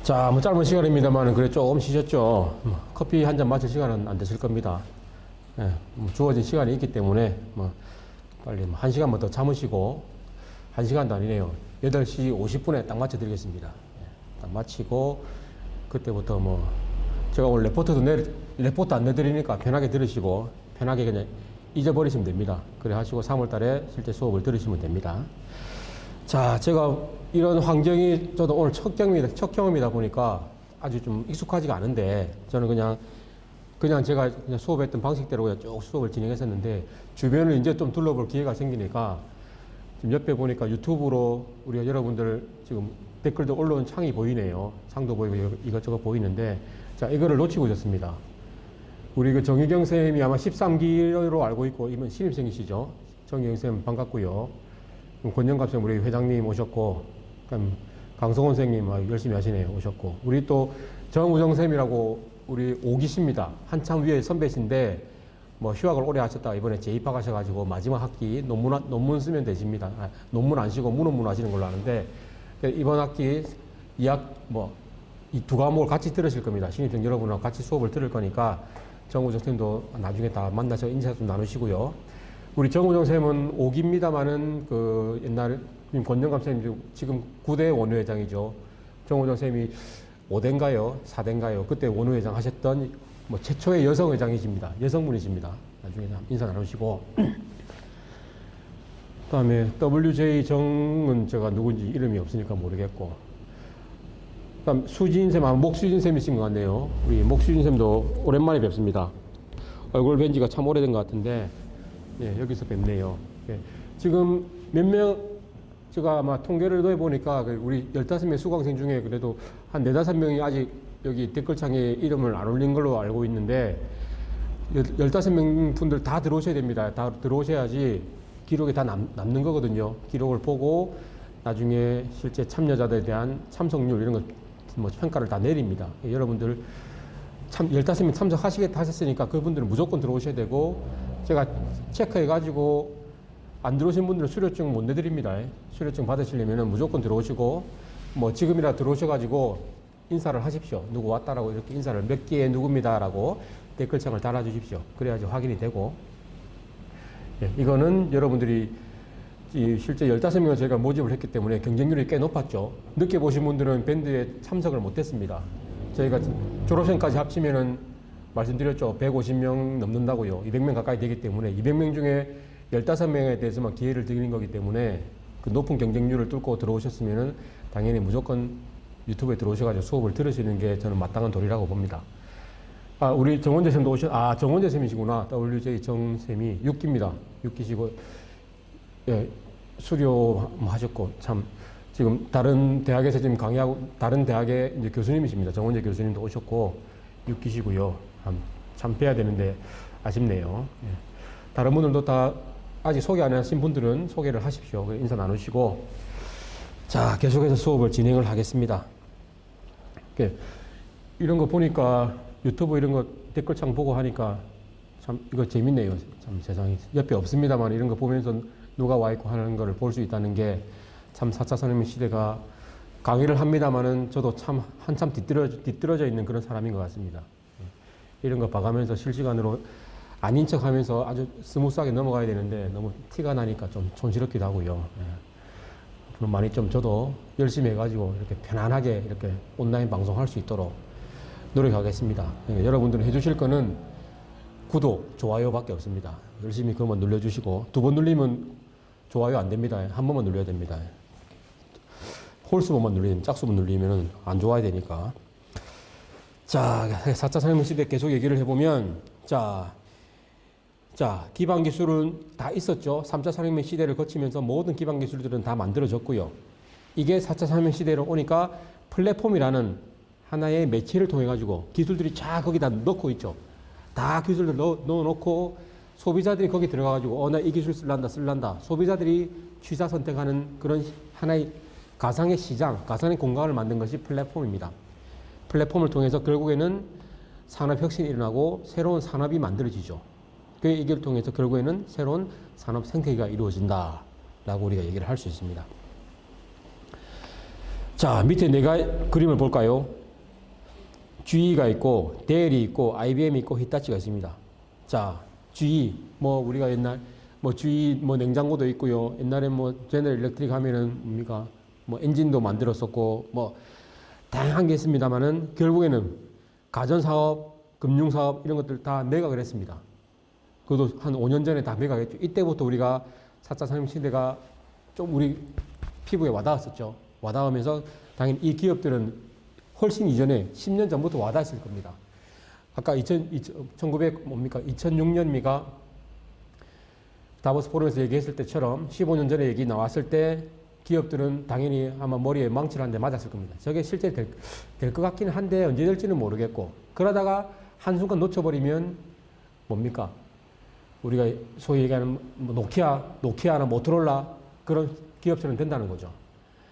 자, 뭐 짧은 시간입니다만 그래 조금 쉬셨죠. 커피 한 잔 마실 시간은 안 되실 겁니다. 예, 뭐 주어진 시간이 있기 때문에 뭐 빨리 뭐 1시간만 더 참으시고 1시간도 아니네요. 8시 50분에 딱 맞춰 드리겠습니다. 예, 딱 마치고 그때부터 뭐 제가 오늘 레포트 안 내드리니까 편하게 들으시고 편하게 그냥 잊어버리시면 됩니다. 그래 하시고 3월 달에 실제 수업을 들으시면 됩니다. 자, 제가 이런 환경이 저도 오늘 첫 경험이다 보니까 아주 좀 익숙하지가 않은데 저는 그냥 제가 그냥 수업했던 방식대로 그냥 쭉 수업을 진행했었는데 주변을 이제 좀 둘러볼 기회가 생기니까 지금 옆에 보니까 유튜브로 우리가 여러분들 지금 댓글도 올라온 창이 보이네요. 창도 보이고 이것저것 보이는데 자, 이거를 놓치고 있었습니다. 우리 그 정유경 쌤이 아마 13기로 알고 있고 이번 신입생이시죠. 정유경 쌤 반갑고요. 권영갑 쌤 우리 회장님 오셨고, 그럼 강성원 선생님 열심히 하시네요. 오셨고, 우리 또 정우정 쌤이라고 우리 5기십니다. 한참 위에 선배신데 뭐 휴학을 오래 하셨다가 이번에 재입학하셔가지고 마지막 학기 논문 쓰면 되십니다. 논문 안 쉬고 문논문 하시는 걸로 아는데 이번 학기 이 두 과목을 같이 들으실 겁니다. 신입생 여러분하고 같이 수업을 들을 거니까 정우정 쌤도 나중에 다 만나서 인사 좀 나누시고요. 우리 정우정 쌤은 5기입니다만은 그 옛날 권영감 쌤이 지금 9대 원외회장이죠. 정우정 쌤이 5대인가요? 4대인가요? 그때 원외회장 하셨던 뭐 최초의 여성 회장이십니다. 여성분이십니다. 나중에 인사 나누시고. 그 다음에 WJ 정은 제가 누군지 이름이 없으니까 모르겠고. 그 다음 수진 쌤, 목수진 쌤이신 것 같네요. 우리 목수진 쌤도 오랜만에 뵙습니다. 얼굴 뵌 지가 참 오래된 것 같은데, 예, 여기서 뵙네요. 예, 지금 몇 명, 제가 아마 통계를 해보니까 우리 15명 수강생 중에 그래도 한 4, 5명이 아직 여기 댓글창에 이름을 안 올린 걸로 알고 있는데 15명 분들 다 들어오셔야 됩니다. 다 들어오셔야지 기록에 다 남는 거거든요. 기록을 보고 나중에 실제 참여자들에 대한 참석률 이런 거 뭐 평가를 다 내립니다. 여러분들 15명 참석하시겠다 하셨으니까 그분들은 무조건 들어오셔야 되고 제가 체크해가지고 안 들어오신 분들은 수료증 못 내드립니다. 수료증 받으시려면 무조건 들어오시고 뭐 지금이라 들어오셔가지고 인사를 하십시오. 누구 왔다라고 이렇게 인사를 몇 개의 누구입니다라고 댓글창을 달아주십시오. 그래야지 확인이 되고 예, 이거는 여러분들이 실제 15명을 저희가 모집을 했기 때문에 경쟁률이 꽤 높았죠. 늦게 보신 분들은 밴드에 참석을 못했습니다. 저희가 졸업생까지 합치면은 말씀드렸죠. 150명 넘는다고요. 200명 가까이 되기 때문에 200명 중에 15명에 대해서만 기회를 드리는 거기 때문에 그 높은 경쟁률을 뚫고 들어오셨으면은 당연히 무조건 유튜브에 들어오셔가지고 수업을 들으시는 게 저는 마땅한 도리라고 봅니다. 우리 정원재 쌤도 정원재 쌤이시구나. WJ 정쌤이 6기입니다. 6기시고, 예, 수료 하셨고, 참, 지금 다른 대학에서 지금 강의하고, 다른 대학의 이제 교수님이십니다. 정원재 교수님도 오셨고, 6기시고요. 참 뵈야 되는데 아쉽네요. 예. 다른 분들도 다 아직 소개 안 하신 분들은 소개를 하십시오. 인사 나누시고. 자, 계속해서 수업을 진행을 하겠습니다. 이런 거 보니까 유튜브 이런 거 댓글창 보고 하니까 참 이거 재밌네요. 참 세상에. 옆에 없습니다만 이런 거 보면서 누가 와 있고 하는 거를 볼 수 있다는 게 참 4차 산업의 시대가 강의를 합니다만은 저도 참 한참 뒤떨어져 있는 그런 사람인 것 같습니다. 이런 거 봐가면서 실시간으로 아닌 척 하면서 아주 스무스하게 넘어가야 되는데 너무 티가 나니까 좀 촌스럽기도 하고요. 앞으로 많이 좀 저도 열심히 해가지고 이렇게 편안하게 이렇게 온라인 방송할 수 있도록 노력하겠습니다. 여러분들은 해주실 거는 구독, 좋아요 밖에 없습니다. 열심히 그것만 눌러주시고 2번 눌리면 좋아요 안 됩니다. 한 번만 눌러야 됩니다. 홀수번만 눌리면 짝수번 눌리면 안 좋아야 되니까. 자, 4차 산업시대 계속 얘기를 해보면 자, 기반 기술은 다 있었죠. 3차 산업혁명 시대를 거치면서 모든 기반 기술들은 다 만들어졌고요. 이게 4차 산업혁명 시대로 오니까 플랫폼이라는 하나의 매체를 통해 가지고 기술들이 쫙 거기다 넣고 있죠. 다 기술들 넣어놓고 소비자들이 거기 들어가 가지고 나 이 기술 쓸란다. 소비자들이 취사 선택하는 그런 하나의 가상의 시장, 가상의 공간을 만든 것이 플랫폼입니다. 플랫폼을 통해서 결국에는 산업혁신이 일어나고 새로운 산업이 만들어지죠. 그 얘기를 통해서 결국에는 새로운 산업 생태계가 이루어진다라고 우리가 얘기를 할 수 있습니다. 자, 밑에 내가 그림을 볼까요? GE가 있고, 델이 있고, IBM이 있고, 히타치가 있습니다. 자, GE, 뭐, 우리가 옛날, 뭐, GE, 뭐, 냉장고도 있고요. 옛날에 뭐, 제너럴 일렉트릭 하면은 뭡니까? 뭐, 엔진도 만들었었고, 뭐, 다양한 게 있습니다만은, 결국에는 가전사업, 금융사업, 이런 것들 다 매각을 했습니다. 그것도 한 5년 전에 다 매각했죠. 이때부터 우리가 4차 산업시대가 좀 우리 피부에 와닿았었죠. 와닿으면서 당연히 이 기업들은 훨씬 이전에 10년 전부터 와닿았을 겁니다. 아까 2006년입니까? 다보스 포럼에서 얘기했을 때처럼 15년 전에 얘기 나왔을 때 기업들은 당연히 아마 머리에 망치를 한 대 맞았을 겁니다. 저게 실제 될 것 같기는 한데 언제 될지는 모르겠고 그러다가 한순간 놓쳐버리면 뭡니까? 우리가 소위 얘기하는 노키아나 모토로라 그런 기업처럼 된다는 거죠.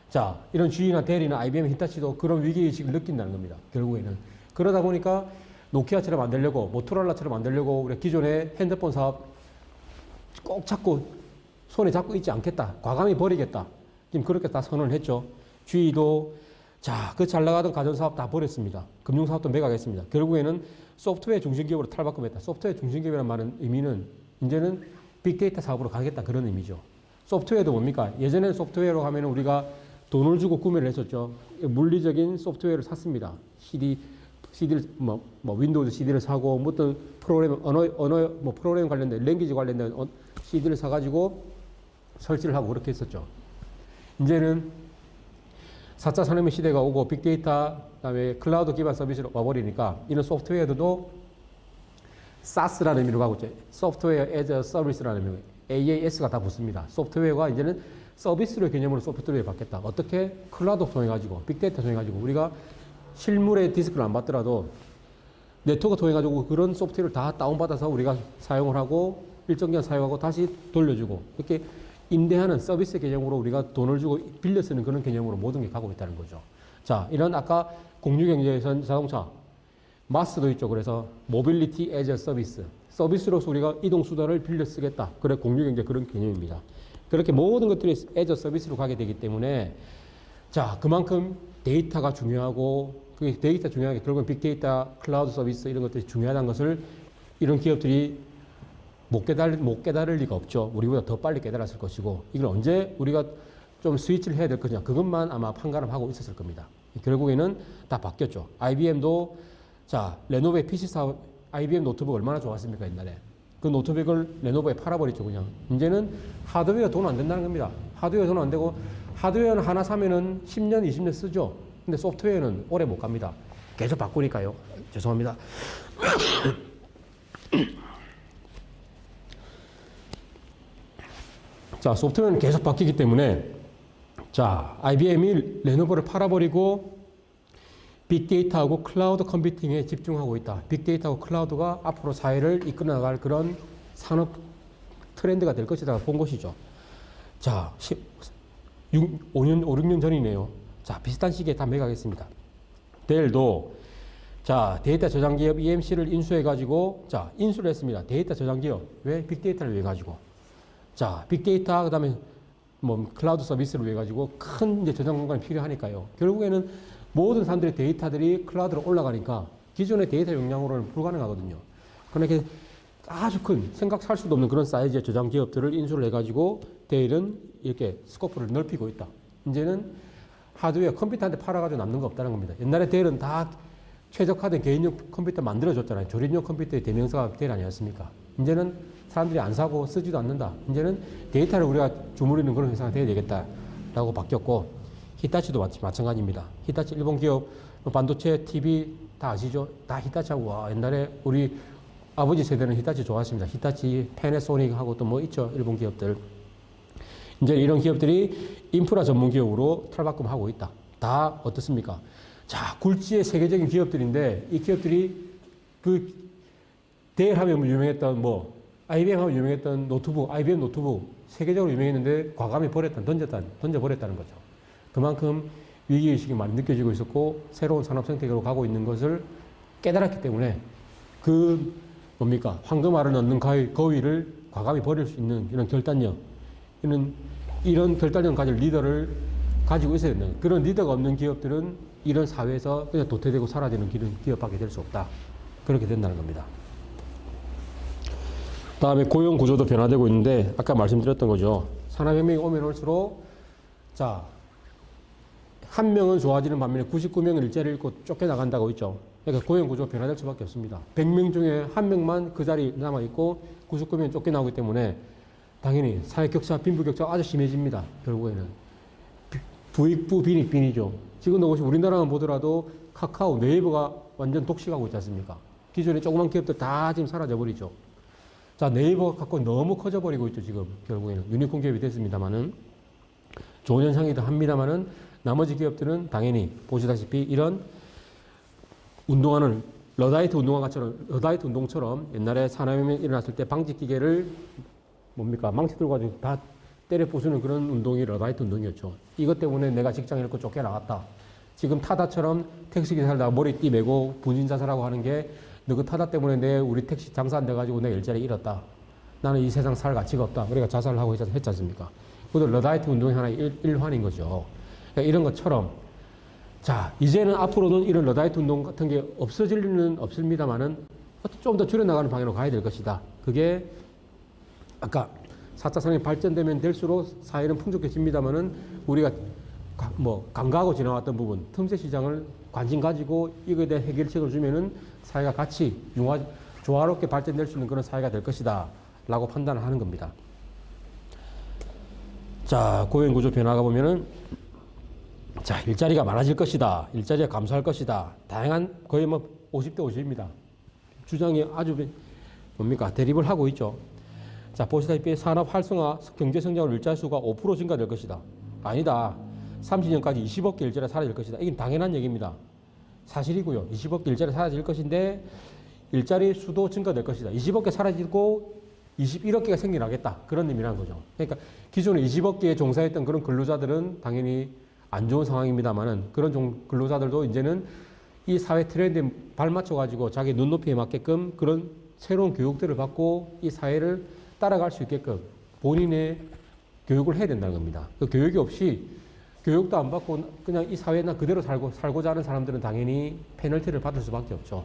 자, 이런 GE나 델이나 IBM, 히타치도 그런 위기의식을 느낀다는 겁니다. 결국에는. 그러다 보니까 노키아처럼 만들려고, 모토로라처럼 만들려고 우리 기존의 핸드폰 사업 꼭 잡고, 손에 잡고 있지 않겠다. 과감히 버리겠다. 지금 그렇게 다 선언을 했죠. GE도, 자, 그 잘 나가던 가전사업 다 버렸습니다. 금융사업도 매각했습니다. 결국에는 소프트웨어 중심기업으로 탈바꿈했다. 소프트웨어 중심기업이라는 말은 의미는 이제는 빅데이터 사업으로 가겠다. 그런 의미죠. 소프트웨어도 뭡니까? 예전에는 소프트웨어로 하면 우리가 돈을 주고 구매를 했었죠. 물리적인 소프트웨어를 샀습니다. CD를, 윈도우즈 CD를 사고, 뭐 어떤 프로그램, 뭐 프로그램 관련된, 랭귀지 관련된 CD를 사가지고 설치를 하고 그렇게 했었죠. 이제는 4차 산업의 시대가 오고 빅데이터, 그 다음에 클라우드 기반 서비스로 와버리니까 이런 소프트웨어들도 SaaS라는 의미로 가고 있죠. Software as a Service라는 의미로 AAS가 다 붙습니다. 소프트웨어가 이제는 서비스를 개념으로 소프트웨어에 받겠다. 어떻게? 클라우드 통해가지고, 빅데이터 통해가지고, 우리가 실물의 디스크를 안 받더라도 네트워크 통해가지고 그런 소프트웨어를 다 다운받아서 우리가 사용을 하고 일정 기간 사용하고 다시 돌려주고 이렇게 임대하는 서비스 개념으로 우리가 돈을 주고 빌려 쓰는 그런 개념으로 모든 게 가고 있다는 거죠. 자, 이런 아까 공유경제에선 자동차, 마스도 있죠. 그래서 모빌리티 에즈 어 서비스. 서비스로서 우리가 이동수단을 빌려 쓰겠다. 그래, 공유경제 그런 개념입니다. 그렇게 모든 것들이 에즈 어 서비스로 가게 되기 때문에 자, 그만큼 데이터가 중요하고 그 데이터 중요한 게 결국은 빅데이터, 클라우드 서비스 이런 것들이 중요하다는 것을 이런 기업들이 못 깨달을 리가 없죠. 우리보다 더 빨리 깨달았을 것이고 이걸 언제 우리가 좀 스위치를 해야 될 거냐 그것만 아마 판가름하고 있었을 겁니다. 결국에는 다 바뀌었죠. IBM도 자, 레노버의 PC 사업, IBM 노트북 얼마나 좋았습니까 옛날에. 그 노트북을 레노버에 팔아버렸죠 그냥. 이제는 하드웨어 돈 안 된다는 겁니다. 하드웨어 돈 안 되고 하드웨어는 하나 사면은 10년, 20년 쓰죠. 근데 소프트웨어는 오래 못 갑니다. 계속 바꾸니까요. 죄송합니다. 자, 소프트웨어는 계속 바뀌기 때문에 자, IBM이 레노버를 팔아버리고 빅데이터하고 클라우드 컴퓨팅에 집중하고 있다. 빅데이터하고 클라우드가 앞으로 사회를 이끌어 나갈 그런 산업 트렌드가 될 것이다 본 것이죠. 자, 5, 6년 전이네요. 자, 비슷한 시기에 다 매각했습니다. 델도 자, 데이터 저장 기업 EMC를 인수해가지고 자, 인수를 했습니다. 데이터 저장 기업. 왜? 빅데이터를 위해 가지고. 자, 빅데이터, 그 다음에 뭐 클라우드 서비스를 위해 가지고 큰 이제 저장 공간이 필요하니까요. 결국에는 모든 사람들의 데이터들이 클라우드로 올라가니까 기존의 데이터 용량으로는 불가능하거든요. 그러니까 아주 큰 생각할 수도 없는 그런 사이즈의 저장 기업들을 인수를 해가지고 델은 이렇게 스코프를 넓히고 있다. 이제는 하드웨어 컴퓨터한테 팔아가지고 남는 거 없다는 겁니다. 옛날에 델은 다 최적화된 개인용 컴퓨터 만들어줬잖아요. 조립용 컴퓨터의 대명사가 델 아니었습니까? 이제는 사람들이 안 사고 쓰지도 않는다. 이제는 데이터를 우리가 주무리는 그런 회사가 돼야 되겠다라고 바뀌었고 히타치도 마찬가지입니다. 히타치 일본 기업 반도체, TV 다 아시죠? 다 히타치하고 와 옛날에 우리 아버지 세대는 히타치 좋아했습니다. 히타치, 패나소닉하고 또 뭐 있죠? 일본 기업들. 이제 이런 기업들이 인프라 전문 기업으로 탈바꿈하고 있다. 다 어떻습니까? 자, 굴지의 세계적인 기업들인데 이 기업들이 그 델 하면 유명했던 뭐 IBM 하면 유명했던 노트북, IBM 노트북 세계적으로 유명했는데 과감히 던져버렸다는 거죠. 그만큼 위기의식이 많이 느껴지고 있었고 새로운 산업 생태계로 가고 있는 것을 깨달았기 때문에 그 뭡니까? 황금알을 넣는 거위를 과감히 버릴 수 있는 이런 결단력, 이런 결단력 가질 리더를 가지고 있어야 된다. 그런 리더가 없는 기업들은 이런 사회에서 그냥 도태되고 사라지는 기업밖에 될 수 없다. 그렇게 된다는 겁니다. 다음에 고용 구조도 변화되고 있는데 아까 말씀드렸던 거죠. 산업혁명이 오면 올수록 자, 한 명은 좋아지는 반면에 99명은 일자리를 잃고 쫓겨나간다고 있죠. 그러니까 고용 구조가 변화될 수밖에 없습니다. 100명 중에 한 명만 그 자리에 남아있고 99명이 쫓겨나오기 때문에 당연히 사회격차, 빈부격차가 아주 심해집니다. 결국에는. 부익부, 빈익, 빈이죠. 지금도 보시면 우리나라만 보더라도 카카오, 네이버가 완전 독식하고 있지 않습니까? 기존의 조그만 기업들 다 지금 사라져버리죠. 자, 네이버가 갖고 너무 커져버리고 있죠, 지금. 결국에는. 유니콘 기업이 됐습니다만은. 좋은 현상이기도 합니다만은 나머지 기업들은 당연히 보시다시피 이런 운동화는 러다이트 운동처럼 옛날에 산업혁명이 일어났을 때 방직기계를 뭡니까? 망치 들고 가지고 다 때려 부수는 그런 운동이 러다이트 운동이었죠. 이것 때문에 내가 직장을 잃고 쫓겨나갔다. 지금 타다처럼 택시기사 살다가 머리띠 메고 분신자살하고 하는 게 너 그 타다 때문에 우리 택시 장사 안 돼가지고 내가 일자리 잃었다. 나는 이 세상 살 가치가 없다. 그러니까 자살을 하고 했지 않습니까? 그것도 러다이트 운동의 하나의 일환인 거죠. 그러니까 이런 것처럼 자, 이제는 앞으로는 이런 러다이트 운동 같은 게 없어질 리는 없습니다만은 좀 더 줄여나가는 방향으로 가야 될 것이다. 그게 아까 4차 산업이 발전되면 될수록 사회는 풍족해집니다만은 우리가 간과하고 지나왔던 부분, 틈새 시장을 관심 가지고 이거에 대한 해결책을 주면은 사회가 같이 조화롭게 발전될 수 있는 그런 사회가 될 것이다. 라고 판단을 하는 겁니다. 자, 고용구조 변화가 보면은 자, 일자리가 많아질 것이다. 일자리가 감소할 것이다. 다양한 거의 50대 50입니다. 주장이 아주 뭡니까? 대립을 하고 있죠. 자, 보시다시피 산업 활성화, 경제 성장으로 일자리 수가 5% 증가될 것이다. 아니다. 30년까지 20억 개 일자리가 사라질 것이다. 이건 당연한 얘기입니다. 사실이고요. 20억 개 일자리 사라질 것인데 일자리 수도 증가될 것이다. 20억 개 사라지고 21억 개가 생겨나겠다. 그런 의미라는 거죠. 그러니까 기존에 20억 개에 종사했던 그런 근로자들은 당연히 안 좋은 상황입니다만은 그런 근로자들도 이제는 이 사회 트렌드에 발맞춰가지고 자기 눈높이에 맞게끔 그런 새로운 교육들을 받고 이 사회를 따라갈 수 있게끔 본인의 교육을 해야 된다는 겁니다. 그 교육이 없이 교육도 안 받고 그냥 이 사회에 그대로 살고자 하는 사람들은 당연히 페널티를 받을 수밖에 없죠.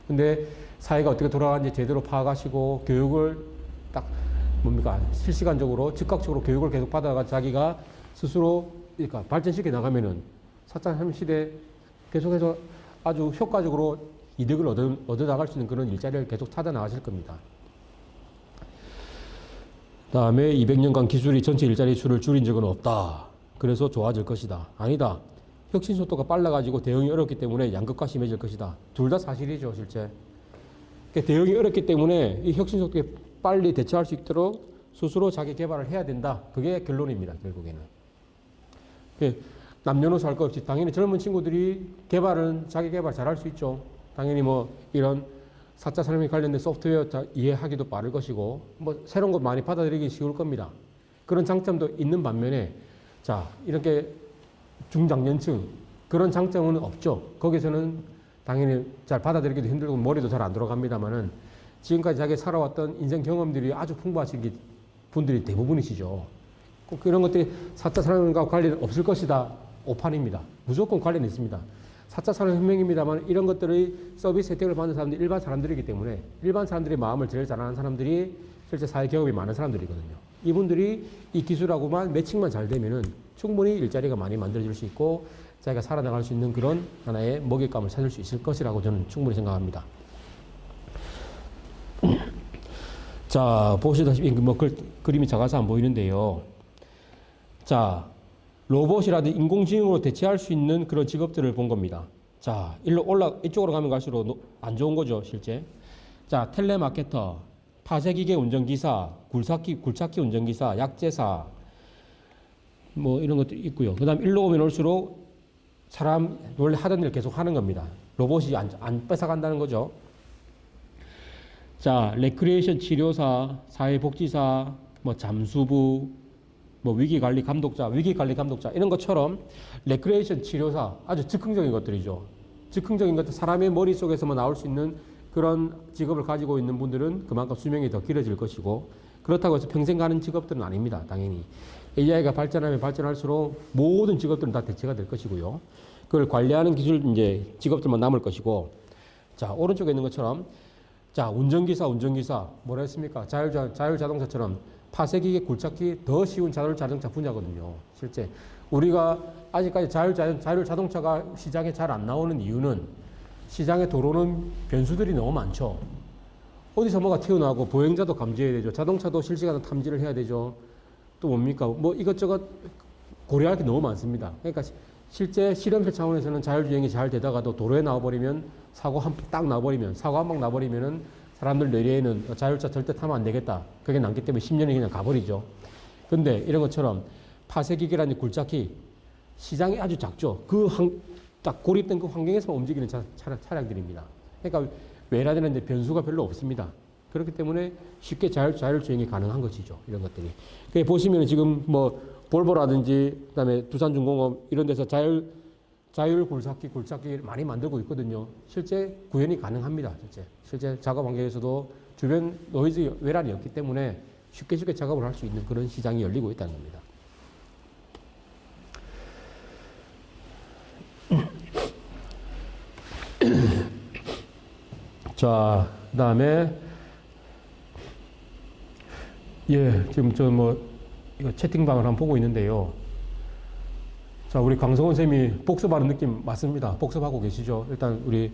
근데 사회가 어떻게 돌아가는지 제대로 파악하시고 교육을 딱 실시간적으로 즉각적으로 교육을 계속 받아가 자기가 스스로 그러니까 발전시켜 나가면은 4차 산업 시대 계속해서 아주 효과적으로 이득을 얻어 나갈 수 있는 그런 일자리를 계속 찾아 나가실 겁니다. 다음에 200년간 기술이 전체 일자리 수를 줄인 적은 없다. 그래서 좋아질 것이다. 아니다. 혁신 속도가 빨라가지고 대응이 어렵기 때문에 양극화 심해질 것이다. 둘 다 사실이죠, 실제. 그러니까 대응이 어렵기 때문에 이 혁신 속도에 빨리 대처할 수 있도록 스스로 자기 개발을 해야 된다. 그게 결론입니다, 결국에는. 남녀노소 할 것 없이 당연히 젊은 친구들이 자기 개발 잘할 수 있죠. 당연히 이런 4차 산업에 관련된 소프트웨어 이해하기도 빠를 것이고, 새로운 것 많이 받아들이기 쉬울 겁니다. 그런 장점도 있는 반면에, 자, 이렇게 중장년층, 그런 장점은 없죠. 거기서는 당연히 잘 받아들이기도 힘들고 머리도 잘 안 돌아갑니다만은 지금까지 자기 살아왔던 인생 경험들이 아주 풍부하신 분들이 대부분이시죠. 꼭 그런 것들이 4차 산업혁명과 관련 없을 것이다. 오판입니다. 무조건 관련이 있습니다. 4차 산업혁명입니다만 이런 것들의 서비스 혜택을 받는 사람들이 일반 사람들이기 때문에 일반 사람들의 마음을 제일 잘 아는 사람들이 실제 사회 경험이 많은 사람들이거든요. 이분들이 이 기술하고만 매칭만 잘 되면은 충분히 일자리가 많이 만들어질 수 있고 자기가 살아나갈 수 있는 그런 하나의 먹잇감을 찾을 수 있을 것이라고 저는 충분히 생각합니다. 자, 보시다시피 그림이 작아서 안 보이는데요. 자, 로봇이라든지 인공지능으로 대체할 수 있는 그런 직업들을 본 겁니다. 자, 이쪽으로 가면 갈수록 안 좋은 거죠, 실제. 자, 텔레마케터, 파쇄기계 운전기사, 굴착기 운전기사, 약제사, 이런 것도 있고요. 그 다음 일로 오면 올수록 사람 원래 하던 일을 계속 하는 겁니다. 로봇이 안 뺏어간다는 거죠. 자, 레크리에이션 치료사, 사회복지사, 잠수부, 위기관리 감독자 이런 것처럼 레크리에이션 치료사 아주 즉흥적인 것들이죠. 즉흥적인 것들 사람의 머릿속에서만 나올 수 있는 그런 직업을 가지고 있는 분들은 그만큼 수명이 더 길어질 것이고, 그렇다고 해서 평생 가는 직업들은 아닙니다. 당연히. AI가 발전하면 발전할수록 모든 직업들은 다 대체가 될 것이고요. 그걸 관리하는 기술, 이제 직업들만 남을 것이고, 자, 오른쪽에 있는 것처럼, 자, 운전기사, 뭐라 했습니까? 자율자동차처럼 파쇄기계, 굴착기 더 쉬운 자율자동차 분야거든요. 실제. 우리가 아직까지 자율자동차가 시장에 잘 안 나오는 이유는 시장에 들어오는 변수들이 너무 많죠. 어디서 뭐가 튀어나오고 보행자도 감지해야 되죠. 자동차도 실시간으로 탐지를 해야 되죠. 또 뭡니까? 뭐 이것저것 고려할 게 너무 많습니다. 그러니까 실제 실험실 차원에서는 자율주행이 잘 되다가도 도로에 나와버리면 사고 딱 나와버리면 사고 한 방 나버리면은 사람들 뇌리에는 자율차 절대 타면 안 되겠다. 그게 남기 때문에 10년이 그냥 가버리죠. 근데 이런 것처럼 파쇄기계라는 굴착기 시장이 아주 작죠. 딱 고립된 그 환경에서 움직이는 차량들입니다. 그러니까 외라되는 변수가 별로 없습니다. 그렇기 때문에 쉽게 자율주행이 가능한 것이죠. 이런 것들이. 그래 보시면 지금 뭐 볼보라든지 그다음에 두산중공업 이런 데서 자율 굴착기 많이 만들고 있거든요. 실제 구현이 가능합니다. 실제 작업 환경에서도 주변 노이즈 외란이 없기 때문에 쉽게 작업을 할 수 있는 그런 시장이 열리고 있다는 겁니다. 자, 그 다음에, 예, 지금 이거 채팅방을 한번 보고 있는데요. 자, 우리 강성원 쌤이 복습하는 느낌 맞습니다. 복습하고 계시죠? 일단 우리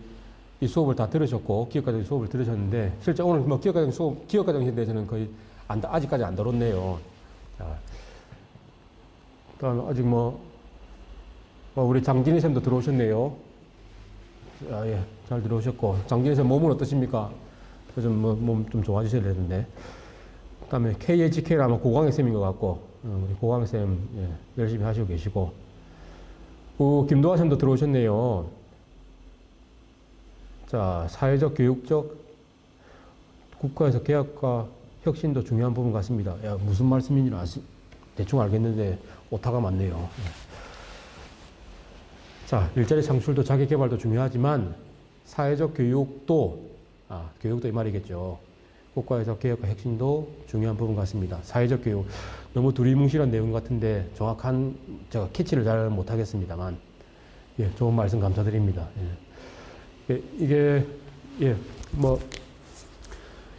이 수업을 다 들으셨고, 기업과정 수업을 들으셨는데, 실제 오늘 뭐 기업과정에 대해서는 거의 아직까지 안 다뤘네요. 자, 그 다음에 아직 우리 장진희 쌤도 들어오셨네요. 아, 예, 잘 들어오셨고. 장진희 쌤 몸은 어떠십니까? 몸 좀 좋아지셔야 되는데. 그 다음에 KHK는 아마 고광희 쌤인 것 같고, 우리 고광희 쌤, 예, 열심히 하시고 계시고. 김도하 쌤도 들어오셨네요. 자, 사회적, 교육적, 국가에서 개혁과 혁신도 중요한 부분 같습니다. 야, 무슨 말씀인지 대충 알겠는데, 오타가 많네요. 예. 자, 일자리 창출도 자기 개발도 중요하지만 사회적 교육도 이 말이겠죠. 국가에서 개혁과 혁신도 중요한 부분 같습니다. 사회적 교육 너무 두리뭉실한 내용 같은데 정확한 제가 캐치를 잘 못하겠습니다만 예, 좋은 말씀 감사드립니다. 예.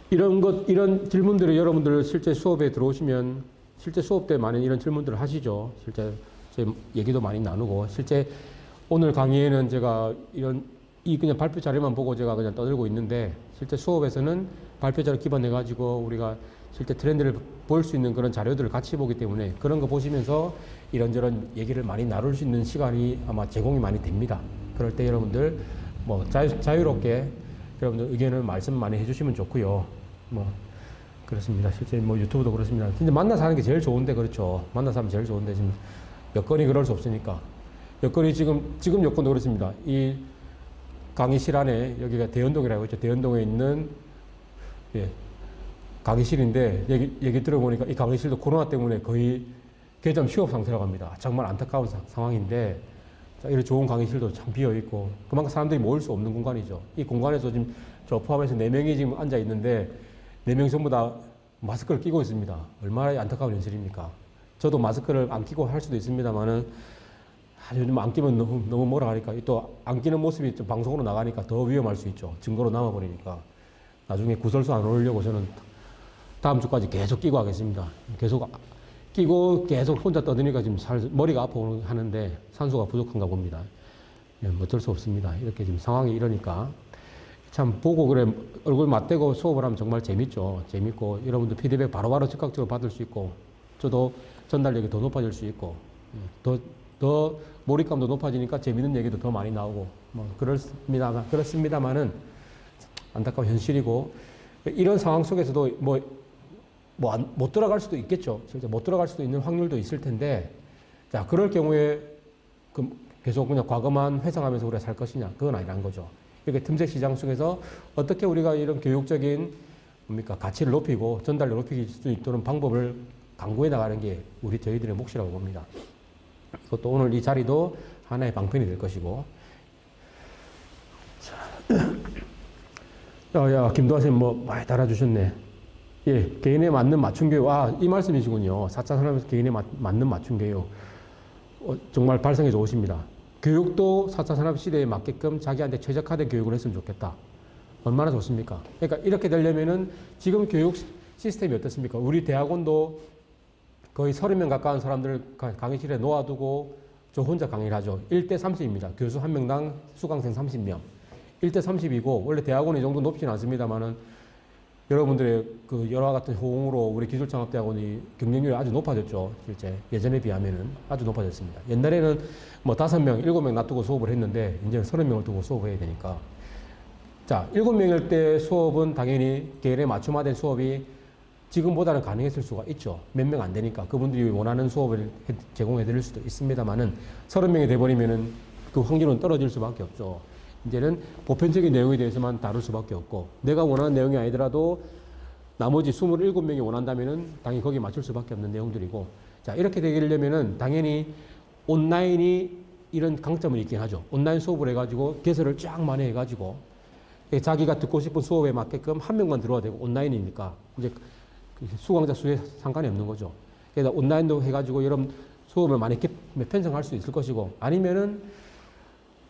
이런 질문들을 여러분들 실제 수업에 들어오시면 실제 수업 때 많은 이런 질문들을 하시죠. 실제 제 얘기도 많이 나누고 실제 오늘 강의에는 제가 그냥 발표 자료만 보고 제가 그냥 떠들고 있는데 실제 수업에서는 발표 자료 기반해가지고 우리가 실제 트렌드를 볼 수 있는 그런 자료들을 같이 보기 때문에 그런 거 보시면서 이런저런 얘기를 많이 나눌 수 있는 시간이 아마 제공이 많이 됩니다. 그럴 때 여러분들 자유롭게 여러분들 의견을 말씀 많이 해주시면 좋고요. 그렇습니다. 실제 유튜브도 그렇습니다. 진짜 만나서 하는 게 제일 좋은데 그렇죠. 만나서 하면 제일 좋은데 지금 여건이 그럴 수 없으니까. 여건이 지금 여건도 그렇습니다. 이 강의실 안에 여기가 대연동이라고 했죠. 대연동에 있는 강의실인데 얘기 들어보니까 이 강의실도 코로나 때문에 거의 개점 휴업 상태라고 합니다. 정말 안타까운 상황인데 이런 좋은 강의실도 참 비어 있고 그만큼 사람들이 모일 수 없는 공간이죠. 이 공간에서 지금 저 포함해서 4명이 지금 앉아 있는데 4명 전부 다 마스크를 끼고 있습니다. 얼마나 안타까운 현실입니까? 저도 마스크를 안 끼고 할 수도 있습니다만은 요즘 안 끼면 너무 뭐라 하니까 또 안 끼는 모습이 좀 방송으로 나가니까 더 위험할 수 있죠. 증거로 남아버리니까. 나중에 구설수 안 올리려고 저는 다음 주까지 계속 끼고 하겠습니다. 계속 끼고 계속 혼자 떠드니까 지금 머리가 아프고 하는데 산소가 부족한가 봅니다. 어쩔 수 없습니다. 이렇게 지금 상황이 이러니까 참 보고 그래 얼굴 맞대고 수업을 하면 정말 재밌죠. 재밌고 여러분들 피드백 바로바로 즉각적으로 받을 수 있고 저도 전달력이 더 높아질 수 있고 더 몰입감도 높아지니까 재밌는 얘기도 더 많이 나오고 그렇습니다만은 안타까운 현실이고 이런 상황 속에서도 못 들어갈 수도 있겠죠. 진짜 못 들어갈 수도 있는 확률도 있을 텐데 자 그럴 경우에 계속 그냥 과거만 회상하면서 우리가 살 것이냐 그건 아니란 거죠. 이렇게 틈새 시장 속에서 어떻게 우리가 이런 교육적인 가치를 높이고 전달을 높일 수 있도록 방법을 강구해 나가는 게 저희들의 몫이라고 봅니다. 이것도 오늘 이 자리도 하나의 방편이 될 것이고. 야, 김도하 선생님 뭐 많이 달아주셨네. 예, 개인에 맞는 맞춤 교육. 이 말씀이시군요. 4차 산업에서 개인에 맞는 맞춤 교육. 정말 발상이 좋으십니다. 교육도 4차 산업 시대에 맞게끔 자기한테 최적화된 교육을 했으면 좋겠다. 얼마나 좋습니까? 그러니까 이렇게 되려면은 지금 교육 시스템이 어떻습니까? 우리 대학원도 거의 30명 가까운 사람들을 강의실에 놓아두고 저 혼자 강의를 하죠. 1대 30입니다. 교수 1명당 수강생 30명. 1대 30이고 원래 대학원이 이 정도 높지는 않습니다만은 여러분들의 그 열화 같은 호응으로 우리 기술창업대학원이 경쟁률이 아주 높아졌죠. 실제 예전에 비하면은 아주 높아졌습니다. 옛날에는 뭐 5명, 7명 놔두고 수업을 했는데 이제는 30명을 두고 수업을 해야 되니까. 자, 7명일 때 수업은 당연히 개인에 맞춤화된 수업이 지금보다는 가능했을 수가 있죠. 몇 명 안 되니까 그분들이 원하는 수업을 제공해 드릴 수도 있습니다만은 30명이 돼버리면은 그 확률은 떨어질 수밖에 없죠. 이제는 보편적인 내용에 대해서만 다룰 수밖에 없고 내가 원하는 내용이 아니더라도 나머지 27명이 원한다면은 당연히 거기에 맞출 수밖에 없는 내용들이고 자, 이렇게 되려면은 당연히 온라인이 이런 강점을 있긴 하죠. 온라인 수업을 해가지고 개설을 쫙 많이 해가지고 자기가 듣고 싶은 수업에 맞게끔 한 명만 들어와야 되고 온라인이니까 이제 수강자 수에 상관이 없는 거죠. 그래서 온라인도 해가지고 여러분 수업을 많이 편성할 수 있을 것이고 아니면은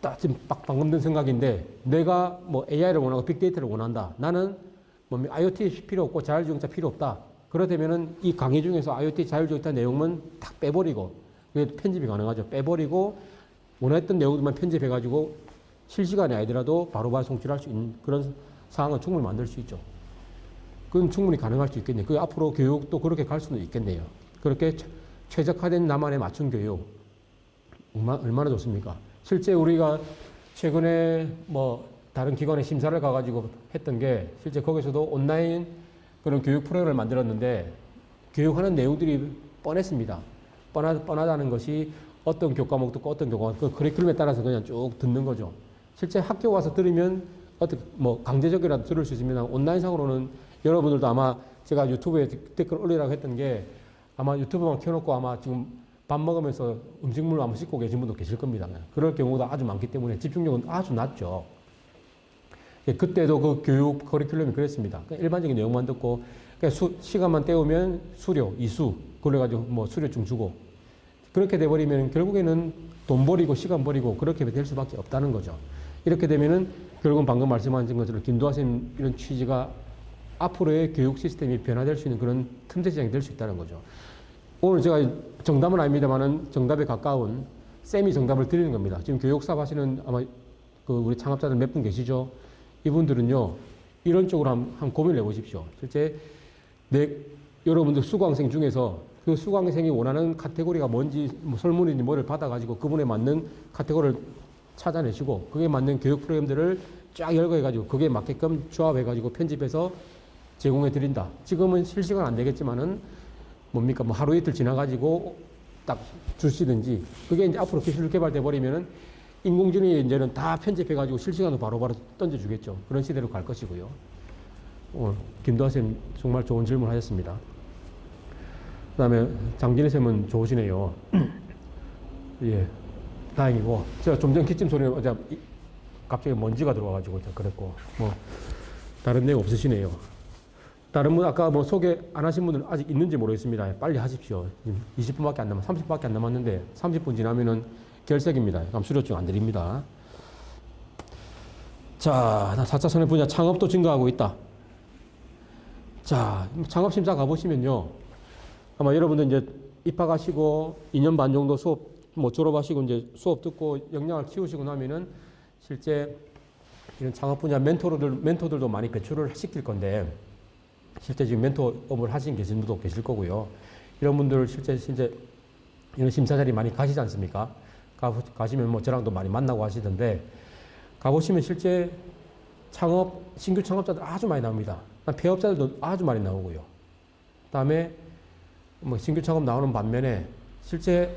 딱 지금 방금 든 생각인데 내가 뭐 AI를 원하고 빅데이터를 원한다. 나는 뭐 IoT 필요 없고 자율주행차 필요 없다. 그러다면은 이 강의 중에서 IoT 자율주행차 내용은 딱 빼버리고 편집이 가능하죠. 빼버리고 원했던 내용들만 편집해가지고 실시간이 아니더라도 바로바로 송출할 수 있는 그런 상황은 충분히 만들 수 있죠. 그건 충분히 가능할 수 있겠네요. 그 앞으로 교육도 그렇게 갈 수는 있겠네요. 그렇게 최적화된 나만의 맞춤 교육 얼마나 좋습니까? 실제 우리가 최근에 뭐 다른 기관에 심사를 가가지고 했던 게 실제 거기서도 온라인 그런 교육 프로그램을 만들었는데 교육하는 내용들이 뻔했습니다. 뻔하다는 것이 어떤 교과목 듣고 어떤 교과목 그 커리큘럼에 따라서 그냥 쭉 듣는 거죠. 실제 학교 와서 들으면 어떻게 뭐 강제적이라도 들을 수 있습니다. 온라인상으로는 여러분들도 아마 제가 유튜브에 댓글 올리라고 했던 게 아마 유튜브만 켜놓고 아마 지금 밥 먹으면서 음식물 한번 씻고 계신 분도 계실 겁니다. 그럴 경우도 아주 많기 때문에 집중력은 아주 낮죠. 그때도 그 교육 커리큘럼이 그랬습니다. 일반적인 내용만 듣고 시간만 때우면 수료, 이수 그래가지고 뭐 수료증 주고 그렇게 돼버리면 결국에는 돈 버리고 시간 버리고 그렇게 될 수밖에 없다는 거죠. 이렇게 되면은 결국은 방금 말씀하신 것처럼 김도하 선생님 이런 취지가 앞으로의 교육 시스템이 변화될 수 있는 그런 틈새 시장이 될 수 있다는 거죠. 오늘 제가 정답은 아닙니다만은 정답에 가까운 세미 정답을 드리는 겁니다. 지금 교육사업 하시는 아마 그 우리 창업자들 몇 분 계시죠? 이분들은요, 이런 쪽으로 한번 고민을 해보십시오. 실제 여러분들 수강생 중에서 그 수강생이 원하는 카테고리가 뭔지, 뭐 설문인지 뭐를 받아가지고 그분에 맞는 카테고리를 찾아내시고 그게 맞는 교육 프로그램들을 쫙 열거해가지고 그게 맞게끔 조합해가지고 편집해서 제공해 드린다. 지금은 실시간 안 되겠지만은 뭡니까? 뭐 하루 이틀 지나가지고 딱 주시든지 그게 이제 앞으로 기술 개발돼 버리면은 인공지능이 이제는 다 편집해가지고 실시간으로 바로바로 던져주겠죠. 그런 시대로 갈 것이고요. 김도하 쌤 정말 좋은 질문 하셨습니다. 그 다음에 장진희 쌤은 좋으시네요. 예, 다행이고. 제가 좀 전 기침 소리는 어제 갑자기 먼지가 들어와가지고 그랬고, 뭐, 다른 내용 없으시네요. 다른 분 아까 뭐 소개 안 하신 분들 아직 있는지 모르겠습니다. 빨리 하십시오. 20분밖에 안 남았, 30분밖에 안 남았는데 30분 지나면은 결석입니다. 그럼 수료증 안 드립니다. 자, 4차 산업 분야 창업도 증가하고 있다. 자, 창업심사 가보시면요. 아마 여러분들 이제 입학하시고 2년 반 정도 수업, 뭐 졸업하시고 이제 수업 듣고 역량을 키우시고 나면은 실제 이런 창업 분야 멘토들도 많이 배출을 시킬 건데 실제 지금 멘토업을 하신 계신 분도 계실 거고요. 이런 분들 실제 이런 심사 자리 많이 가시지 않습니까? 가시면 뭐 저랑도 많이 만나고 하시던데 가보시면 실제 신규 창업자들 아주 많이 나옵니다. 폐업자들도 아주 많이 나오고요. 그다음에 뭐 신규 창업 나오는 반면에 실제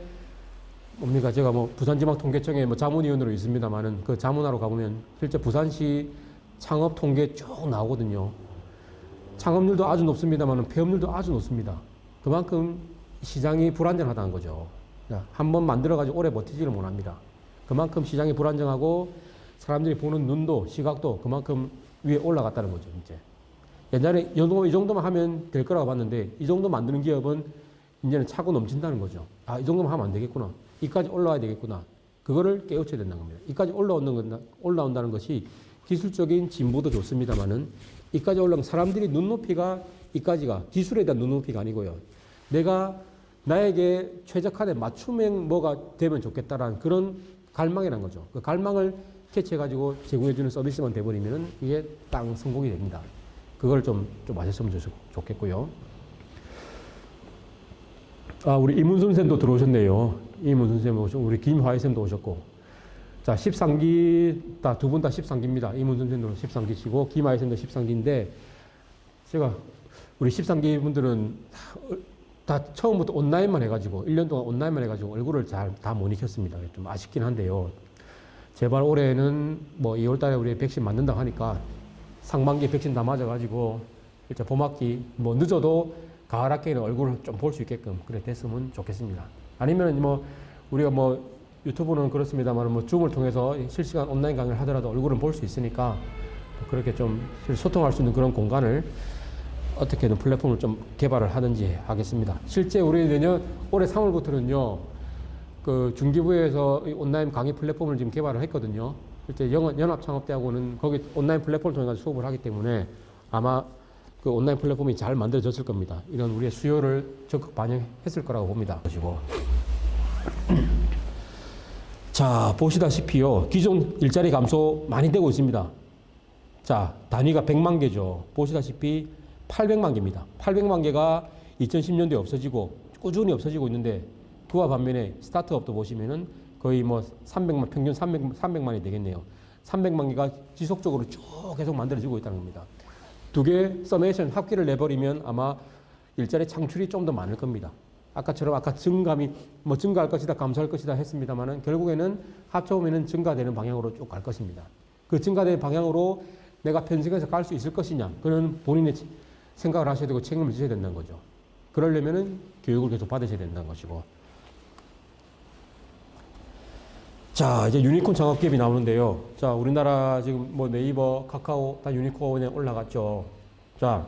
뭡니까? 제가 뭐 부산지방통계청에 뭐 자문위원으로 있습니다만은 그 자문하러 가보면 실제 부산시 창업 통계 쭉 나오거든요. 창업률도 아주 높습니다만은 폐업률도 아주 높습니다. 그만큼 시장이 불안정하다는 거죠. 한번 만들어가지고 오래 버티지를 못합니다. 그만큼 시장이 불안정하고 사람들이 보는 눈도 시각도 그만큼 위에 올라갔다는 거죠, 이제. 옛날에 이 정도만 하면 될 거라고 봤는데, 이 정도 만드는 기업은 이제는 차고 넘친다는 거죠. 아, 이 정도만 하면 안 되겠구나. 이까지 올라와야 되겠구나. 그거를 깨우쳐야 된다는 겁니다. 이까지 올라온다는 것이 기술적인 진보도 좋습니다만은, 이까지 올라온 사람들이 눈높이가 이까지가 기술에 대한 눈높이가 아니고요. 내가 나에게 최적화된 맞춤형 뭐가 되면 좋겠다라는 그런 갈망이라는 거죠. 그 갈망을 캐치해가지고 제공해주는 서비스만 돼버리면은 이게 땅 성공이 됩니다. 그걸 좀 아셨으면 좋겠고요. 아, 우리 이문순 쌤도 들어오셨네요. 이문순 쌤 오셨고, 우리 김화희 쌤도 오셨고. 자, 13기, 두 분 다 13기입니다. 이문순 쌤도 13기시고, 김화희 쌤도 13기인데, 제가, 우리 13기 분들은 다 처음부터 온라인만 해가지고, 1년 동안 온라인만 해가지고, 얼굴을 잘 다 못 익혔습니다. 좀 아쉽긴 한데요. 제발 올해는 뭐 2월 달에 우리 백신 맞는다고 하니까, 상반기 백신 다 맞아가지고, 일단 봄학기, 뭐 늦어도 가을 학기에는 얼굴을 좀 볼 수 있게끔 그래 됐으면 좋겠습니다. 아니면 뭐 우리가 뭐 유튜브는 그렇습니다만 뭐 줌을 통해서 실시간 온라인 강의를 하더라도 얼굴은 볼 수 있으니까 그렇게 좀 소통할 수 있는 그런 공간을 어떻게든 플랫폼을 좀 개발을 하든지 하겠습니다. 실제 우리 올해 3월부터는요, 그 중기부에서 온라인 강의 플랫폼을 지금 개발을 했거든요. 실제 연합창업대학원은 거기 온라인 플랫폼을 통해서 수업을 하기 때문에 아마 그 온라인 플랫폼이 잘 만들어졌을 겁니다. 이런 우리의 수요를 적극 반영했을 거라고 봅니다. 보시고. 자, 보시다시피요. 기존 일자리 감소 많이 되고 있습니다. 자, 단위가 100만 개죠. 보시다시피 800만 개입니다. 800만 개가 2010년도에 없어지고 꾸준히 없어지고 있는데 그와 반면에 스타트업도 보시면은 거의 뭐 300만, 평균 300만이 되겠네요. 300만 개가 지속적으로 쭉 계속 만들어지고 있다는 겁니다. 두 개 서메이션 합계를 내버리면 아마 일자리 창출이 좀 더 많을 겁니다. 아까처럼 아까 증감이 뭐 증가할 것이다, 감소할 것이다 했습니다만은 결국에는 합쳐보면은 증가되는 방향으로 쭉 갈 것입니다. 그 증가되는 방향으로 내가 편승해서 갈 수 있을 것이냐, 그런 본인의 생각을 하셔야 되고 책임을 지셔야 된다는 거죠. 그러려면은 교육을 계속 받으셔야 된다는 것이고. 자, 이제 유니콘 창업기업이 나오는데요. 자, 우리나라 지금 뭐 네이버, 카카오 다 유니콘에 올라갔죠. 자,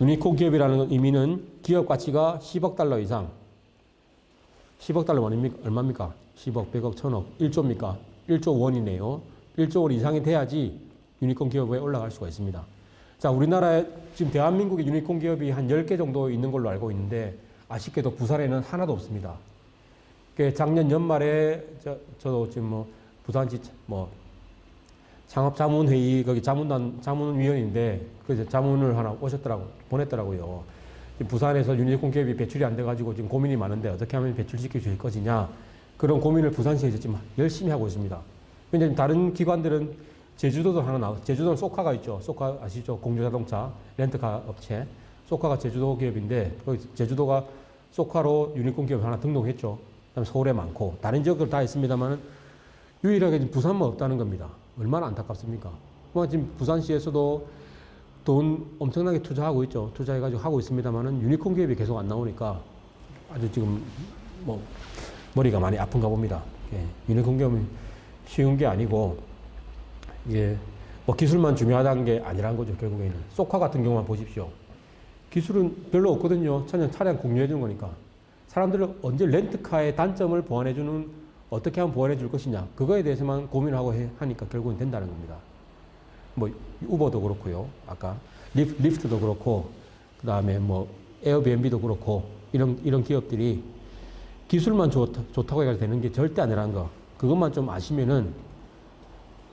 유니콘 기업이라는 의미는 기업 가치가 10억 달러 이상. 10억 달러 얼마입니까? 10억, 100억, 1000억, 1조입니까? 1조 원이네요. 1조 원 이상이 돼야지 유니콘 기업에 올라갈 수가 있습니다. 자, 우리나라에 지금 대한민국의 유니콘 기업이 한 10개 정도 있는 걸로 알고 있는데 아쉽게도 부산에는 하나도 없습니다. 작년 연말에 저도 지금 뭐 부산시 뭐 창업자문회의 거기 자문위원인데 그 자문을 하나 보냈더라고요. 부산에서 유니콘 기업이 배출이 안 돼가지고 지금 고민이 많은데 어떻게 하면 배출시킬 수 있을 것이냐, 그런 고민을 부산시에서 지금 열심히 하고 있습니다. 왜냐하면 다른 기관들은 제주도도 하나 나와. 제주도는 소카가 있죠. 소카 아시죠? 공주자동차 렌트카 업체. 소카가 제주도 기업인데 거기 제주도가 소카로 유니콘 기업 하나 등록했죠. 그다음에 서울에 많고 다른 지역들 다 있습니다만은 유일하게 지금 부산만 없다는 겁니다. 얼마나 안타깝습니까? 뭐 지금 부산시에서도 돈 엄청나게 투자하고 있죠. 투자해가지고 하고 있습니다만은 유니콘 기업이 계속 안 나오니까 아주 지금 뭐 머리가 많이 아픈가 봅니다. 예, 유니콘 기업은 쉬운 게 아니고 이게 뭐 기술만 중요하다는 게 아니라는 거죠. 결국에는 소카 같은 경우만 보십시오. 기술은 별로 없거든요. 그냥 차량 공유해 주는 거니까. 사람들은 언제 렌트카의 단점을 보완해주는, 어떻게 하면 보완해 줄 것이냐, 그거에 대해서만 고민하고 하니까 결국은 된다는 겁니다. 뭐 우버도 그렇고요, 아까 리프트도 그렇고, 그 다음에 뭐 에어비앤비도 그렇고, 이런 기업들이 기술만 좋다고 해서 되는 게 절대 아니라는 거, 그것만 좀 아시면은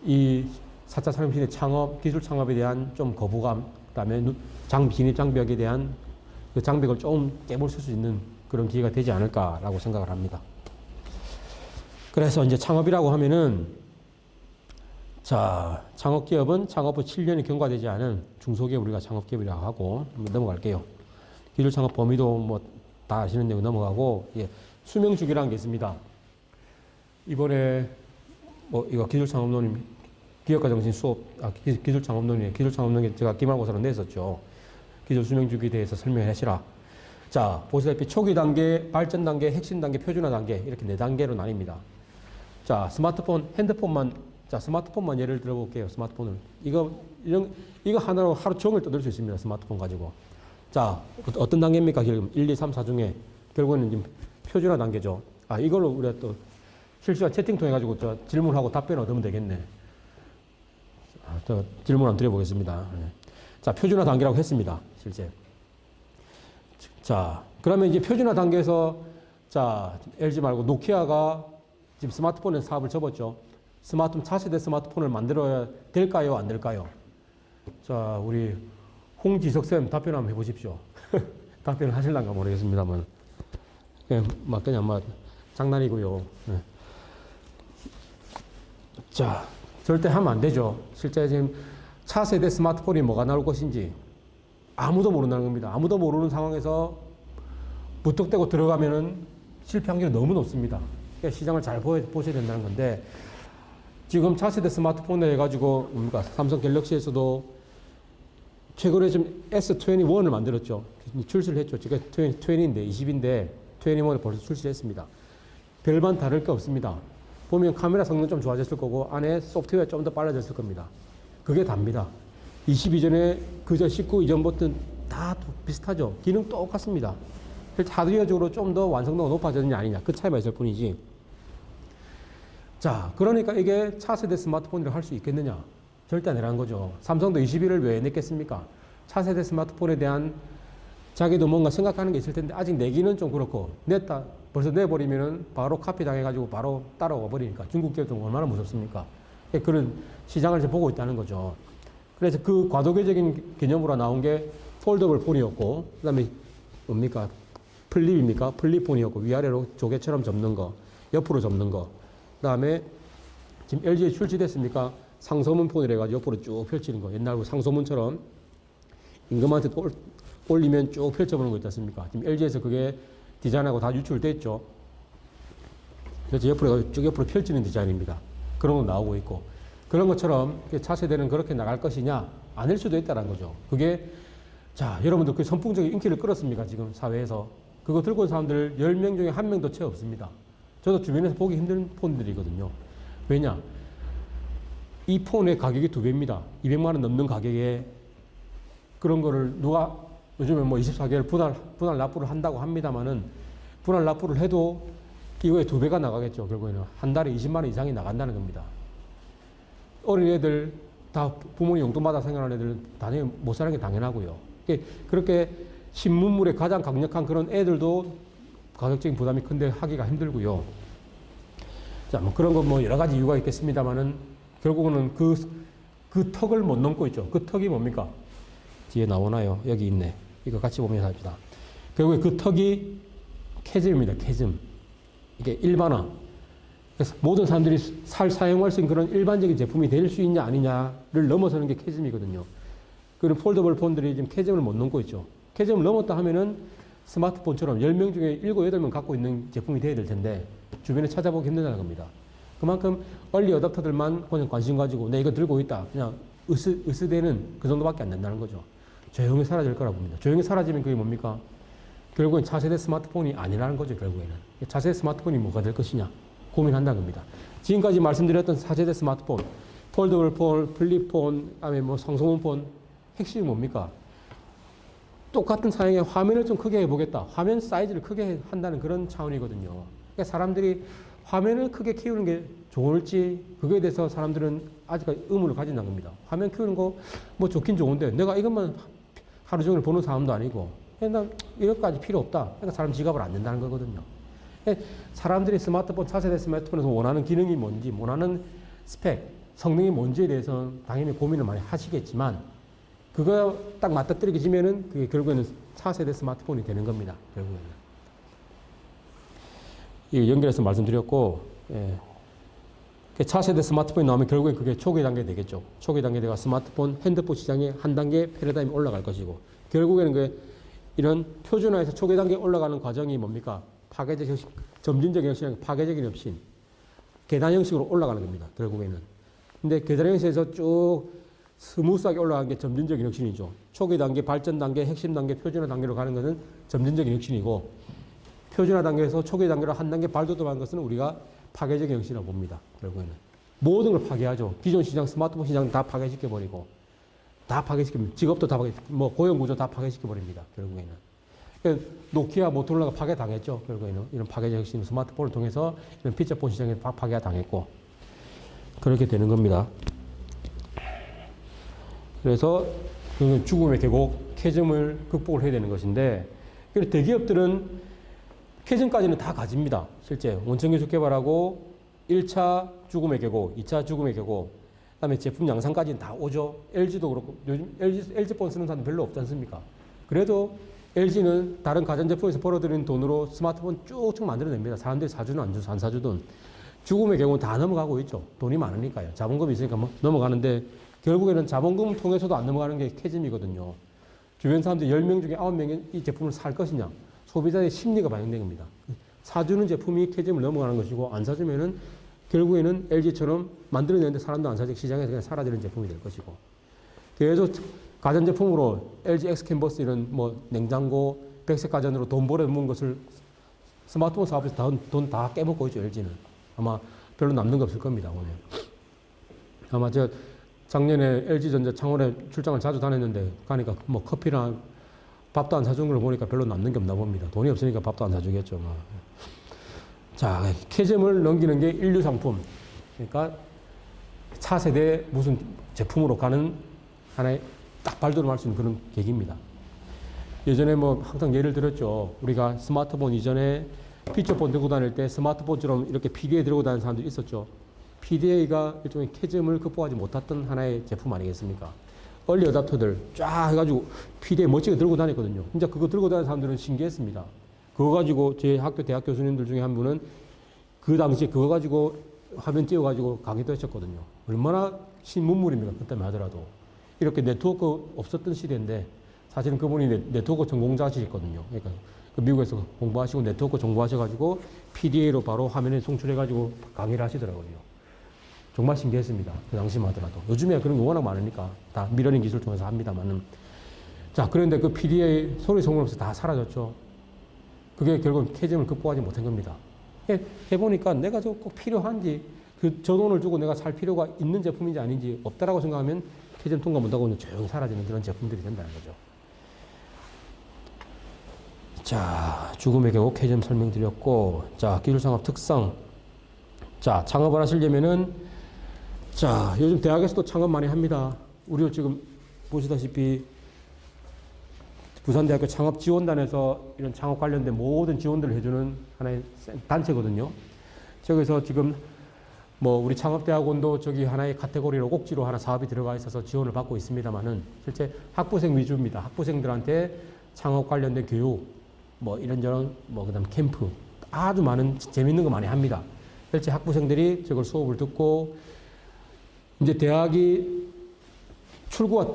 이 4차 산업시대 창업, 기술 창업에 대한 좀 거부감, 그 다음에 진입 장벽에 대한 그 장벽을 좀 깨볼 수 있는 그런 기회가 되지 않을까라고 생각을 합니다. 그래서 이제 창업이라고 하면은, 자, 창업기업은 창업 후 7년이 경과되지 않은 중소기업 우리가 창업기업이라고 하고, 한번 넘어갈게요. 기술 창업 범위도 뭐 다 아시는 내용 넘어가고, 예, 수명 주기라는 게 있습니다. 이번에 뭐 이거 기술 창업론임, 기업가 정신 수업, 기술 창업론이에요. 기술 창업론에 제가 기말고사로 냈었죠. 기술 수명 주기에 대해서 설명을 하시라. 자, 보시다시피 초기 단계, 발전 단계, 핵심 단계, 표준화 단계, 이렇게 4단계로 나뉩니다. 자, 스마트폰, 핸드폰만 자, 스마트폰만 예를 들어볼게요. 스마트폰을. 이거 하나로 하루 종일 떠들 수 있습니다. 스마트폰 가지고. 자, 어떤 단계입니까? 결국 1, 2, 3, 4 중에 결국에는 지금 표준화 단계죠. 아, 이걸로 우리가 또 실시간 채팅 통해가지고 저 질문하고 답변 얻으면 되겠네. 아, 저 질문 한번 드려보겠습니다. 네. 자, 표준화 단계라고 했습니다. 실제. 자, 그러면 이제 표준화 단계에서 자, LG 말고 노키아가 지금 스마트폰에 사업을 접었죠. 스마트폰, 차세대 스마트폰을 만들어야 될까요? 안 될까요? 자, 우리 홍지석쌤 답변 한번 해보십시오. 답변을 하실란가 모르겠습니다만. 그냥 막 장난이고요. 네. 자, 절대 하면 안 되죠. 실제 지금 차세대 스마트폰이 뭐가 나올 것인지 아무도 모른다는 겁니다. 아무도 모르는 상황에서 무턱대고 들어가면은 실패 확률이 너무 높습니다. 그러니까 시장을 잘 보셔야 된다는 건데, 지금 차세대 스마트폰에 해가지고 삼성 갤럭시에서도 최근에 좀 S21을 만들었죠. 출시를 했죠. 지금 20인데 20인데 21을 벌써 출시했습니다. 별반 다를 게 없습니다. 보면 카메라 성능 좀 좋아졌을 거고 안에 소프트웨어 좀 더 빨라졌을 겁니다. 그게 답니다. 20 이전에 그저 19 이전부터는 다 비슷하죠. 기능 똑같습니다. 하드웨어적으로 좀 더 완성도가 높아졌느냐 아니냐 그 차이만 있을 뿐이지. 자, 그러니까 이게 차세대 스마트폰이라고 할 수 있겠느냐? 절대 아니라는 거죠. 삼성도 21을 왜 냈겠습니까? 차세대 스마트폰에 대한 자기도 뭔가 생각하는 게 있을 텐데 아직 내기는 좀 그렇고, 냈다 벌써 내버리면은 바로 카피 당해가지고 바로 따라와 버리니까 중국 기업도 얼마나 무섭습니까? 그런 시장을 이제 보고 있다는 거죠. 그래서 그 과도기적인 개념으로 나온 게 폴더블 폰이었고, 그 다음에 뭡니까? 플립입니까? 플립폰이었고, 위아래로 조개처럼 접는 거, 옆으로 접는 거. 그 다음에 지금 LG에 출시됐습니까? 상소문 폰이라 해가지고 옆으로 쭉 펼치는 거. 옛날 그 상소문처럼 임금한테 올리면 쭉 펼쳐보는 거 있지 않습니까? 지금 LG에서 그게 디자인하고 다 유출됐죠. 그래서 옆으로 쭉 옆으로 펼치는 디자인입니다. 그런 거 나오고 있고. 그런 것처럼 차세대는 그렇게 나갈 것이냐? 아닐 수도 있다는 거죠. 그게, 자, 여러분들 그 선풍적인 인기를 끌었습니까? 지금 사회에서. 그거 들고 온 사람들 10명 중에 1명도 채 없습니다. 저도 주변에서 보기 힘든 폰들이거든요. 왜냐? 이 폰의 가격이 2배입니다. 200만 원 넘는 가격에 그런 거를 누가 요즘에 뭐 24개월 분할 납부를 한다고 합니다만은, 분할 납부를 해도 이거에 2배가 나가겠죠. 결국에는 한 달에 20만 원 이상이 나간다는 겁니다. 어린 애들 다 부모님 용돈받아 생활하는 애들 당연히 못 사는 게 당연하고요. 그렇게 신문물에 가장 강력한 그런 애들도 가격적인 부담이 큰데 하기가 힘들고요. 자, 뭐 그런 건 뭐 여러 가지 이유가 있겠습니다만은 결국은 그 턱을 못 넘고 있죠. 그 턱이 뭡니까? 뒤에 나오나요? 여기 있네. 이거 같이 보면서 합시다. 결국에 그 턱이 캐즘입니다. 캐즘. 이게 일반화. 그래서 모든 사람들이 사용할 수 있는 그런 일반적인 제품이 될 수 있냐 아니냐를 넘어서는 게 캐즘이거든요. 그런 폴더블 폰들이 지금 캐즘을 못 넘고 있죠. 캐즘을 넘었다 하면은 스마트폰처럼 10명 중에 7, 8명 갖고 있는 제품이 돼야 될 텐데 주변에 찾아보기 힘들다는 겁니다. 그만큼 얼리 어답터들만 그냥 관심 가지고 내 이거 들고 있다. 그냥 으스대는 그 정도밖에 안 된다는 거죠. 조용히 사라질 거라 봅니다. 조용히 사라지면 그게 뭡니까? 결국엔 차세대 스마트폰이 아니라는 거죠. 결국에는. 차세대 스마트폰이 뭐가 될 것이냐 고민한다는 겁니다. 지금까지 말씀드렸던 4세대 스마트폰, 폴더블 폰, 플립폰, 그다음에 뭐 상소문 폰 핵심이 뭡니까? 똑같은 사양의 화면을 좀 크게 해보겠다. 화면 사이즈를 크게 한다는 그런 차원이거든요. 그러니까 사람들이 화면을 크게 키우는 게 좋을지 그거에 대해서 사람들은 아직까지 의문을 가진다는 겁니다. 화면 키우는 거 뭐 좋긴 좋은데 내가 이것만 하루 종일 보는 사람도 아니고 난 이것까지 필요 없다. 그러니까 사람 지갑을 안 낸다는 거거든요. 사람들이 스마트폰, 차세대 스마트폰에서 원하는 기능이 뭔지, 원하는 스펙, 성능이 뭔지에 대해서는 당연히 고민을 많이 하시겠지만 그거 딱 맞닥뜨리지면은 그게 결국에는 차세대 스마트폰이 되는 겁니다. 결국에는. 이 연결해서 말씀드렸고, 예. 차세대 스마트폰이 나오면 결국엔 그게 초기 단계 되겠죠. 초기 단계가 스마트폰, 핸드폰 시장의 한 단계 패러다임이 올라갈 것이고, 결국에는 그 이런 표준화에서 초기 단계에 올라가는 과정이 뭡니까? 파괴적 형식, 점진적 형식, 파괴적인 혁신, 계단 형식으로 올라가는 겁니다. 결국에는. 근데 계단 형식에서 쭉 스무스하게 올라가는 게 점진적인 혁신이죠. 초기 단계, 발전 단계, 핵심 단계, 표준화 단계로 가는 것은 점진적인 혁신이고, 표준화 단계에서 초기 단계로 한 단계 발돋움한 것은 우리가 파괴적인 혁신이라고 봅니다. 결국에는. 모든 걸 파괴하죠. 기존 시장, 스마트폰 시장 다 파괴시켜버리고, 다 파괴시킵니다. 직업도 다 뭐 고용구조 다 파괴시켜버립니다. 결국에는. 그러니까 노키아, 모토로라가 파괴당했죠. 결국에는 이런 파괴적 핵심 스마트폰을 통해서 이런 피처폰 시장에 파괴가 당했고 그렇게 되는 겁니다. 그래서 그 죽음의 계곡, 캐즘을 극복을 해야 되는 것인데, 대기업들은 캐즘까지는 다 가집니다. 실제 원천 기술 개발하고 1차 죽음의 계곡, 2차 죽음의 계곡, 그다음에 제품 양산까지는 다 오죠. LG도 그렇고 요즘 LG폰 쓰는 사람 별로 없지 않습니까? 그래도 LG는 다른 가전제품에서 벌어들이는 돈으로 스마트폰 쭉쭉 만들어냅니다. 사람들이 사주든 안 사주든. 죽음의 경우는 다 넘어가고 있죠. 돈이 많으니까요. 자본금이 있으니까 뭐 넘어가는데 결국에는 자본금 통해서도 안 넘어가는 게 캐즘이거든요. 주변 사람들 10명 중에 9명이 이 제품을 살 것이냐. 소비자의 심리가 반영된 겁니다. 사주는 제품이 캐즘을 넘어가는 것이고 안 사주면은 결국에는 LG처럼 만들어내는데 사람도 안 사지 시장에서 그냥 사라지는 제품이 될 것이고. 그래서 가전제품으로 LG X캔버스 이런 뭐 냉장고, 백색 가전으로 돈 벌어먹은 것을 스마트폰 사업에서 돈 다 깨먹고 있죠, LG는. 아마 별로 남는 게 없을 겁니다, 오늘. 아마 제가 작년에 LG전자 창원에 출장을 자주 다녔는데 가니까 뭐 커피랑 밥도 안 사준 걸 보니까 별로 남는 게 없나 봅니다. 돈이 없으니까 밥도 안 사주겠죠. 뭐. 자, 캐즘을 넘기는 게 인류 상품. 그러니까 차세대 무슨 제품으로 가는 하나의 딱 발돋움할 수 있는 그런 계기입니다. 예전에 뭐 항상 예를 들었죠. 우리가 스마트폰 이전에 피처폰 들고 다닐 때 스마트폰처럼 이렇게 PDA 들고 다니는 사람들이 있었죠. PDA가 일종의 캐즘을 극복하지 못했던 하나의 제품 아니겠습니까? 얼리 어답터들 쫙 해가지고 PDA 멋지게 들고 다녔거든요. 진짜 그거 들고 다니는 사람들은 신기했습니다. 그거 가지고 제 학교 대학 교수님들 중에 한 분은 그 당시에 그거 가지고 화면 띄워가지고 강의도 하셨거든요. 얼마나 신문물입니까? 그때만 하더라도. 이렇게 네트워크 없었던 시대인데 사실은 그분이 네트워크 전공자시거든요. 그러니까 미국에서 공부하시고 네트워크 정보하셔가지고 PDA로 바로 화면에 송출해가지고 강의를 하시더라고요. 정말 신기했습니다. 그 당시만 하더라도. 요즘에 그런 거 워낙 많으니까 다 미러닝 기술 통해서 합니다만은. 자, 그런데 그 PDA 소리 소문 없이 다 사라졌죠. 그게 결국 캐즘을 극복하지 못한 겁니다. 해보니까 내가 저 꼭 필요한지, 저 돈을 주고 내가 살 필요가 있는 제품인지 아닌지 없다라고 생각하면 캐즘 통과 못하고 조용히 사라지는 그런 제품들이 된다는 거죠. 자, 죽음의 계곡 캐즘 설명드렸고, 자, 기술창업 특성. 자, 창업을 하시려면은, 자, 요즘 대학에서도 창업 많이 합니다. 우리 지금 보시다시피 부산대학교 창업지원단에서 이런 창업 관련된 모든 지원들을 해주는 하나의 단체거든요. 저기서 지금 뭐 우리 창업대학원도 저기 하나의 카테고리로 꼭지로 하나 사업이 들어가 있어서 지원을 받고 있습니다만은 실제 학부생 위주입니다. 학부생들한테 창업 관련된 교육, 뭐 이런저런 뭐 그다음 캠프 아주 많은 재밌는 거 많이 합니다. 실제 학부생들이 저걸 수업을 듣고 이제 대학이 출구가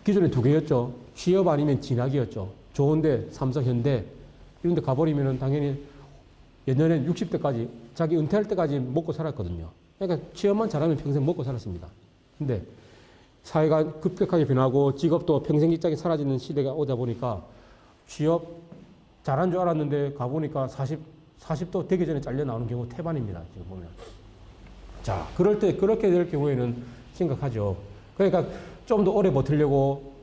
기존에 두 개였죠. 취업 아니면 진학이었죠. 좋은데 삼성, 현대 이런 데 가버리면은 당연히 예전엔 60대까지 자기 은퇴할 때까지 먹고 살았거든요. 그러니까 취업만 잘하면 평생 먹고 살았습니다. 근데 사회가 급격하게 변하고 직업도 평생 직장이 사라지는 시대가 오다 보니까 취업 잘한 줄 알았는데 가보니까 40도 되기 전에 잘려 나오는 경우 태반입니다. 지금 보면. 자, 그럴 때 그렇게 될 경우에는 심각하죠. 그러니까 좀 더 오래 버티려고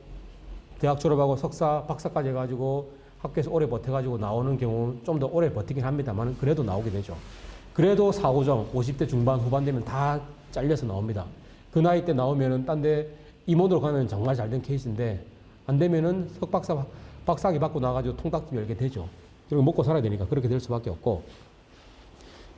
대학 졸업하고 석사, 박사까지 해가지고 학교에서 오래 버텨가지고 나오는 경우 좀 더 오래 버티긴 합니다만 그래도 나오게 되죠. 그래도 사고정 50대 중반 후반 되면 다 잘려서 나옵니다. 그 나이 때 나오면은 딴 데 임원으로 가면 정말 잘된 케이스인데 안 되면은 박사학위 받고 나가지고 통닭집 열게 되죠. 그리고 먹고 살아야 되니까 그렇게 될 수밖에 없고.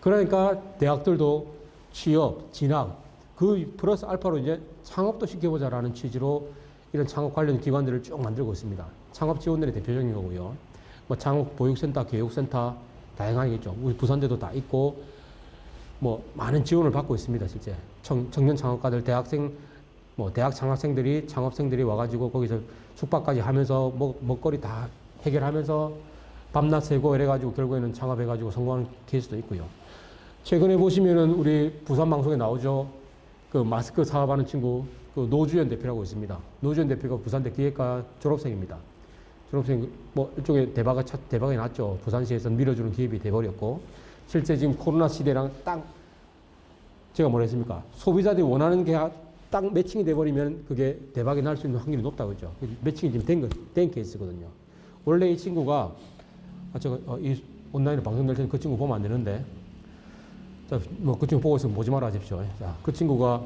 그러니까 대학들도 취업, 진학, 그 플러스 알파로 이제 창업도 시켜보자라는 취지로 이런 창업 관련 기관들을 쭉 만들고 있습니다. 창업 지원들이 대표적인 거고요. 뭐 창업 보육센터, 교육센터 다양하겠죠. 우리 부산대도 다 있고 뭐 많은 지원을 받고 있습니다. 실제 청년 창업가들, 대학생, 뭐 대학 창학생들이 창업생들이 와가지고 거기서 숙박까지 하면서 먹거리 다 해결하면서 밤낮 새고 이래가지고 결국에는 창업해가지고 성공하는 케이스도 있고요. 최근에 보시면은 우리 부산 방송에 나오죠. 그 마스크 사업하는 친구, 그 노주현 대표라고 있습니다. 노주현 대표가 부산대 기획과 졸업생입니다. 졸업생, 뭐, 일종의 대박이 났죠. 부산시에서 밀어주는 기업이 돼버렸고, 실제 지금 코로나 시대랑 딱 제가 뭐라 했습니까? 소비자들이 원하는 게 딱 매칭이 돼버리면 그게 대박이 날 수 있는 확률이 높다고 했죠. 매칭이 지금 된 케이스거든요. 원래 이 친구가, 제가 이 온라인에 방송될 때는 그 친구 보면 안 되는데, 자, 뭐 그 친구 보고 있으면 보지 말아 주십시오. 자, 그 친구가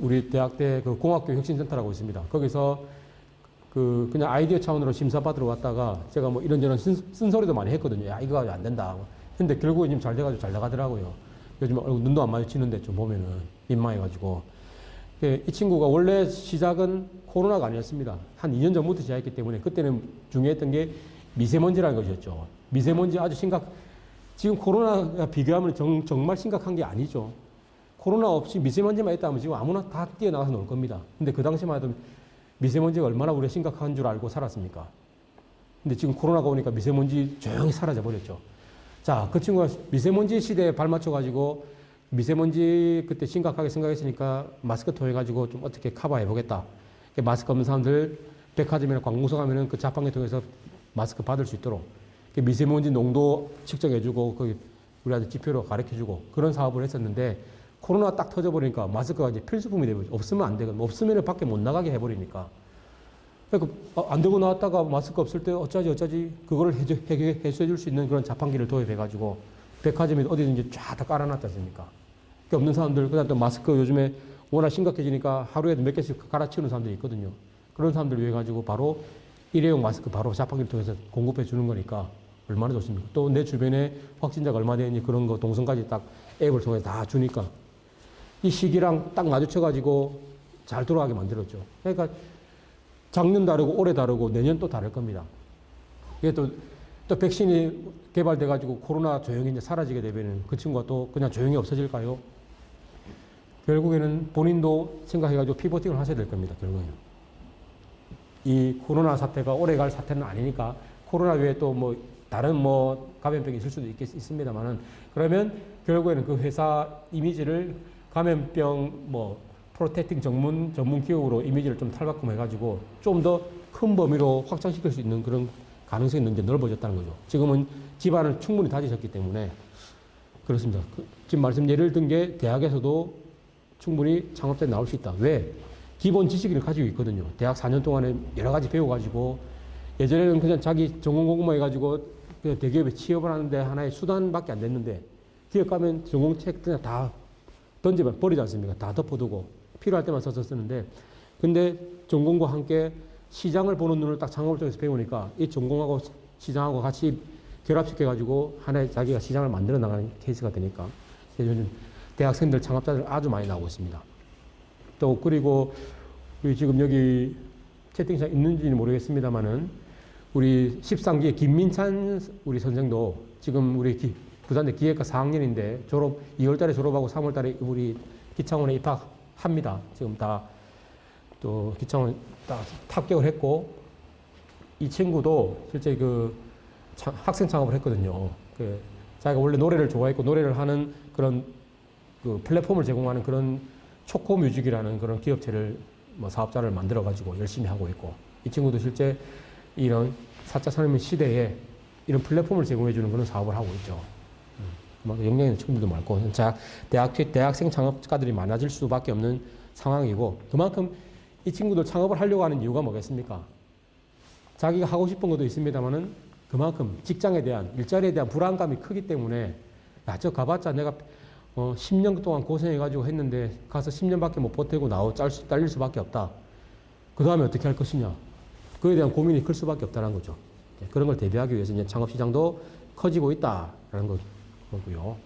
우리 대학 때 그 공학교 혁신센터라고 있습니다. 거기서 그냥 아이디어 차원으로 심사받으러 왔다가 제가 뭐 이런저런 쓴소리도 많이 했거든요. 야, 이거 가지고 안 된다. 근데 결국에 지금 잘 돼가지고 잘 나가더라고요. 요즘 눈도 안 마주치는데 좀 보면은 민망해가지고. 이 친구가 원래 시작은 코로나가 아니었습니다. 한 2년 전부터 시작했기 때문에 그때는 중요했던 게 미세먼지라는 것이었죠. 미세먼지 아주 지금 코로나 비교하면 정말 심각한 게 아니죠. 코로나 없이 미세먼지만 있다면 지금 아무나 다 뛰어나가서 놀 겁니다. 근데 그 당시만 해도 미세먼지가 얼마나 우리가 심각한 줄 알고 살았습니까? 근데 지금 코로나가 오니까 미세먼지 조용히 사라져 버렸죠. 자, 그 친구가 미세먼지 시대에 발맞춰가지고 미세먼지 그때 심각하게 생각했으니까 마스크 통해가지고 좀 어떻게 커버해 보겠다. 마스크 없는 사람들 백화점이나 관공서 가면은 그 자판기 통해서 마스크 받을 수 있도록 미세먼지 농도 측정해주고 우리한테 지표로 가르쳐주고 그런 사업을 했었는데 코로나 딱 터져버리니까 마스크가 이제 필수품이 되버리죠. 없으면 안 되거든. 없으면 밖에 못 나가게 해버리니까. 그러니까 안 들고 나왔다가 마스크 없을 때 어쩌지 그거를 해소해줄 수 있는 그런 자판기를 도입해가지고 백화점에 어디든지 쫙 다 깔아놨지 않습니까? 그러니까 없는 사람들, 그다음 또 마스크 요즘에 워낙 심각해지니까 하루에도 몇 개씩 갈아치우는 사람들이 있거든요. 그런 사람들 위해 가지고 바로 일회용 마스크 바로 자판기를 통해서 공급해 주는 거니까 얼마나 좋습니까? 또 내 주변에 확진자가 얼마 되는지 그런 거 동선까지 딱 앱을 통해서 다 주니까 이 시기랑 딱 맞춰가지고 잘 돌아가게 만들었죠. 그러니까 작년 다르고 올해 다르고 내년 또 다를 겁니다. 이게 또 백신이 개발돼가지고 코로나 조용히 이제 사라지게 되면 그 친구가 또 그냥 조용히 없어질까요? 결국에는 본인도 생각해가지고 피보팅을 하셔야 될 겁니다. 결국에는. 이 코로나 사태가 오래 갈 사태는 아니니까 코로나 외에 또 뭐 다른 뭐 감염병이 있을 수도 있습니다만은 그러면 결국에는 그 회사 이미지를 감염병 뭐 프로텍팅 전문 기업으로 이미지를 좀 탈바꿈해가지고 좀 더 큰 범위로 확장시킬 수 있는 그런 가능성이 이제 넓어졌다는 거죠. 지금은 기반을 충분히 다지셨기 때문에 그렇습니다. 지금 예를 든 게 대학에서도 충분히 창업자에 나올 수 있다. 왜? 기본 지식을 가지고 있거든요. 대학 4년 동안에 여러 가지 배워가지고 예전에는 그냥 자기 전공 공부만 해가지고 그냥 대기업에 취업을 하는데 하나의 수단밖에 안 됐는데 기업 가면 전공책 그냥 다 던지면 버리지 않습니까? 다 덮어두고 필요할 때만 써서 쓰는데 근데 전공과 함께 시장을 보는 눈을 딱 창업을 통해서 배우니까 이 전공하고 시장하고 같이 결합시켜가지고 하나의 자기가 시장을 만들어 나가는 케이스가 되니까 요즘 대학생들 창업자들 아주 많이 나오고 있습니다. 또 그리고 우리 지금 여기 채팅창 있는지는 모르겠습니다만은 우리 13기의 김민찬 우리 선생도 지금 우리 부산대 기획과 4학년인데 2월달에 졸업하고 3월달에 우리 기창원에 입학합니다. 지금 다 또 기창원 다 합격을 했고 이 친구도 실제 학생 창업을 했거든요. 자기가 원래 노래를 좋아했고 노래를 하는 그런 플랫폼을 제공하는 그런 초코뮤직이라는 그런 기업체를 사업자를 만들어 가지고 열심히 하고 있고 이 친구도 실제 이런 4차 산업혁명 시대에 이런 플랫폼을 제공해 주는 그런 사업을 하고 있죠. 그만큼 역량 있는 친구들도 많고 대학생 창업가들이 많아질 수밖에 없는 상황이고 그만큼 이 친구들 창업을 하려고 하는 이유가 뭐겠습니까? 자기가 하고 싶은 것도 있습니다만은 그만큼 직장에 대한 일자리에 대한 불안감이 크기 때문에 저 가봤자 내가 10년 동안 고생해가지고 했는데 가서 10년밖에 못 버티고 잘릴 수밖에 없다. 그 다음에 어떻게 할 것이냐. 그에 대한 고민이 클 수밖에 없다는 거죠. 그런 걸 대비하기 위해서 이제 창업시장도 커지고 있다라는 거고요.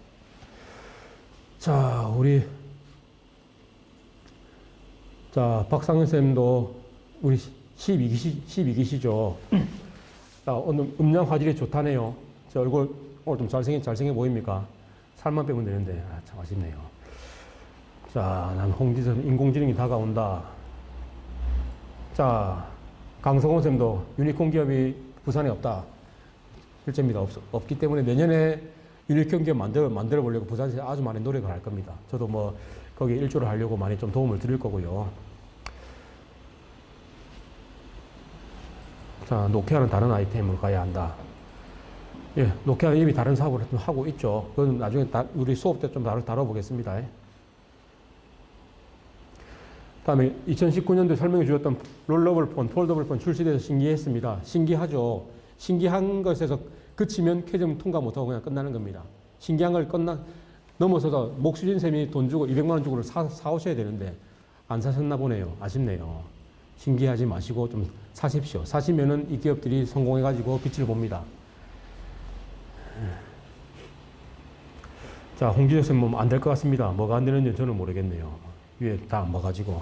자, 박상현 쌤도 우리 12기시죠. 자, 오늘 음량 화질이 좋다네요. 제 얼굴 오늘 좀 잘생겨 보입니까? 살만 빼면 되는데, 참 아쉽네요. 자, 난 홍지선 인공지능이 다가온다. 자, 강성호 쌤도 유니콘 기업이 부산에 없다. 실제입니다. 없기 때문에 내년에 유니콘 기업 만들어 보려고 부산에서 아주 많은 노력을 할 겁니다. 저도 뭐 거기 일조를 하려고 많이 좀 도움을 드릴 거고요. 자, 노케아는 다른 아이템으로 가야 한다. 예, 노케아 이미 다른 사업을 좀 하고 있죠. 그건 나중에 우리 수업 때 좀 다뤄보겠습니다. 다음에 2019년도에 설명해 주었던 롤러블 폰, 폴더블 폰 출시돼서 신기했습니다. 신기하죠. 신기한 것에서 그치면 캐즘 통과 못하고 그냥 끝나는 겁니다. 신기한 걸 넘어서서 목수진 쌤이 돈 주고 200만 원 주고 사오셔야 되는데 안 사셨나 보네요. 아쉽네요. 신기하지 마시고 좀 사십시오. 사시면은 이 기업들이 성공해가지고 빛을 봅니다. 자, 홍진혁 쌤 뭐 안 될 것 같습니다. 뭐가 안 되는지 저는 모르겠네요. 위에 다 안 봐가지고.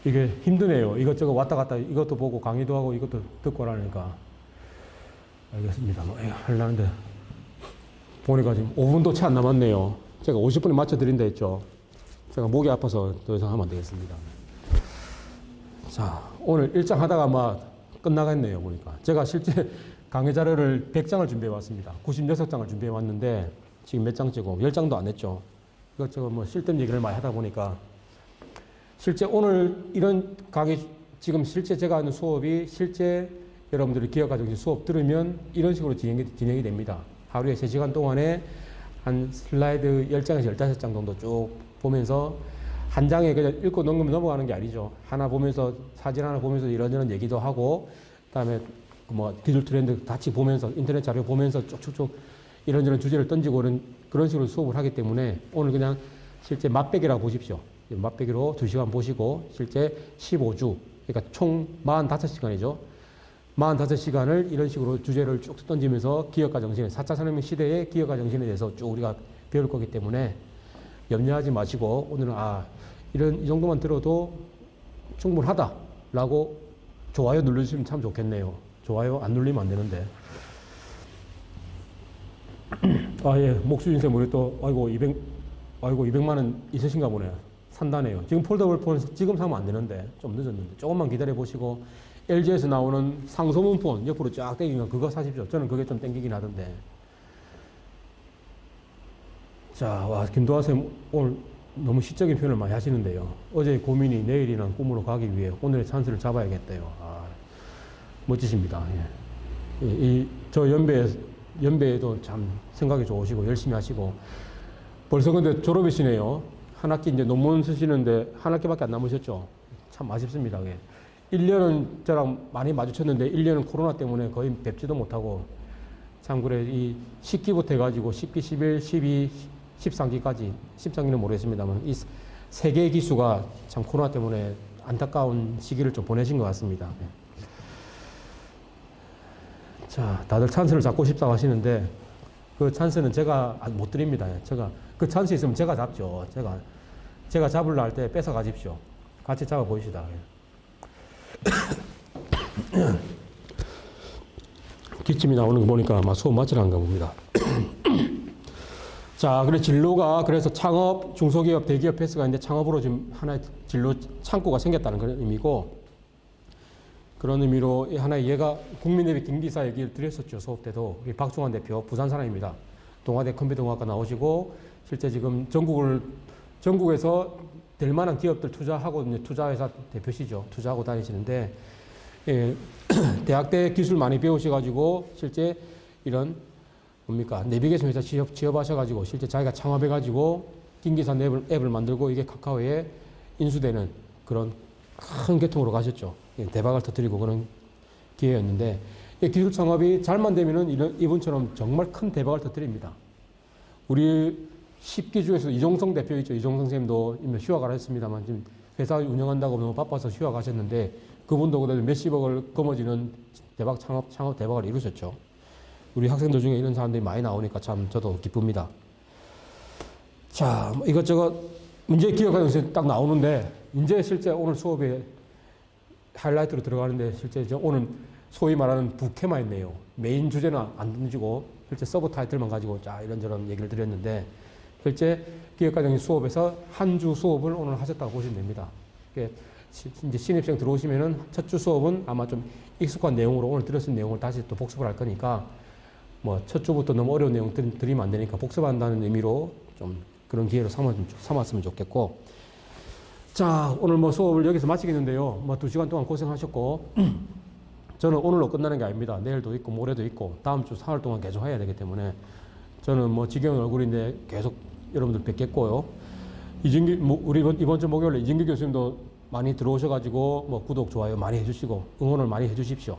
이게 힘드네요. 이것저것 왔다 갔다 이것도 보고 강의도 하고 이것도 듣고 하니까. 알겠습니다. 뭐, 하려는데. 보니까 지금 5분도 채 안 남았네요. 제가 50분에 맞춰드린다 했죠. 제가 목이 아파서 더 이상 하면 안 되겠습니다. 자, 오늘 일장 하다가 막 끝나겠네요. 보니까. 제가 실제 강의 자료를 100장을 준비해 왔습니다. 96장을 준비해 왔는데 지금 몇 장째고 10장도 안 했죠. 이것저것 뭐 쓸데없는 얘기를 많이 하다 보니까 실제 오늘 이런 강의 지금 실제 제가 하는 수업이 실제 여러분들이 기억가지고 수업 들으면 이런 식으로 진행이 됩니다. 하루에 3시간 동안에 한 슬라이드 10장에서 15장 정도 쭉 보면서 한 장에 그냥 읽고 넘어가는 게 아니죠. 하나 보면서 사진 하나 보면서 이런저런 얘기도 하고 그다음에 뭐 기술 트렌드 같이 보면서 인터넷 자료 보면서 쭉쭉쭉 이런저런 주제를 던지고 그런 식으로 수업을 하기 때문에 오늘 그냥 실제 맛배기라고 보십시오. 맛배기로 2시간 보시고 실제 15주 그러니까 총 45시간이죠. 45시간을 이런 식으로 주제를 쭉 던지면서 기업가 정신에 4차 산업혁명 시대의 기업가 정신에 대해서 쭉 우리가 배울 거기 때문에 염려하지 마시고 오늘은 이 정도만 들어도 충분하다라고 좋아요 눌러주시면 참 좋겠네요. 좋아요 안 눌리면 안 되는데. 예, 목수진쌤 우리 또 아이고 200만 원 있으신가 보네요. 산다네요. 지금 폴더블 폰 지금 사면 안 되는데 좀 늦었는데 조금만 기다려 보시고 LG에서 나오는 상소문 폰 옆으로 쫙 당기면 그거 사십시오. 저는 그게 좀 당기긴 하던데. 자, 김도하 쌤 오늘 너무 시적인 표현을 많이 하시는데요. 어제의 고민이 내일이란 꿈으로 가기 위해 오늘의 찬스를 잡아야겠대요. 멋지십니다. 예. 저 연배에도 참 생각이 좋으시고 열심히 하시고 벌써 근데 졸업이시네요. 한 학기 이제 논문 쓰시는데 한 학기밖에 안 남으셨죠. 참 아쉽습니다. 1년은 저랑 많이 마주쳤는데 1년은 코로나 때문에 거의 뵙지도 못하고 참 그래 이 10기부터 해가지고 10기, 11, 12, 13기까지 13기는 모르겠습니다만 이 세 개의 기수가 참 코로나 때문에 안타까운 시기를 좀 보내신 것 같습니다. 자, 다들 찬스를 잡고 싶다고 하시는데 그 찬스는 제가 못 드립니다. 그 찬스 있으면 제가 잡죠. 제가 잡으려 할 때 뺏어 가십시오. 같이 잡아 보시다. 기침이 나오는 거 보니까 아마 수업 마치라는가 봅니다. 자, 그래 진로가 그래서 창업, 중소기업, 대기업 패스가 있는데 창업으로 지금 하나의 진로 창구가 생겼다는 그런 의미고 그런 의미로 하나의 얘가 국민대비 김기사 얘기를 드렸었죠. 수업 때도. 우리 박종환 대표 부산 사람입니다. 동아대 컴퓨터공학과 나오시고 실제 지금 전국에서 될 만한 기업들 투자하고 투자회사 대표시죠. 투자하고 다니시는데 대학때 기술 많이 배우셔가지고 실제 이런 뭡니까 내비게이션 회사 취업하셔가지고 실제 자기가 창업해가지고 김기사 앱을 만들고 이게 카카오에 인수되는 그런 큰 계통으로 가셨죠. 대박을 터뜨리고 그런 기회였는데 기술 창업이 잘만 되면은 이분처럼 정말 큰 대박을 터뜨립니다. 우리 10기 중에서 이종성 대표 있죠. 이종성 쌤도 휴학을 했습니다만 지금 회사 운영한다고 너무 바빠서 휴학하셨는데 그분도 그래도 몇십억을 거머쥐는 창업 대박을 이루셨죠. 우리 학생들 중에 이런 사람들이 많이 나오니까 참 저도 기쁩니다. 자, 이것저것 문제 기억하면서 딱 나오는데 이제 실제 오늘 수업에 하이라이트로 들어가는데 실제 오늘 소위 말하는 부캐만 있네요. 메인 주제는 안 던지고 실제 서브 타이틀만 가지고 자 이런저런 얘기를 드렸는데 실제 기획과정 수업에서 한 주 수업을 오늘 하셨다고 보시면 됩니다. 이제 신입생 들어오시면은 첫 주 수업은 아마 좀 익숙한 내용으로 오늘 들었은 내용을 다시 또 복습을 할 거니까 뭐 첫 주부터 너무 어려운 내용 드리면 안 되니까 복습한다는 의미로 좀 그런 기회로 삼았으면 좋겠고. 자, 오늘 뭐 수업을 여기서 마치겠는데요. 뭐 2시간 동안 고생하셨고 저는 오늘로 끝나는 게 아닙니다. 내일도 있고 모레도 있고 다음 주 사흘 동안 계속 해야 되기 때문에 저는 뭐 지겨운 얼굴인데 계속 여러분들 뵙겠고요. 우리 이번 주 목요일에 이진규 교수님도 많이 들어오셔가지고 뭐 구독, 좋아요 많이 해주시고 응원을 많이 해주십시오.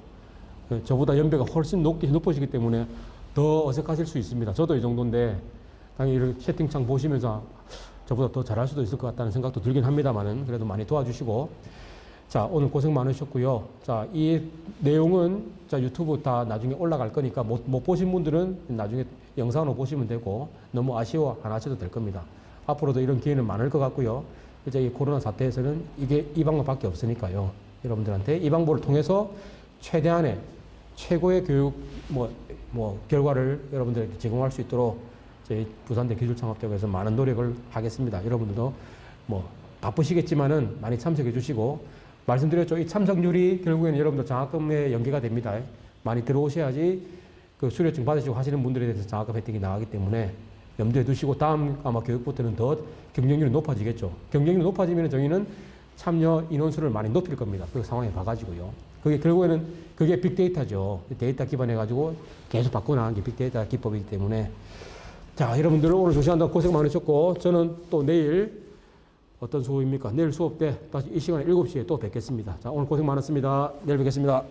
저보다 연배가 훨씬 높으시기 때문에 더 어색하실 수 있습니다. 저도 이 정도인데 당연히 이런 채팅창 보시면서 저보다 더 잘할 수도 있을 것 같다는 생각도 들긴 합니다만은 그래도 많이 도와주시고 자 오늘 고생 많으셨고요. 자 이 내용은 자 유튜브 다 나중에 올라갈 거니까 못 보신 분들은 나중에 영상으로 보시면 되고 너무 아쉬워 안 하셔도 될 겁니다. 앞으로도 이런 기회는 많을 것 같고요. 이제 이 코로나 사태에서는 이게 이 방법밖에 없으니까요. 여러분들한테 이 방법을 통해서 최대한의 최고의 교육 결과를 여러분들에게 제공할 수 있도록 저희 부산대 기술창업대학에서 많은 노력을 하겠습니다. 여러분들도 뭐 바쁘시겠지만은 많이 참석해 주시고 말씀드렸죠. 이 참석률이 결국에는 여러분들 장학금에 연계가 됩니다. 많이 들어오셔야지 그 수료증 받으시고 하시는 분들에 대해서 장학금 혜택이 나가기 때문에 염두에 두시고 다음 아마 교육부 때는 더 경쟁률이 높아지겠죠. 경쟁률이 높아지면 저희는 참여 인원수를 많이 높일 겁니다. 그 상황에 봐가지고요. 그게 결국에는 그게 빅데이터죠. 데이터 기반해가지고 계속 바꿔나가는 게 빅데이터 기법이기 때문에 자, 여러분들 오늘 2시간 동안 고생 많으셨고 저는 또 내일 어떤 수업입니까? 내일 수업 때 다시 이 시간에 7시에 또 뵙겠습니다. 자, 오늘 고생 많았습니다. 내일 뵙겠습니다.